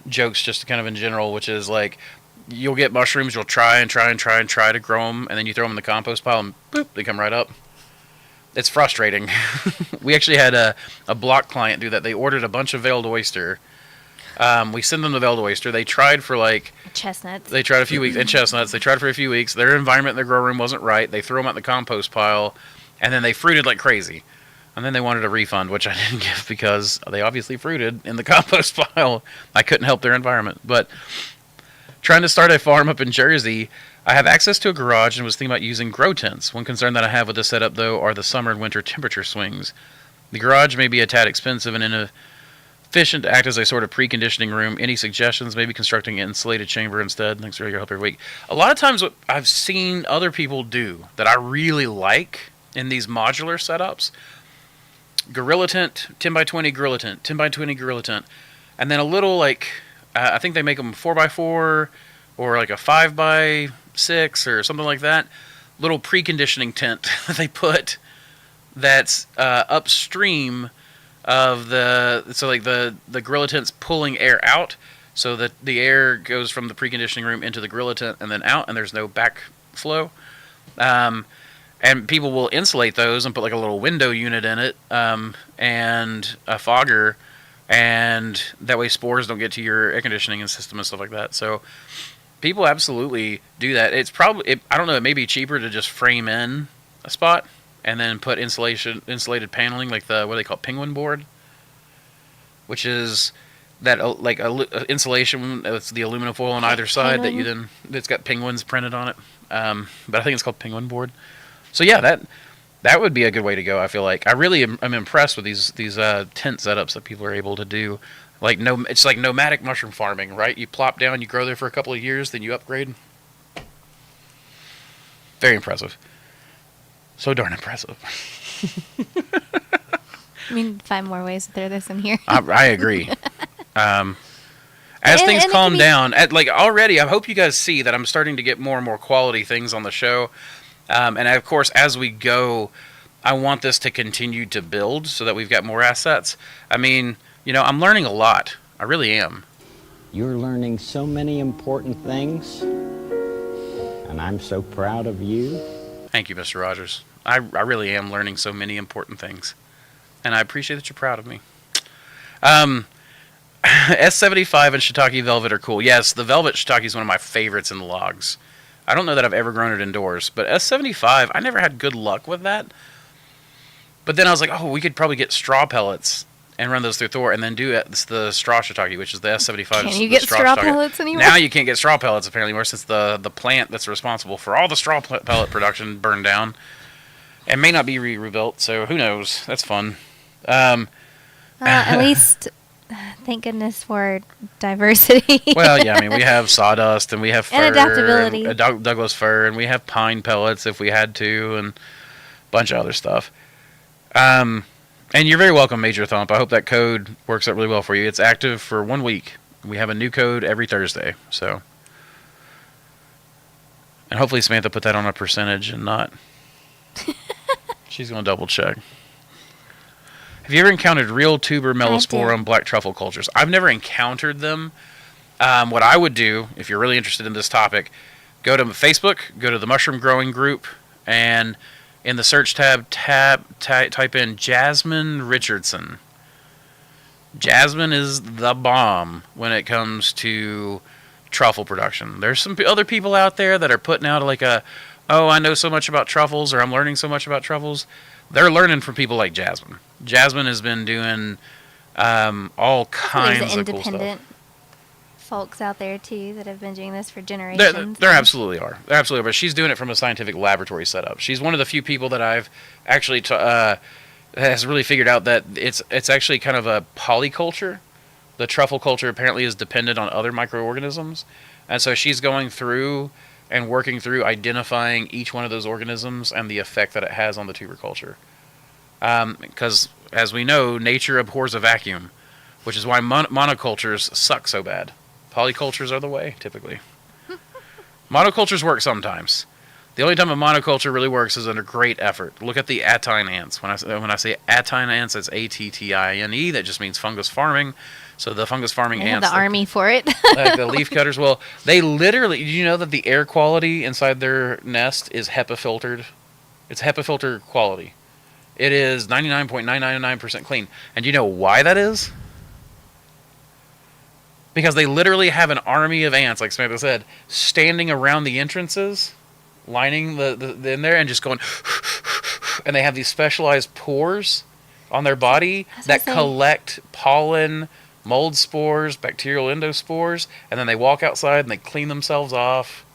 Speaker 1: jokes, just kind of in general, which is like, you'll get mushrooms, you'll try to grow them, and then you throw them in the compost pile, and boop, they come right up. It's frustrating. We actually had a block client do that. They ordered a bunch of veiled oyster. We sent them the veiled oyster. They tried for like
Speaker 2: Chestnuts.
Speaker 1: They tried a few weeks, and chestnuts. They tried for a few weeks. Their environment in their grow room wasn't right. They threw them out in the compost pile, and then they fruited like crazy. And then they wanted a refund, which I didn't give because they obviously fruited in the compost pile. I couldn't help their environment. But trying to start a farm up in Jersey, I have access to a garage and was thinking about using grow tents. One concern that I have with the setup, though, are the summer and winter temperature swings. The garage may be a tad expensive and inefficient to act as a sort of preconditioning room. Any suggestions? Maybe constructing an insulated chamber instead? Thanks for your help every week. A lot of times what I've seen other people do that I really like in these modular setups, gorilla tent, 10 by 20 gorilla tent, 10 by 20 gorilla tent, and then a little like, I think they make them 4x4 or like a 5x6 or something like that, little preconditioning tent that they put that's upstream of the gorilla tent's pulling air out, so that the air goes from the preconditioning room into the gorilla tent and then out, and there's no backflow. And people will insulate those and put like a little window unit in it, and a fogger, and that way spores don't get to your air conditioning system and stuff like that. So people absolutely do that. It's probably, I don't know, it may be cheaper to just frame in a spot and then put insulated paneling, like the, what do they call it, penguin board, which is that like insulation. It's the aluminum foil on either side that you then, it's got penguins printed on it. But I think it's called penguin board. So yeah, that would be a good way to go. I feel like I really am impressed with these tent setups that people are able to do. Like it's like nomadic mushroom farming, right? You plop down, you grow there for a couple of years, then you upgrade. Very impressive. So darn impressive.
Speaker 2: I mean, 5 more ways to throw this in here.
Speaker 1: I agree. As things calm down, already, I hope you guys see that I'm starting to get more and more quality things on the show. And of course, as we go, I want this to continue to build so that we've got more assets. I mean, I'm learning a lot. I really am.
Speaker 3: You're learning so many important things, and I'm so proud of you.
Speaker 1: Thank you, Mr. Rogers. I really am learning so many important things, and I appreciate that you're proud of me. S75 and shiitake velvet are cool. Yes, the velvet shiitake is one of my favorites in the logs. I don't know that I've ever grown it indoors, but S75, I never had good luck with that. But then I was like, we could probably get straw pellets and run those through Thor, and then do the straw shiitake, which is the S75.
Speaker 2: Can you get straw pellets anymore?
Speaker 1: Now you can't get straw pellets apparently anymore, since the plant that's responsible for all the straw pellet production burned down and may not be rebuilt. So who knows? That's fun.
Speaker 2: At least, thank goodness for diversity.
Speaker 1: Well, yeah, I mean, we have sawdust, and we have fir,
Speaker 2: and adaptability,
Speaker 1: and Douglas fir, and we have pine pellets if we had to, and a bunch of other stuff. And you're very welcome, Major Thump. I hope that code works out really well for you. It's active for 1 week. We have a new code every Thursday, so. And hopefully Samantha put that on a percentage and not She's going to double check. Have you ever encountered real tuber melosporum black truffle cultures? I've never encountered them. What I would do, if you're really interested in this topic, go to Facebook, go to the mushroom growing group, and in the search tab, type in Jasmine Richardson. Jasmine is the bomb when it comes to truffle production. There's some other people out there that are putting out like oh, I know so much about truffles, or I'm learning so much about truffles. They're learning from people like Jasmine. Jasmine has been doing all kinds of cool stuff.
Speaker 2: Independent folks out there too that have been doing this for generations.
Speaker 1: There absolutely are. There absolutely are. But she's doing it from a scientific laboratory setup. She's one of the few people that I've actually has really figured out that it's actually kind of a polyculture. The truffle culture apparently is dependent on other microorganisms, and so she's going through and working through identifying each one of those organisms and the effect that it has on the tuber culture. Because as we know, nature abhors a vacuum, which is why monocultures suck so bad. Polycultures are the way, typically. Monocultures work sometimes. The only time a monoculture really works is under great effort. Look at the attine ants. When I say attine ants, it's ATTINE. That just means fungus farming. So the fungus farming
Speaker 2: They have
Speaker 1: ants,
Speaker 2: the army for it.
Speaker 1: like the leaf cutters, well, they literally. Did you know that the air quality inside their nest is HEPA filtered? It's HEPA filter quality. It is 99.999% clean. And do you know why that is? Because they literally have an army of ants, like Samantha said, standing around the entrances, lining the in there, and just going, and they have these specialized pores on their body that collect pollen, mold spores, bacterial endospores, and then they walk outside and they clean themselves off.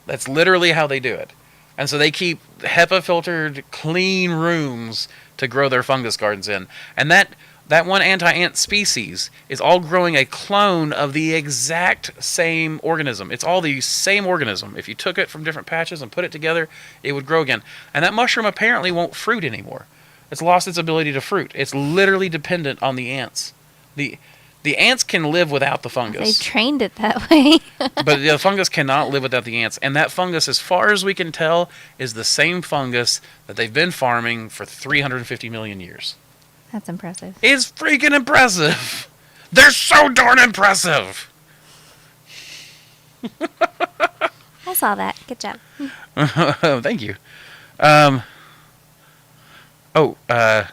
Speaker 1: That's literally how they do it. And so they keep HEPA filtered clean rooms to grow their fungus gardens in. And that one anti-ant species is all growing a clone of the exact same organism. It's all the same organism. If you took it from different patches and put it together, it would grow again. And that mushroom apparently won't fruit anymore. It's lost its ability to fruit. It's literally dependent on the ants. The ants can live without the fungus.
Speaker 2: They trained it that way.
Speaker 1: But the fungus cannot live without the ants. And that fungus, as far as we can tell, is the same fungus that they've been farming for 350 million years.
Speaker 2: That's impressive.
Speaker 1: It's freaking impressive. They're so darn impressive.
Speaker 2: I saw that. Good job.
Speaker 1: Thank you.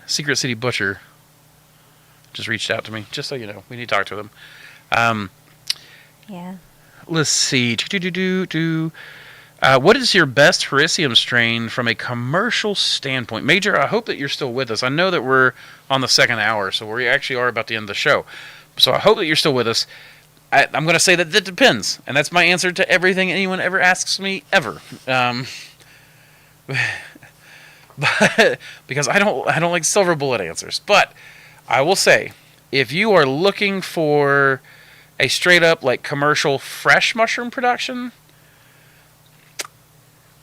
Speaker 1: Secret City Butcher just reached out to me, just so you know. We need to talk to them.
Speaker 2: Yeah.
Speaker 1: Let's see. What is your best Hericium strain from a commercial standpoint? Major, I hope that you're still with us. I know that we're on the second hour, so we actually are about to end the show. So I hope that you're still with us. I'm going to say that it depends, and that's my answer to everything anyone ever asks me, ever. But because I don't like silver bullet answers. But I will say, if you are looking for a straight up like commercial fresh mushroom production,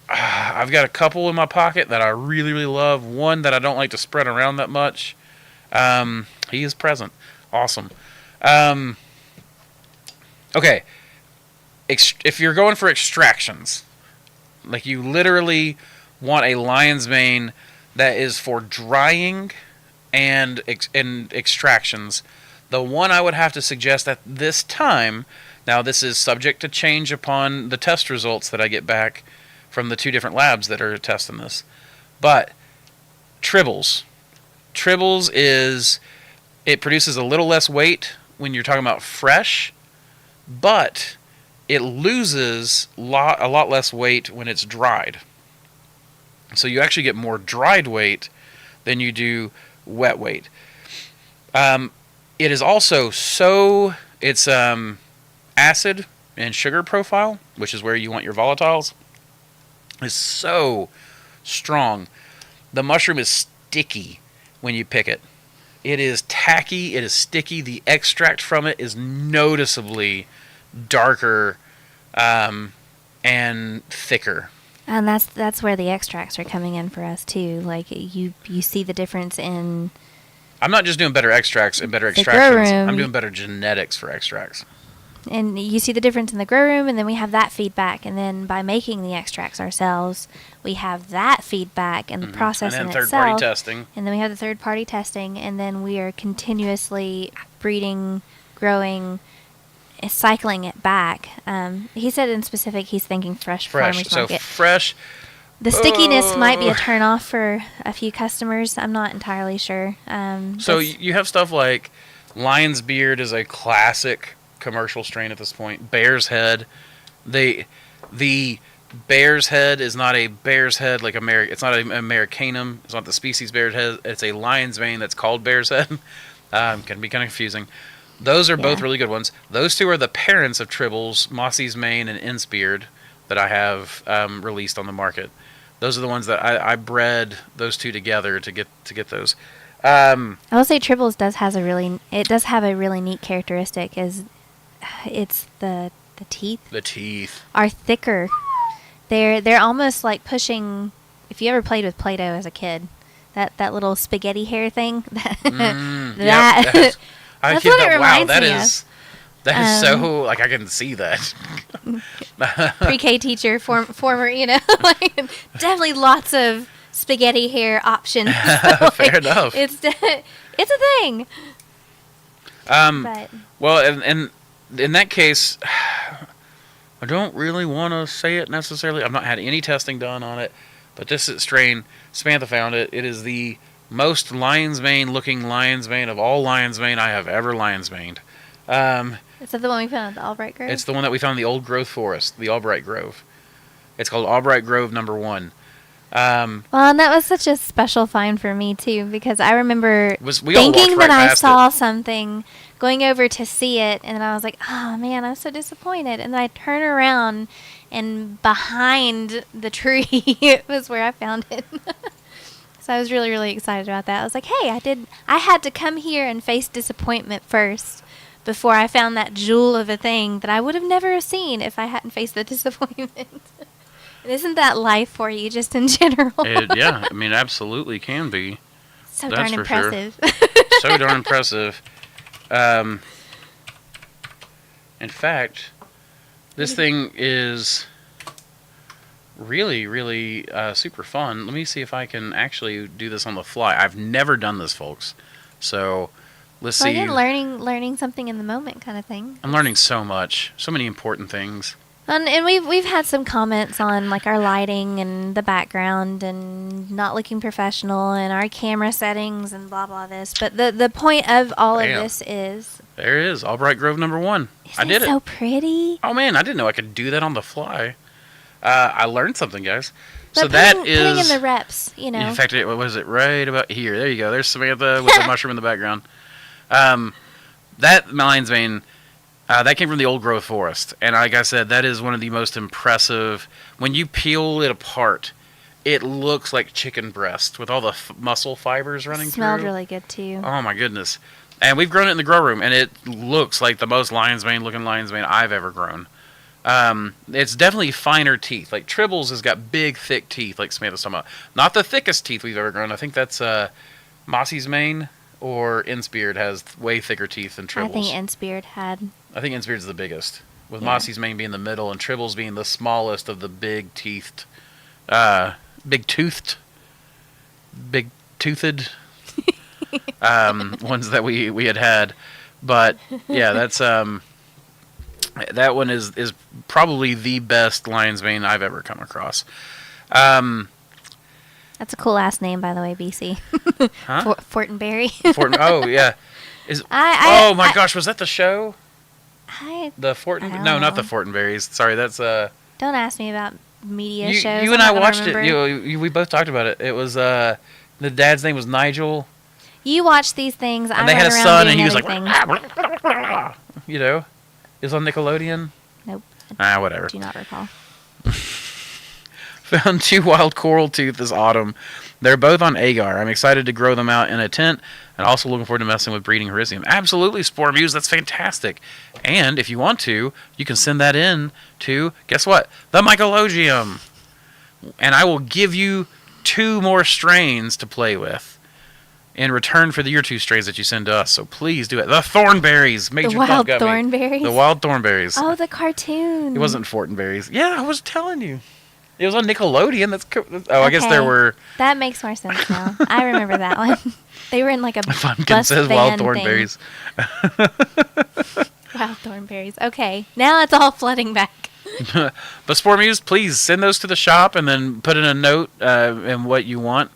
Speaker 1: I've got a couple in my pocket that I really, really love. One that I don't like to spread around that much. He is present. Awesome. Okay. If you're going for extractions, like you literally want a lion's mane that is for drying and extractions, the one I would have to suggest at this time, now this is subject to change upon the test results that I get back from the two different labs that are testing this, but Tribbles. Tribbles it produces a little less weight when you're talking about fresh, but it loses a lot less weight when it's dried. So you actually get more dried weight than you do wet weight. It is also it's acid and sugar profile, which is where you want your volatiles, is so strong. The mushroom is sticky when you pick it. It is tacky, it is sticky. The extract from it is noticeably darker and thicker.
Speaker 2: And that's where the extracts are coming in for us too. Like you see the difference in.
Speaker 1: I'm not just doing better extracts and better
Speaker 2: The
Speaker 1: extractions.
Speaker 2: grow room.
Speaker 1: I'm doing better genetics for extracts.
Speaker 2: and you see the difference in the grow room, and then we have that feedback, and then by making the extracts ourselves, we have that feedback and the process
Speaker 1: And
Speaker 2: in
Speaker 1: then
Speaker 2: itself.
Speaker 1: third-party testing.
Speaker 2: And then we have the third-party testing, and then we are continuously breeding, growing, and cycling it back. He said in specific he's thinking fresh farmers
Speaker 1: So
Speaker 2: market.
Speaker 1: fresh.
Speaker 2: The stickiness might be a turn-off for a few customers. I'm not entirely sure.
Speaker 1: So
Speaker 2: that's-
Speaker 1: you have stuff like Lion's Beard is a classic commercial strain at this point. Bear's Head, the Bear's Head is not a bear's head like it's not an Americanum. It's not the species bear's head. It's a lion's mane that's called Bear's Head. Can be kind of confusing. Those are both
Speaker 2: Yeah.
Speaker 1: really good ones. Those two are the parents of Tribbles, Mossy's Mane, and Inspired that I have released on the market. Those are the ones that I bred those two together to get those.
Speaker 2: I will say Tribbles does have a really neat characteristic. Is it's the teeth
Speaker 1: The teeth.
Speaker 2: are thicker. They're almost like pushing. If you ever played with Play-Doh as a kid, that little spaghetti hair thing.
Speaker 1: Yep,
Speaker 2: That's what it reminds
Speaker 1: that
Speaker 2: me
Speaker 1: is so like I can see that.
Speaker 2: Pre-K teacher, former, like definitely lots of spaghetti hair options.
Speaker 1: Fair enough.
Speaker 2: It's a thing. But
Speaker 1: Well, and in that case, I don't really want to say it necessarily. I've not had any testing done on it, but this strain, Samantha found it. It is the most lion's mane looking lion's mane of all lion's mane I have ever lion's maned.
Speaker 2: is that the one we found at the Albright Grove?
Speaker 1: It's the one that we found in the old growth forest, the Albright Grove. It's called Albright Grove number 1.
Speaker 2: Well, and that was such a special find for me too, because I remember
Speaker 1: We all walked
Speaker 2: thinking
Speaker 1: right
Speaker 2: that I
Speaker 1: past
Speaker 2: saw
Speaker 1: it.
Speaker 2: something, going over to see it, and then I was like, oh man, I'm so disappointed. And then I turn around, and behind the tree it was where I found it. So I was really, really excited about that. I was like, hey, I had to come here and face disappointment first before I found that jewel of a thing that I would have never seen if I hadn't faced the disappointment. And isn't that life for you, just in general?
Speaker 1: Yeah, I mean, absolutely can be.
Speaker 2: So
Speaker 1: That's
Speaker 2: darn
Speaker 1: for sure.
Speaker 2: impressive.
Speaker 1: So darn impressive. In fact, this thing is really, really super fun. Let me see if I can actually do this on the fly. I've never done this, folks. So let's
Speaker 2: Well,
Speaker 1: see.
Speaker 2: again, learning something in the moment kind of thing.
Speaker 1: I'm learning so much. So many important things.
Speaker 2: And we've had some comments on like our lighting and the background and not looking professional and our camera settings and blah blah this. But the point of all
Speaker 1: Bam.
Speaker 2: of this is,
Speaker 1: There it is. Albright Grove number 1. I
Speaker 2: isn't
Speaker 1: did
Speaker 2: it
Speaker 1: it.
Speaker 2: so pretty?
Speaker 1: Oh, man. I didn't know I could do that on the fly. I learned something, guys.
Speaker 2: But
Speaker 1: So that
Speaker 2: putting in
Speaker 1: is...
Speaker 2: the reps,
Speaker 1: In fact, what was it? Right about here. There you go. There's Samantha with the mushroom in the background. That lion's mane, that came from the old growth forest. And like I said, that is one of the most impressive. When you peel it apart, it looks like chicken breast with all the muscle fibers running
Speaker 2: Smelled
Speaker 1: through.
Speaker 2: really good too.
Speaker 1: Oh, my goodness. And we've grown it in the grow room, and it looks like the most lion's mane looking lion's mane I've ever grown. It's definitely finer teeth. Like Tribbles has got big, thick teeth, like Samantha's talking about. Not the thickest teeth we've ever grown. I think that's Mossy's Mane or Inspired has way thicker teeth than Tribbles.
Speaker 2: I think Inspired had.
Speaker 1: I think Inspired's the biggest, with
Speaker 2: Yeah.
Speaker 1: Mossy's Mane being the middle and Tribbles being the smallest of the big toothed, ones that we had. But yeah, that's that one is probably the best lion's mane I've ever come across.
Speaker 2: That's a cool ass name, by the way, BC.
Speaker 1: Huh?
Speaker 2: Fortenberry.
Speaker 1: Oh yeah,
Speaker 2: I-
Speaker 1: oh my
Speaker 2: I-
Speaker 1: gosh, was that the show? The Fortin?
Speaker 2: I don't
Speaker 1: No, not
Speaker 2: know.
Speaker 1: the Fortenberries. Sorry, that's
Speaker 2: Don't ask me about media shows.
Speaker 1: you
Speaker 2: I'm
Speaker 1: and I
Speaker 2: not gonna
Speaker 1: watched
Speaker 2: remember.
Speaker 1: it. We both talked about it. It was the dad's name was Nigel,
Speaker 2: You watch these things. I
Speaker 1: and they
Speaker 2: run
Speaker 1: had a
Speaker 2: around
Speaker 1: son,
Speaker 2: doing
Speaker 1: and he was
Speaker 2: other
Speaker 1: like,
Speaker 2: things.
Speaker 1: you know, it was on Nickelodeon.
Speaker 2: Nope.
Speaker 1: Whatever.
Speaker 2: Do not recall.
Speaker 1: Found 2 wild coral tooth this autumn. They're both on agar. I'm excited to grow them out in a tent, and also looking forward to messing with breeding Hericium. Absolutely, Spore Muse, that's fantastic. And if you want to, you can send that in to, guess what? The Michael-oium. And I will give you 2 more strains to play with. in return for the year 2 strains that you send to us. So please do it. The thornberries.
Speaker 2: The
Speaker 1: Major
Speaker 2: wild
Speaker 1: Thump got me.
Speaker 2: thornberries?
Speaker 1: The wild thornberries.
Speaker 2: Oh, the cartoon.
Speaker 1: It wasn't Fortenberries. Yeah, I was telling you. It was on Nickelodeon. I guess there
Speaker 2: Okay.
Speaker 1: were...
Speaker 2: That makes more sense now. I remember that one. They were in like a
Speaker 1: Funkin
Speaker 2: bus
Speaker 1: says
Speaker 2: van
Speaker 1: wild thornberries.
Speaker 2: thing. Wild thornberries. Okay, now it's all flooding back.
Speaker 1: But Spore Muse, please send those to the shop and then put in a note and what you want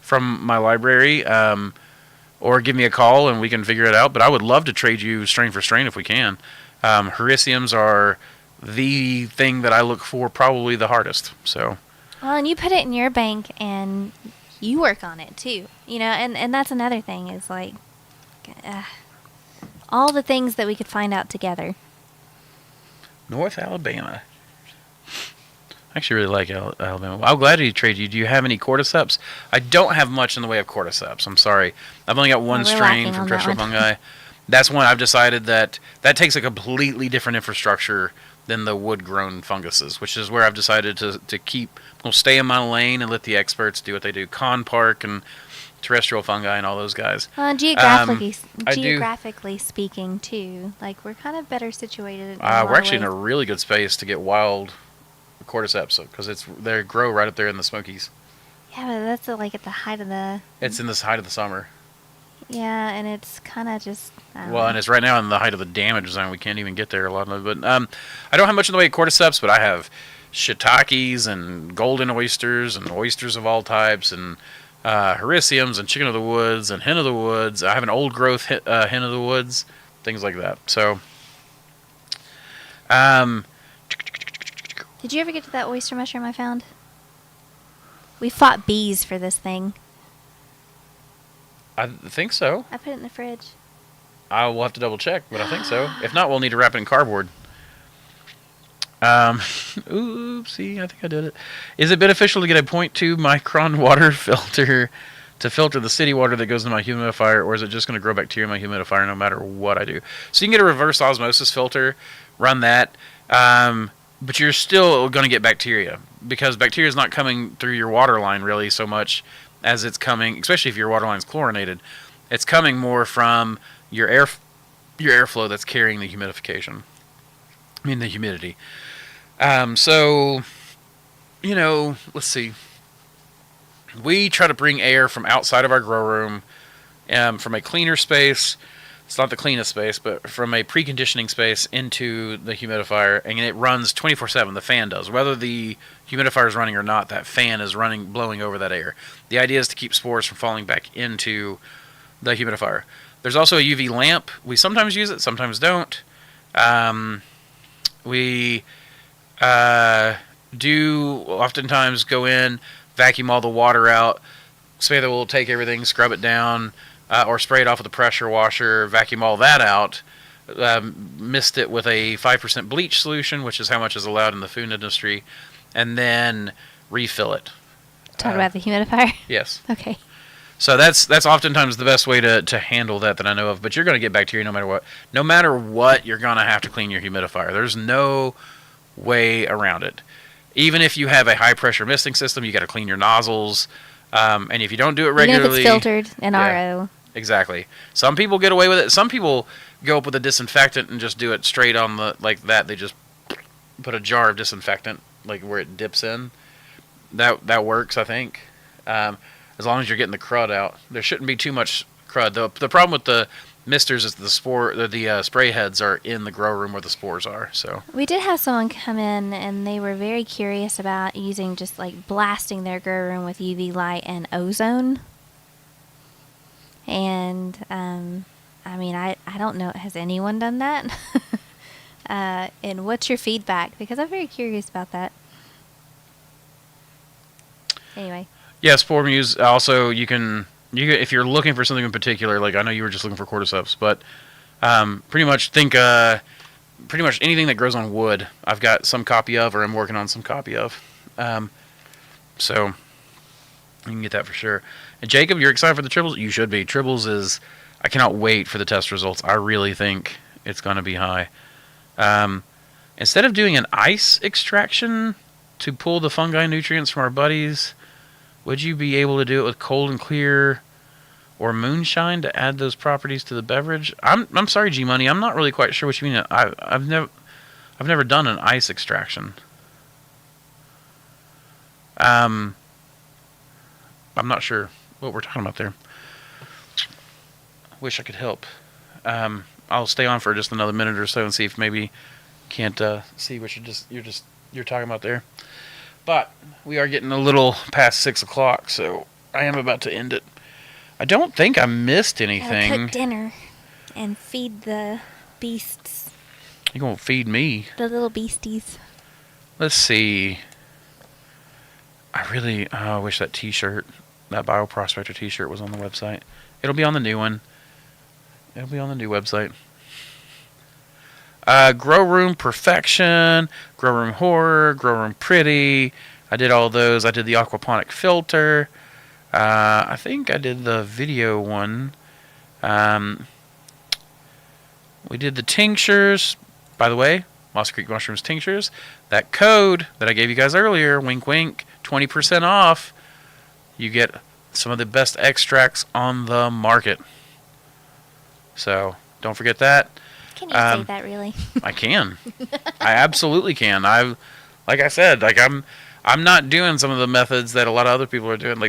Speaker 1: from my library, or give me a call and we can figure it out. But I would love to trade you strain for strain if we can. Hericiums are the thing that I look for probably the hardest. So
Speaker 2: Well, and you put it in your bank and you work on it too. You know, and that's another thing is like all the things that we could find out together.
Speaker 1: North Alabama. I actually really like Alabama. I'm glad to trade you. Do you have any cordyceps? I don't have much in the way of cordyceps. I'm sorry. I've only got one
Speaker 2: Well, we're
Speaker 1: strain
Speaker 2: lacking
Speaker 1: from
Speaker 2: on that
Speaker 1: terrestrial
Speaker 2: one.
Speaker 1: fungi. That's one I've decided that takes a completely different infrastructure than the wood-grown funguses, which is where I've decided to keep. We'll stay in my lane and let the experts do what they do. Con Park and terrestrial fungi and all those guys.
Speaker 2: Geographically,
Speaker 1: I do-
Speaker 2: geographically speaking, too, like we're kind of better situated. In a lot
Speaker 1: We're
Speaker 2: of
Speaker 1: actually in a
Speaker 2: ways.
Speaker 1: really good space to get wild cordyceps because they grow right up there in the Smokies.
Speaker 2: Yeah, but that's like at the height of the.
Speaker 1: It's in the height of the summer.
Speaker 2: Yeah, and it's kind of just. I don't
Speaker 1: Well,
Speaker 2: know.
Speaker 1: and it's right now in the height of the damage zone. We can't even get there a lot of it. But I don't have much in the way of cordyceps, but I have shiitakes and golden oysters and oysters of all types and hericiums and chicken of the woods and hen of the woods. I have an old growth hen of the woods, things like that. So,
Speaker 2: Did you ever get to that oyster mushroom I found? We fought bees for this thing.
Speaker 1: I think so.
Speaker 2: I put it in the fridge.
Speaker 1: I will have to double check, but I think so. If not, we'll need to wrap it in cardboard. Oopsie, I think I did it. Is it beneficial to get a 0.2 micron water filter to filter the city water that goes into my humidifier, or is it just going to grow bacteria in my humidifier no matter what I do? So you can get a reverse osmosis filter, run that, but you're still going to get bacteria because bacteria is not coming through your water line really so much as it's coming, especially if your water line is chlorinated. It's coming more from your airflow that's carrying the humidification. I mean the humidity. So, let's see. We try to bring air from outside of our grow room, from a cleaner space. It's not the cleanest space, but from a preconditioning space into the humidifier, and it runs 24/7. The fan does. Whether the humidifier is running or not, that fan is running, blowing over that air. The idea is to keep spores from falling back into the humidifier. There's also a UV lamp. We sometimes use it, sometimes don't. We do oftentimes go in, vacuum all the water out. Smitha will take everything, scrub it down, or spray it off with a pressure washer, vacuum all that out, mist it with a 5% bleach solution, which is how much is allowed in the food industry, and then refill it.
Speaker 2: Talk about the humidifier.
Speaker 1: Yes.
Speaker 2: Okay.
Speaker 1: So that's oftentimes the best way to handle that I know of. But you're going to get bacteria no matter what. No matter what, you're going to have to clean your humidifier. There's no way around it. Even if you have a high pressure misting system, you got to clean your nozzles. And if you don't do it regularly,
Speaker 2: Even if it's filtered in
Speaker 1: Yeah.
Speaker 2: RO.
Speaker 1: Exactly. Some people get away with it. Some people go up with a disinfectant and just do it straight on the like that. They just put a jar of disinfectant like where it dips in. That works, I think. As long as you're getting the crud out, there shouldn't be too much crud. The problem with the misters is the spray heads are in the grow room where the spores are. So
Speaker 2: We did have someone come in and they were very curious about using just like blasting their grow room with UV light and ozone. And I mean, I don't know. Has anyone done that? And what's your feedback? Because I'm very curious about that. Anyway.
Speaker 1: yeah, spore muse. Also, you can if you're looking for something in particular, like I know you were just looking for cordyceps, but pretty much think pretty much anything that grows on wood, I've got some copy of, or I'm working on some copy of. So you can get that for sure. And Jacob, you're excited for the tribbles? You should be. Tribbles is, I cannot wait for the test results. I really think it's going to be high. Instead of doing an ice extraction to pull the fungi nutrients from our buddies, would you be able to do it with cold and clear or moonshine to add those properties to the beverage. I'm sorry, G Money. I'm not really quite sure what you mean. I've never done an ice extraction. I'm not sure what we're talking about there. Wish I could help. I'll stay on for just another minute or so and see if maybe can't see what you're talking about there. But we are getting a little past 6 o'clock, so I am about to end it. I don't think I missed anything.
Speaker 2: Cook dinner and feed the beasts.
Speaker 1: You're gonna feed me?
Speaker 2: The little beasties.
Speaker 1: Let's see. I wish that T-shirt, that Bioprospector T-shirt, was on the website. It'll be on the new one. It'll be on the new website. Grow Room Perfection, Grow Room Horror, Grow Room Pretty. I did all those. I did the aquaponic filter. I think I did the video one. We did the tinctures. By the way, Moss Creek Mushrooms tinctures. That code that I gave you guys earlier, wink wink, 20% off. You get some of the best extracts on the market. So don't forget that.
Speaker 2: Can you say that really?
Speaker 1: I can. I absolutely can. Like I said, I'm not doing some of the methods that a lot of other people are doing.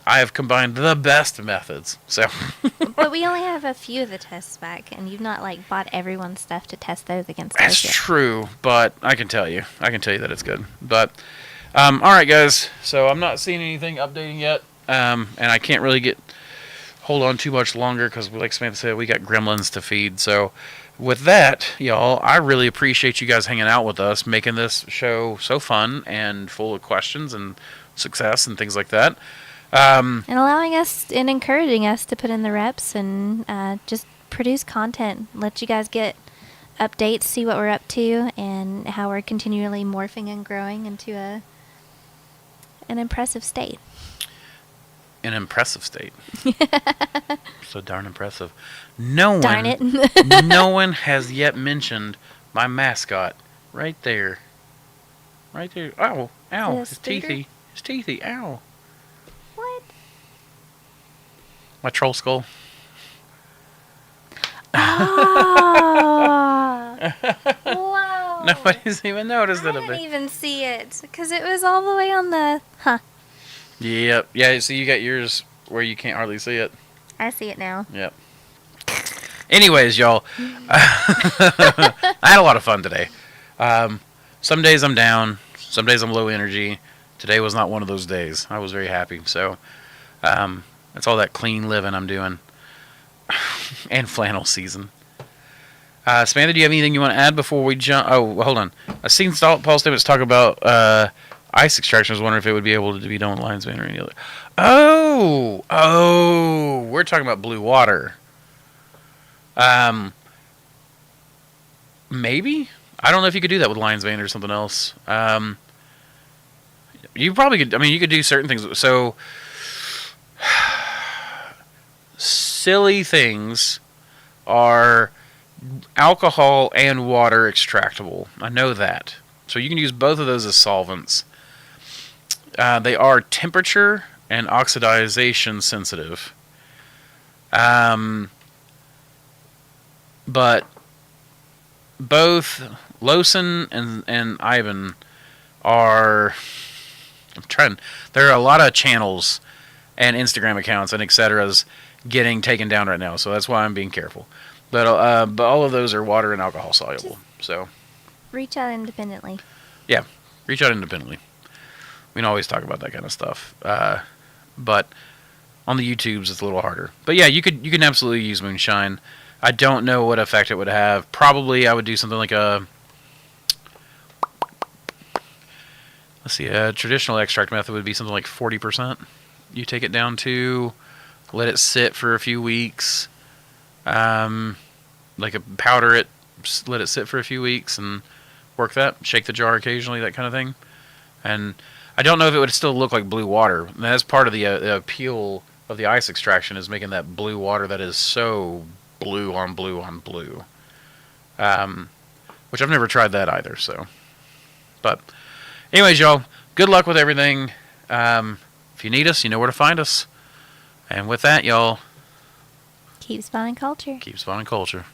Speaker 1: I have combined the best methods. So.
Speaker 2: But we only have a few of the tests back, and you've not bought everyone's stuff to test those against.
Speaker 1: That's true, but I can tell you that it's good. But all right, guys. So I'm not seeing anything updating yet, and I can't really hold on too much longer because, like Samantha said, we got gremlins to feed. So. With that, y'all, I really appreciate you guys hanging out with us, making this show so fun and full of questions and success and things like that.
Speaker 2: And allowing us and encouraging us to put in the reps and just produce content. Let you guys get updates, see what we're up to, and how we're continually morphing and growing into an impressive state.
Speaker 1: An impressive state. So darn impressive. No one has yet mentioned my mascot. Right there. Ow. His teethy. Ow.
Speaker 2: What?
Speaker 1: My troll skull.
Speaker 2: Oh. Wow.
Speaker 1: Nobody's even noticed it.
Speaker 2: I didn't even see it because it was all the way on the.
Speaker 1: Yep. Yeah. So you got yours where you can't hardly see it.
Speaker 2: I see it now.
Speaker 1: Yep. Anyways, y'all, I had a lot of fun today. Some days I'm down, some days I'm low energy. Today was not one of those days. I was very happy. So that's all that clean living I'm doing. And flannel season. Samantha, do you have anything you want to add before we jump? Oh, hold on. I've seen Paul Stamets talk about ice extraction. I was wondering if it would be able to be done with lion's mane or any other. Oh, we're talking about blue water. Maybe? I don't know if you could do that with lion's mane or something else. You probably could. I mean, you could do certain things. So, silly things are alcohol and water extractable. I know that. So you can use both of those as solvents. They are temperature and oxidization sensitive. But both Lawson and Ivan are... There are a lot of channels and Instagram accounts and etceteras getting taken down right now, so that's why I'm being careful. But all of those are water and alcohol soluble. So
Speaker 2: reach out independently.
Speaker 1: Yeah, reach out independently. We can always talk about that kind of stuff. But on the YouTubes, it's a little harder. But yeah, you can absolutely use moonshine. I don't know what effect it would have. Probably I would do something like a traditional extract method would be something like 40%. You take it down to, let it sit for a few weeks. Powder it, let it sit for a few weeks and work that. Shake the jar occasionally, that kind of thing. And I don't know if it would still look like blue water. And that's part of the appeal of the ice extraction, is making that blue water that is so blue on blue on blue. Which I've never tried that either. So, but anyways, y'all, good luck with everything. If you need us, you know where to find us. And with that, y'all,
Speaker 2: Keep spawning culture.
Speaker 1: Keep spawning culture.